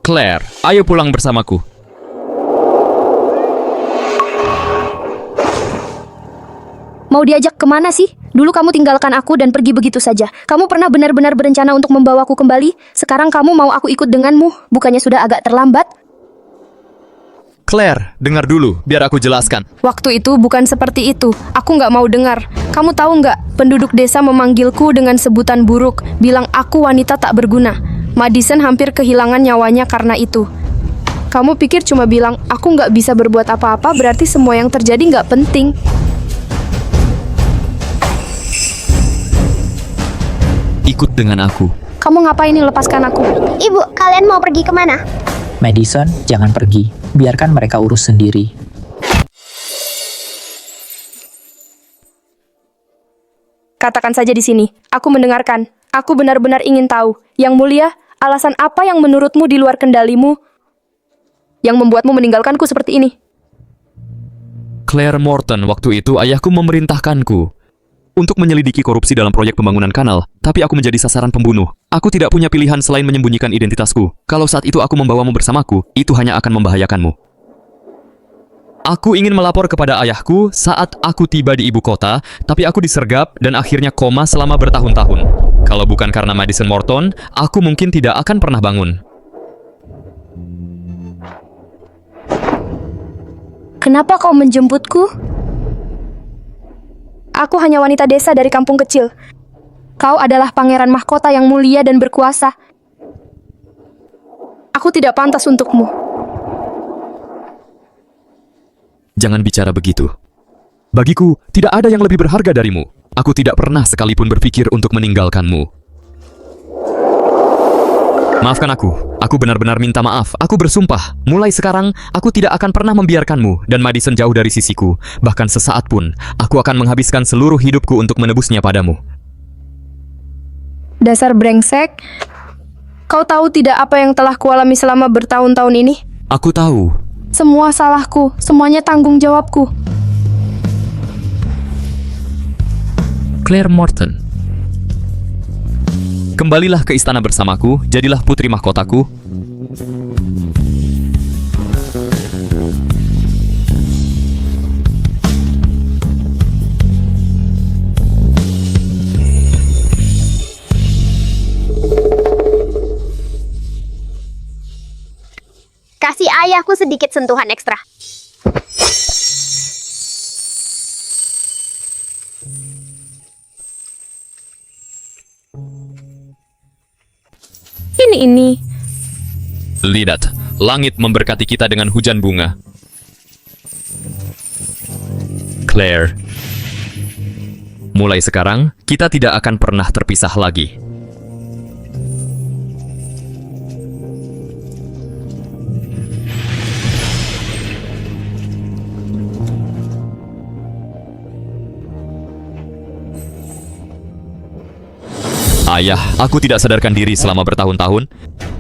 [SPEAKER 11] Claire, ayo pulang bersamaku.
[SPEAKER 4] Mau diajak kemana sih? Dulu kamu tinggalkan aku dan pergi begitu saja. Kamu pernah benar-benar berencana untuk membawaku kembali? Sekarang kamu mau aku ikut denganmu? Bukannya sudah agak terlambat?
[SPEAKER 11] Claire, dengar dulu, biar aku jelaskan.
[SPEAKER 4] Waktu itu bukan seperti itu. Aku nggak mau dengar. Kamu tahu nggak? Penduduk desa memanggilku dengan sebutan buruk, bilang aku wanita tak berguna. Madison hampir kehilangan nyawanya karena itu. Kamu pikir cuma bilang aku nggak bisa berbuat apa-apa berarti semua yang terjadi nggak penting?
[SPEAKER 11] Ikut dengan aku.
[SPEAKER 4] Kamu ngapain nih, lepaskan aku?
[SPEAKER 9] Ibu, kalian mau pergi kemana?
[SPEAKER 14] Madison, jangan pergi. Biarkan mereka urus sendiri.
[SPEAKER 4] Katakan saja di sini. Aku mendengarkan. Aku benar-benar ingin tahu. Yang Mulia, alasan apa yang menurutmu di luar kendalimu yang membuatmu meninggalkanku seperti ini?
[SPEAKER 11] Claire Morton, waktu itu ayahku memerintahkanku untuk menyelidiki korupsi dalam proyek pembangunan kanal, tapi aku menjadi sasaran pembunuh. Aku tidak punya pilihan selain menyembunyikan identitasku. Kalau saat itu aku membawamu bersamaku, itu hanya akan membahayakanmu. Aku ingin melapor kepada ayahku saat aku tiba di ibu kota, tapi aku disergap dan akhirnya koma selama bertahun-tahun. Kalau bukan karena Madison Morton, aku mungkin tidak akan pernah bangun.
[SPEAKER 4] Kenapa kau menjemputku? Aku hanya wanita desa dari kampung kecil. Kau adalah pangeran mahkota yang mulia dan berkuasa. Aku tidak pantas untukmu.
[SPEAKER 11] Jangan bicara begitu. Bagiku, tidak ada yang lebih berharga darimu. Aku tidak pernah sekalipun berpikir untuk meninggalkanmu. Maafkan aku. Aku benar-benar minta maaf. Aku bersumpah. Mulai sekarang, aku tidak akan pernah membiarkanmu dan Madison jauh dari sisiku. Bahkan sesaat pun, aku akan menghabiskan seluruh hidupku untuk menebusnya padamu.
[SPEAKER 4] Dasar brengsek. Kau tahu tidak apa yang telah kualami selama bertahun-tahun ini?
[SPEAKER 11] Aku tahu.
[SPEAKER 4] Semua salahku. Semuanya tanggung jawabku.
[SPEAKER 11] Claire Morton. Kembalilah ke istana bersamaku, jadilah putri mahkotaku.
[SPEAKER 9] Kasih ayahku sedikit sentuhan ekstra.
[SPEAKER 4] Ini.
[SPEAKER 11] Lihat, langit memberkati kita dengan hujan bunga. Claire, mulai sekarang, kita tidak akan pernah terpisah lagi. Ayah, aku tidak sadarkan diri selama bertahun-tahun.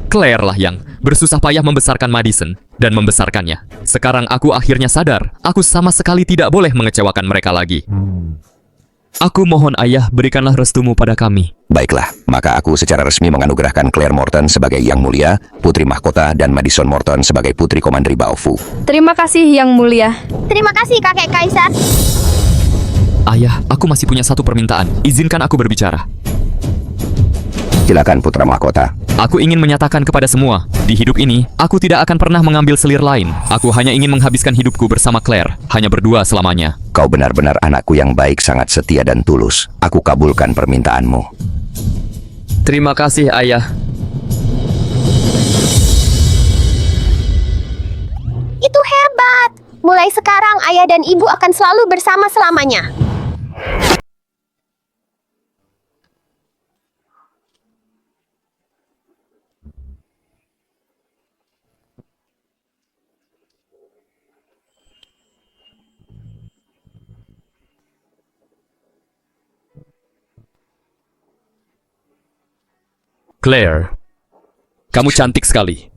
[SPEAKER 11] Claire lah yang bersusah payah membesarkan Madison dan membesarkannya. Sekarang aku akhirnya sadar, aku sama sekali tidak boleh mengecewakan mereka lagi. Aku mohon ayah, berikanlah restumu pada kami.
[SPEAKER 2] Baiklah, maka aku secara resmi menganugerahkan Claire Morton sebagai Yang Mulia, Putri Mahkota, dan Madison Morton sebagai Putri Komandri Baofu.
[SPEAKER 4] Terima kasih Yang Mulia.
[SPEAKER 9] Terima kasih Kakek Kaisar.
[SPEAKER 11] Ayah, aku masih punya satu permintaan. Izinkan aku berbicara.
[SPEAKER 2] Silakan Putra Mahkota.
[SPEAKER 11] Aku ingin menyatakan kepada semua, di hidup ini, aku tidak akan pernah mengambil selir lain. Aku hanya ingin menghabiskan hidupku bersama Claire, hanya berdua selamanya.
[SPEAKER 2] Kau benar-benar anakku yang baik, sangat setia dan tulus. Aku kabulkan permintaanmu.
[SPEAKER 11] Terima kasih, ayah.
[SPEAKER 9] itu hebat. Mulai sekarang ayah dan ibu akan selalu bersama selamanya.
[SPEAKER 11] Claire, kamu cantik sekali.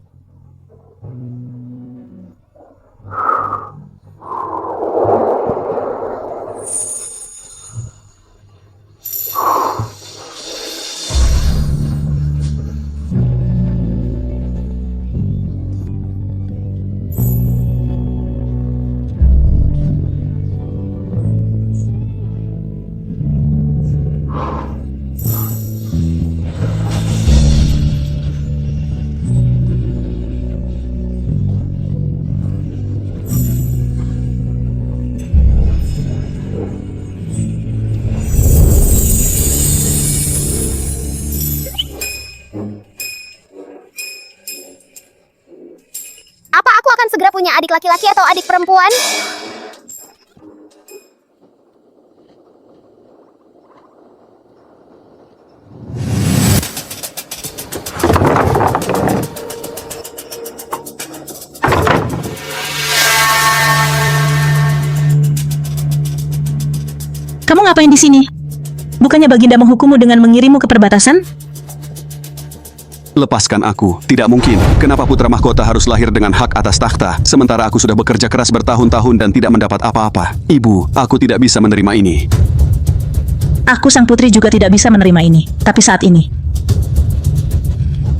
[SPEAKER 9] Apa aku akan segera punya adik laki-laki atau adik perempuan?
[SPEAKER 10] Kamu ngapain di sini? Bukannya Baginda menghukummu dengan mengirimmu ke perbatasan?
[SPEAKER 20] Lepaskan aku. Tidak mungkin. Kenapa putra mahkota harus lahir dengan hak atas takhta, sementara aku sudah bekerja keras bertahun-tahun dan tidak mendapat apa-apa? Ibu, aku tidak bisa menerima ini.
[SPEAKER 10] Aku sang putri juga tidak bisa menerima ini. Tapi saat ini,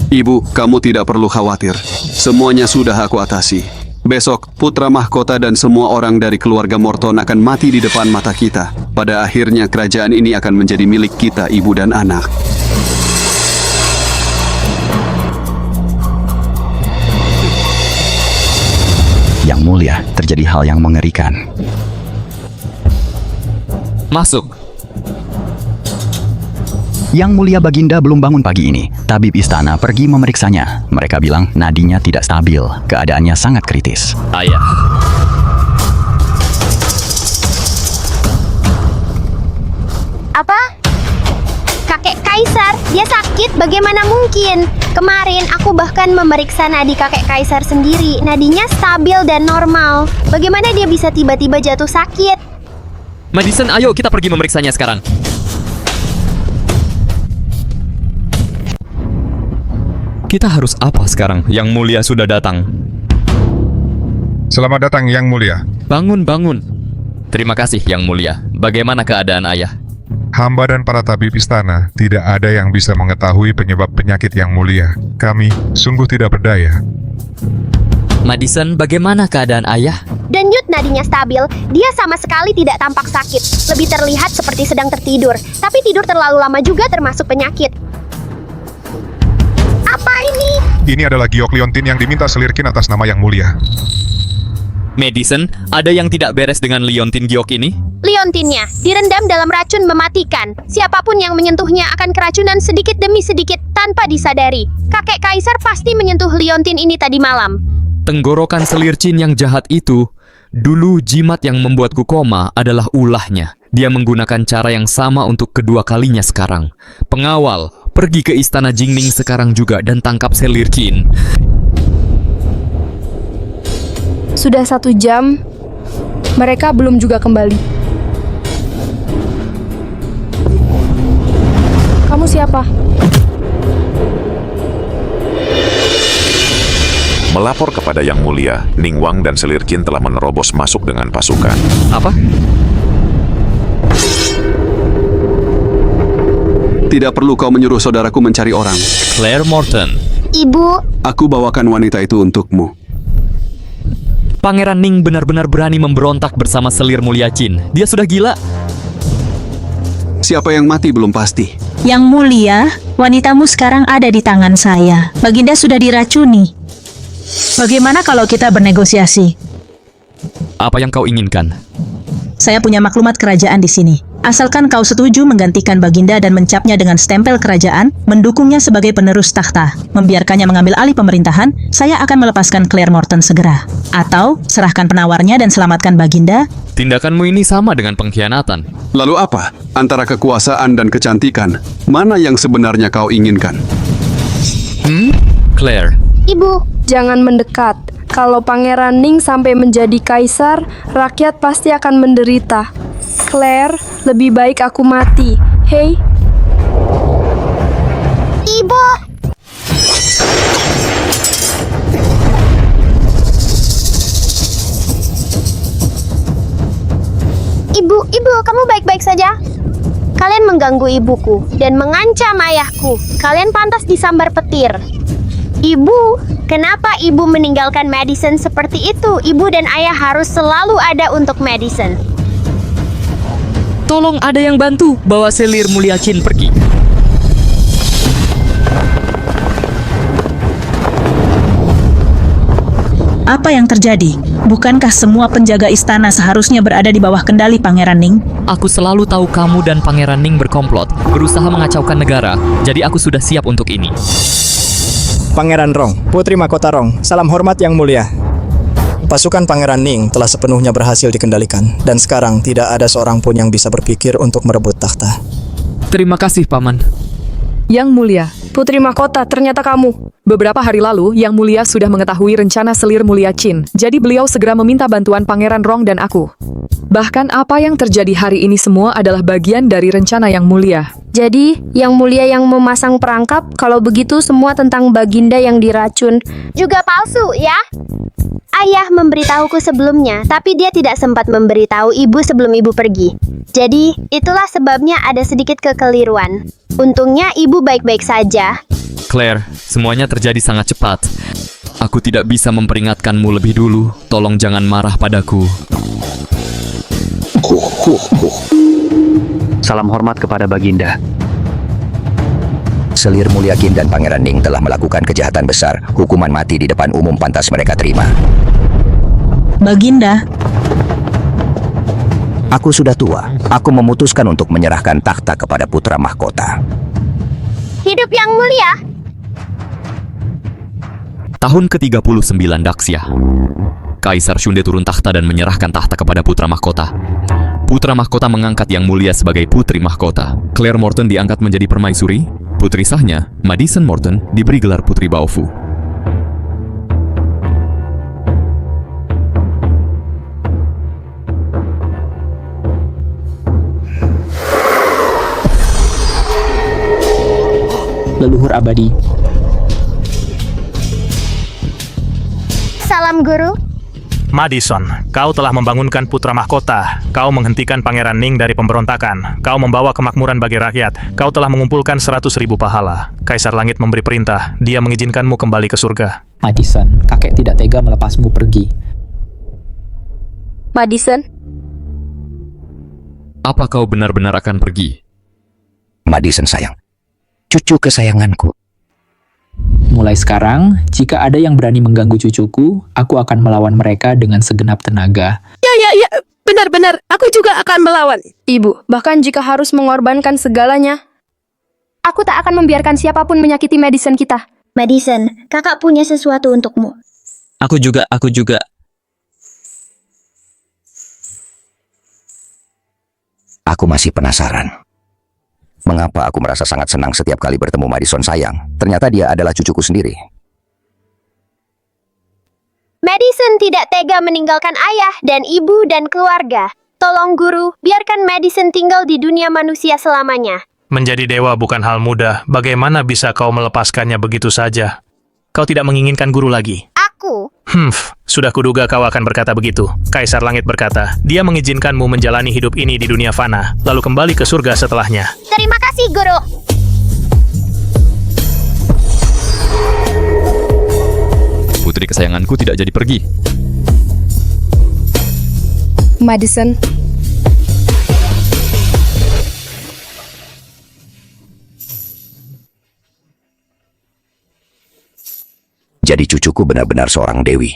[SPEAKER 20] Ibu, kamu tidak perlu khawatir. Semuanya sudah aku atasi. Besok, putra mahkota dan semua orang dari keluarga Morton akan mati di depan mata kita. Pada akhirnya kerajaan ini akan menjadi milik kita, ibu dan anak.
[SPEAKER 22] Yang mulia, terjadi hal yang mengerikan.
[SPEAKER 11] Masuk.
[SPEAKER 22] Yang mulia Baginda belum bangun pagi ini. Tabib istana pergi memeriksanya. Mereka bilang nadinya tidak stabil. Keadaannya sangat kritis.
[SPEAKER 11] Ayah.
[SPEAKER 9] Apa? Kakek Kaisar, dia sakit, bagaimana mungkin? Kemarin aku bahkan memeriksa nadi kakek Kaisar sendiri. Nadinya stabil dan normal. Bagaimana dia bisa tiba-tiba jatuh sakit?
[SPEAKER 11] Madison, ayo kita pergi memeriksanya sekarang. Kita harus apa sekarang? Yang mulia sudah datang.
[SPEAKER 16] Selamat datang, Yang Mulia.
[SPEAKER 11] Bangun, bangun. Terima kasih, Yang Mulia. Bagaimana keadaan ayah?
[SPEAKER 16] Hamba dan para tabib istana tidak ada yang bisa mengetahui penyebab penyakit Yang Mulia. Kami sungguh tidak berdaya.
[SPEAKER 11] Madison, bagaimana keadaan ayah?
[SPEAKER 9] Denyut nadinya stabil, dia sama sekali tidak tampak sakit. Lebih terlihat seperti sedang tertidur. Tapi tidur terlalu lama juga termasuk penyakit. Apa ini?
[SPEAKER 16] Ini adalah giok liontin yang diminta Selirkin atas nama Yang Mulia.
[SPEAKER 11] Madison, ada yang tidak beres dengan liontin giok ini?
[SPEAKER 9] Liontinnya direndam dalam racun mematikan. Siapapun yang menyentuhnya akan keracunan sedikit demi sedikit tanpa disadari. Kakek Kaisar pasti menyentuh liontin ini tadi malam.
[SPEAKER 11] Tenggorokan Selirkin yang jahat itu, dulu jimat yang membuatku koma adalah ulahnya. Dia menggunakan cara yang sama untuk kedua kalinya sekarang. Pengawal, pergi ke istana Jingning sekarang juga dan tangkap Selirkin.
[SPEAKER 4] Sudah 1 jam, mereka belum juga kembali. Kamu siapa?
[SPEAKER 12] Melapor kepada Yang Mulia, Ningwang dan Selirkin telah menerobos masuk dengan pasukan.
[SPEAKER 11] Apa?
[SPEAKER 20] Tidak perlu kau menyuruh saudaraku mencari orang.
[SPEAKER 11] Claire Morton.
[SPEAKER 9] Ibu.
[SPEAKER 20] Aku bawakan wanita itu untukmu.
[SPEAKER 11] Pangeran Ning benar-benar berani memberontak bersama Selir Mulia Qin. Dia sudah gila.
[SPEAKER 20] Siapa yang mati belum pasti.
[SPEAKER 10] Yang Mulia, wanitamu sekarang ada di tangan saya. Baginda sudah diracuni. Bagaimana kalau kita bernegosiasi?
[SPEAKER 11] Apa yang kau inginkan?
[SPEAKER 10] Saya punya maklumat kerajaan di sini. Asalkan kau setuju menggantikan Baginda dan mencapnya dengan stempel kerajaan, mendukungnya sebagai penerus takhta, membiarkannya mengambil alih pemerintahan, saya akan melepaskan Claire Morton segera. Atau, serahkan penawarnya dan selamatkan Baginda.
[SPEAKER 11] Tindakanmu ini sama dengan pengkhianatan.
[SPEAKER 20] Lalu apa? Antara kekuasaan dan kecantikan, mana yang sebenarnya kau inginkan?
[SPEAKER 11] Claire.
[SPEAKER 4] Ibu, jangan mendekat. Kalau Pangeran Ning sampai menjadi kaisar, rakyat pasti akan menderita. Claire, lebih baik aku mati. Hei.
[SPEAKER 9] Ibu! Ibu, kamu baik-baik saja? Kalian mengganggu ibuku dan mengancam ayahku. Kalian pantas disambar petir. Ibu, kenapa ibu meninggalkan Madison seperti itu? Ibu dan ayah harus selalu ada untuk Madison.
[SPEAKER 5] Tolong ada yang bantu, bawa selir Mulia Qin pergi.
[SPEAKER 10] Apa yang terjadi? Bukankah semua penjaga istana seharusnya berada di bawah kendali Pangeran Ning?
[SPEAKER 11] Aku selalu tahu kamu dan Pangeran Ning berkomplot, berusaha mengacaukan negara, jadi aku sudah siap untuk ini.
[SPEAKER 15] Pangeran Rong, Putri Mahkota Rong, salam hormat yang mulia. Pasukan Pangeran Ning telah sepenuhnya berhasil dikendalikan, dan sekarang tidak ada seorang pun yang bisa berpikir untuk merebut takhta.
[SPEAKER 11] Terima kasih, Paman.
[SPEAKER 3] Yang Mulia,
[SPEAKER 4] Putri Mahkota, ternyata kamu.
[SPEAKER 3] beberapa hari lalu, Yang Mulia sudah mengetahui rencana selir Mulia Qin, jadi beliau segera meminta bantuan Pangeran Rong dan aku. Bahkan apa yang terjadi hari ini semua adalah bagian dari rencana Yang Mulia.
[SPEAKER 4] Jadi, Yang Mulia yang memasang perangkap, kalau begitu semua tentang Baginda yang diracun.
[SPEAKER 9] Juga palsu, ya? Ayah memberitahuku sebelumnya, tapi dia tidak sempat memberitahu ibu sebelum ibu pergi. Jadi, itulah sebabnya ada sedikit kekeliruan. Untungnya ibu baik-baik saja.
[SPEAKER 11] Claire, semuanya terjadi sangat cepat. Aku tidak bisa memperingatkanmu lebih dulu. Tolong jangan marah padaku.
[SPEAKER 6] Salam hormat kepada Baginda.
[SPEAKER 2] Selir Mulia Qin dan Pangeran Ning telah melakukan kejahatan besar. Hukuman mati di depan umum pantas mereka terima.
[SPEAKER 10] Baginda,
[SPEAKER 2] aku sudah tua. Aku memutuskan untuk menyerahkan takhta kepada putra mahkota.
[SPEAKER 9] Hidup Yang Mulia!
[SPEAKER 11] Tahun ke-39 Daxia. Kaisar Shunde turun takhta dan menyerahkan tahta kepada putra mahkota. Putra mahkota mengangkat Yang Mulia sebagai putri mahkota. Claire Morton diangkat menjadi permaisuri. Putri sahnya, Madison Morton, diberi gelar Putri Baofu.
[SPEAKER 14] Leluhur abadi.
[SPEAKER 9] Salam guru.
[SPEAKER 1] Madison, kau telah membangunkan putra mahkota. Kau menghentikan Pangeran Ning dari pemberontakan. Kau membawa kemakmuran bagi rakyat. Kau telah mengumpulkan 100.000 pahala. Kaisar Langit memberi perintah. Dia mengizinkanmu kembali ke surga.
[SPEAKER 14] Madison, kakek tidak tega melepasmu pergi.
[SPEAKER 4] Madison?
[SPEAKER 11] Apa kau benar-benar akan pergi?
[SPEAKER 2] Madison sayang, cucu kesayanganku.
[SPEAKER 14] Mulai sekarang, jika ada yang berani mengganggu cucuku, aku akan melawan mereka dengan segenap tenaga.
[SPEAKER 23] Ya, benar-benar. Aku juga akan melawan.
[SPEAKER 4] Ibu, bahkan jika harus mengorbankan segalanya, aku tak akan membiarkan siapapun menyakiti Madison kita.
[SPEAKER 17] Madison, kakak punya sesuatu untukmu.
[SPEAKER 5] Aku juga.
[SPEAKER 2] Aku masih penasaran. Mengapa aku merasa sangat senang setiap kali bertemu Madison sayang? Ternyata dia adalah cucuku sendiri.
[SPEAKER 9] Madison tidak tega meninggalkan ayah dan ibu dan keluarga. Tolong guru, biarkan Madison tinggal di dunia manusia selamanya.
[SPEAKER 1] Menjadi dewa bukan hal mudah. Bagaimana bisa kau melepaskannya begitu saja? Kau tidak menginginkan guru lagi.
[SPEAKER 9] Aku?
[SPEAKER 1] Sudah kuduga kau akan berkata begitu. Kaisar Langit berkata, dia mengizinkanmu menjalani hidup ini di dunia fana, lalu kembali ke surga setelahnya.
[SPEAKER 9] Terima kasih, guru.
[SPEAKER 11] Putri kesayanganku tidak jadi pergi.
[SPEAKER 4] Madison.
[SPEAKER 2] Jadi cucuku benar-benar seorang dewi.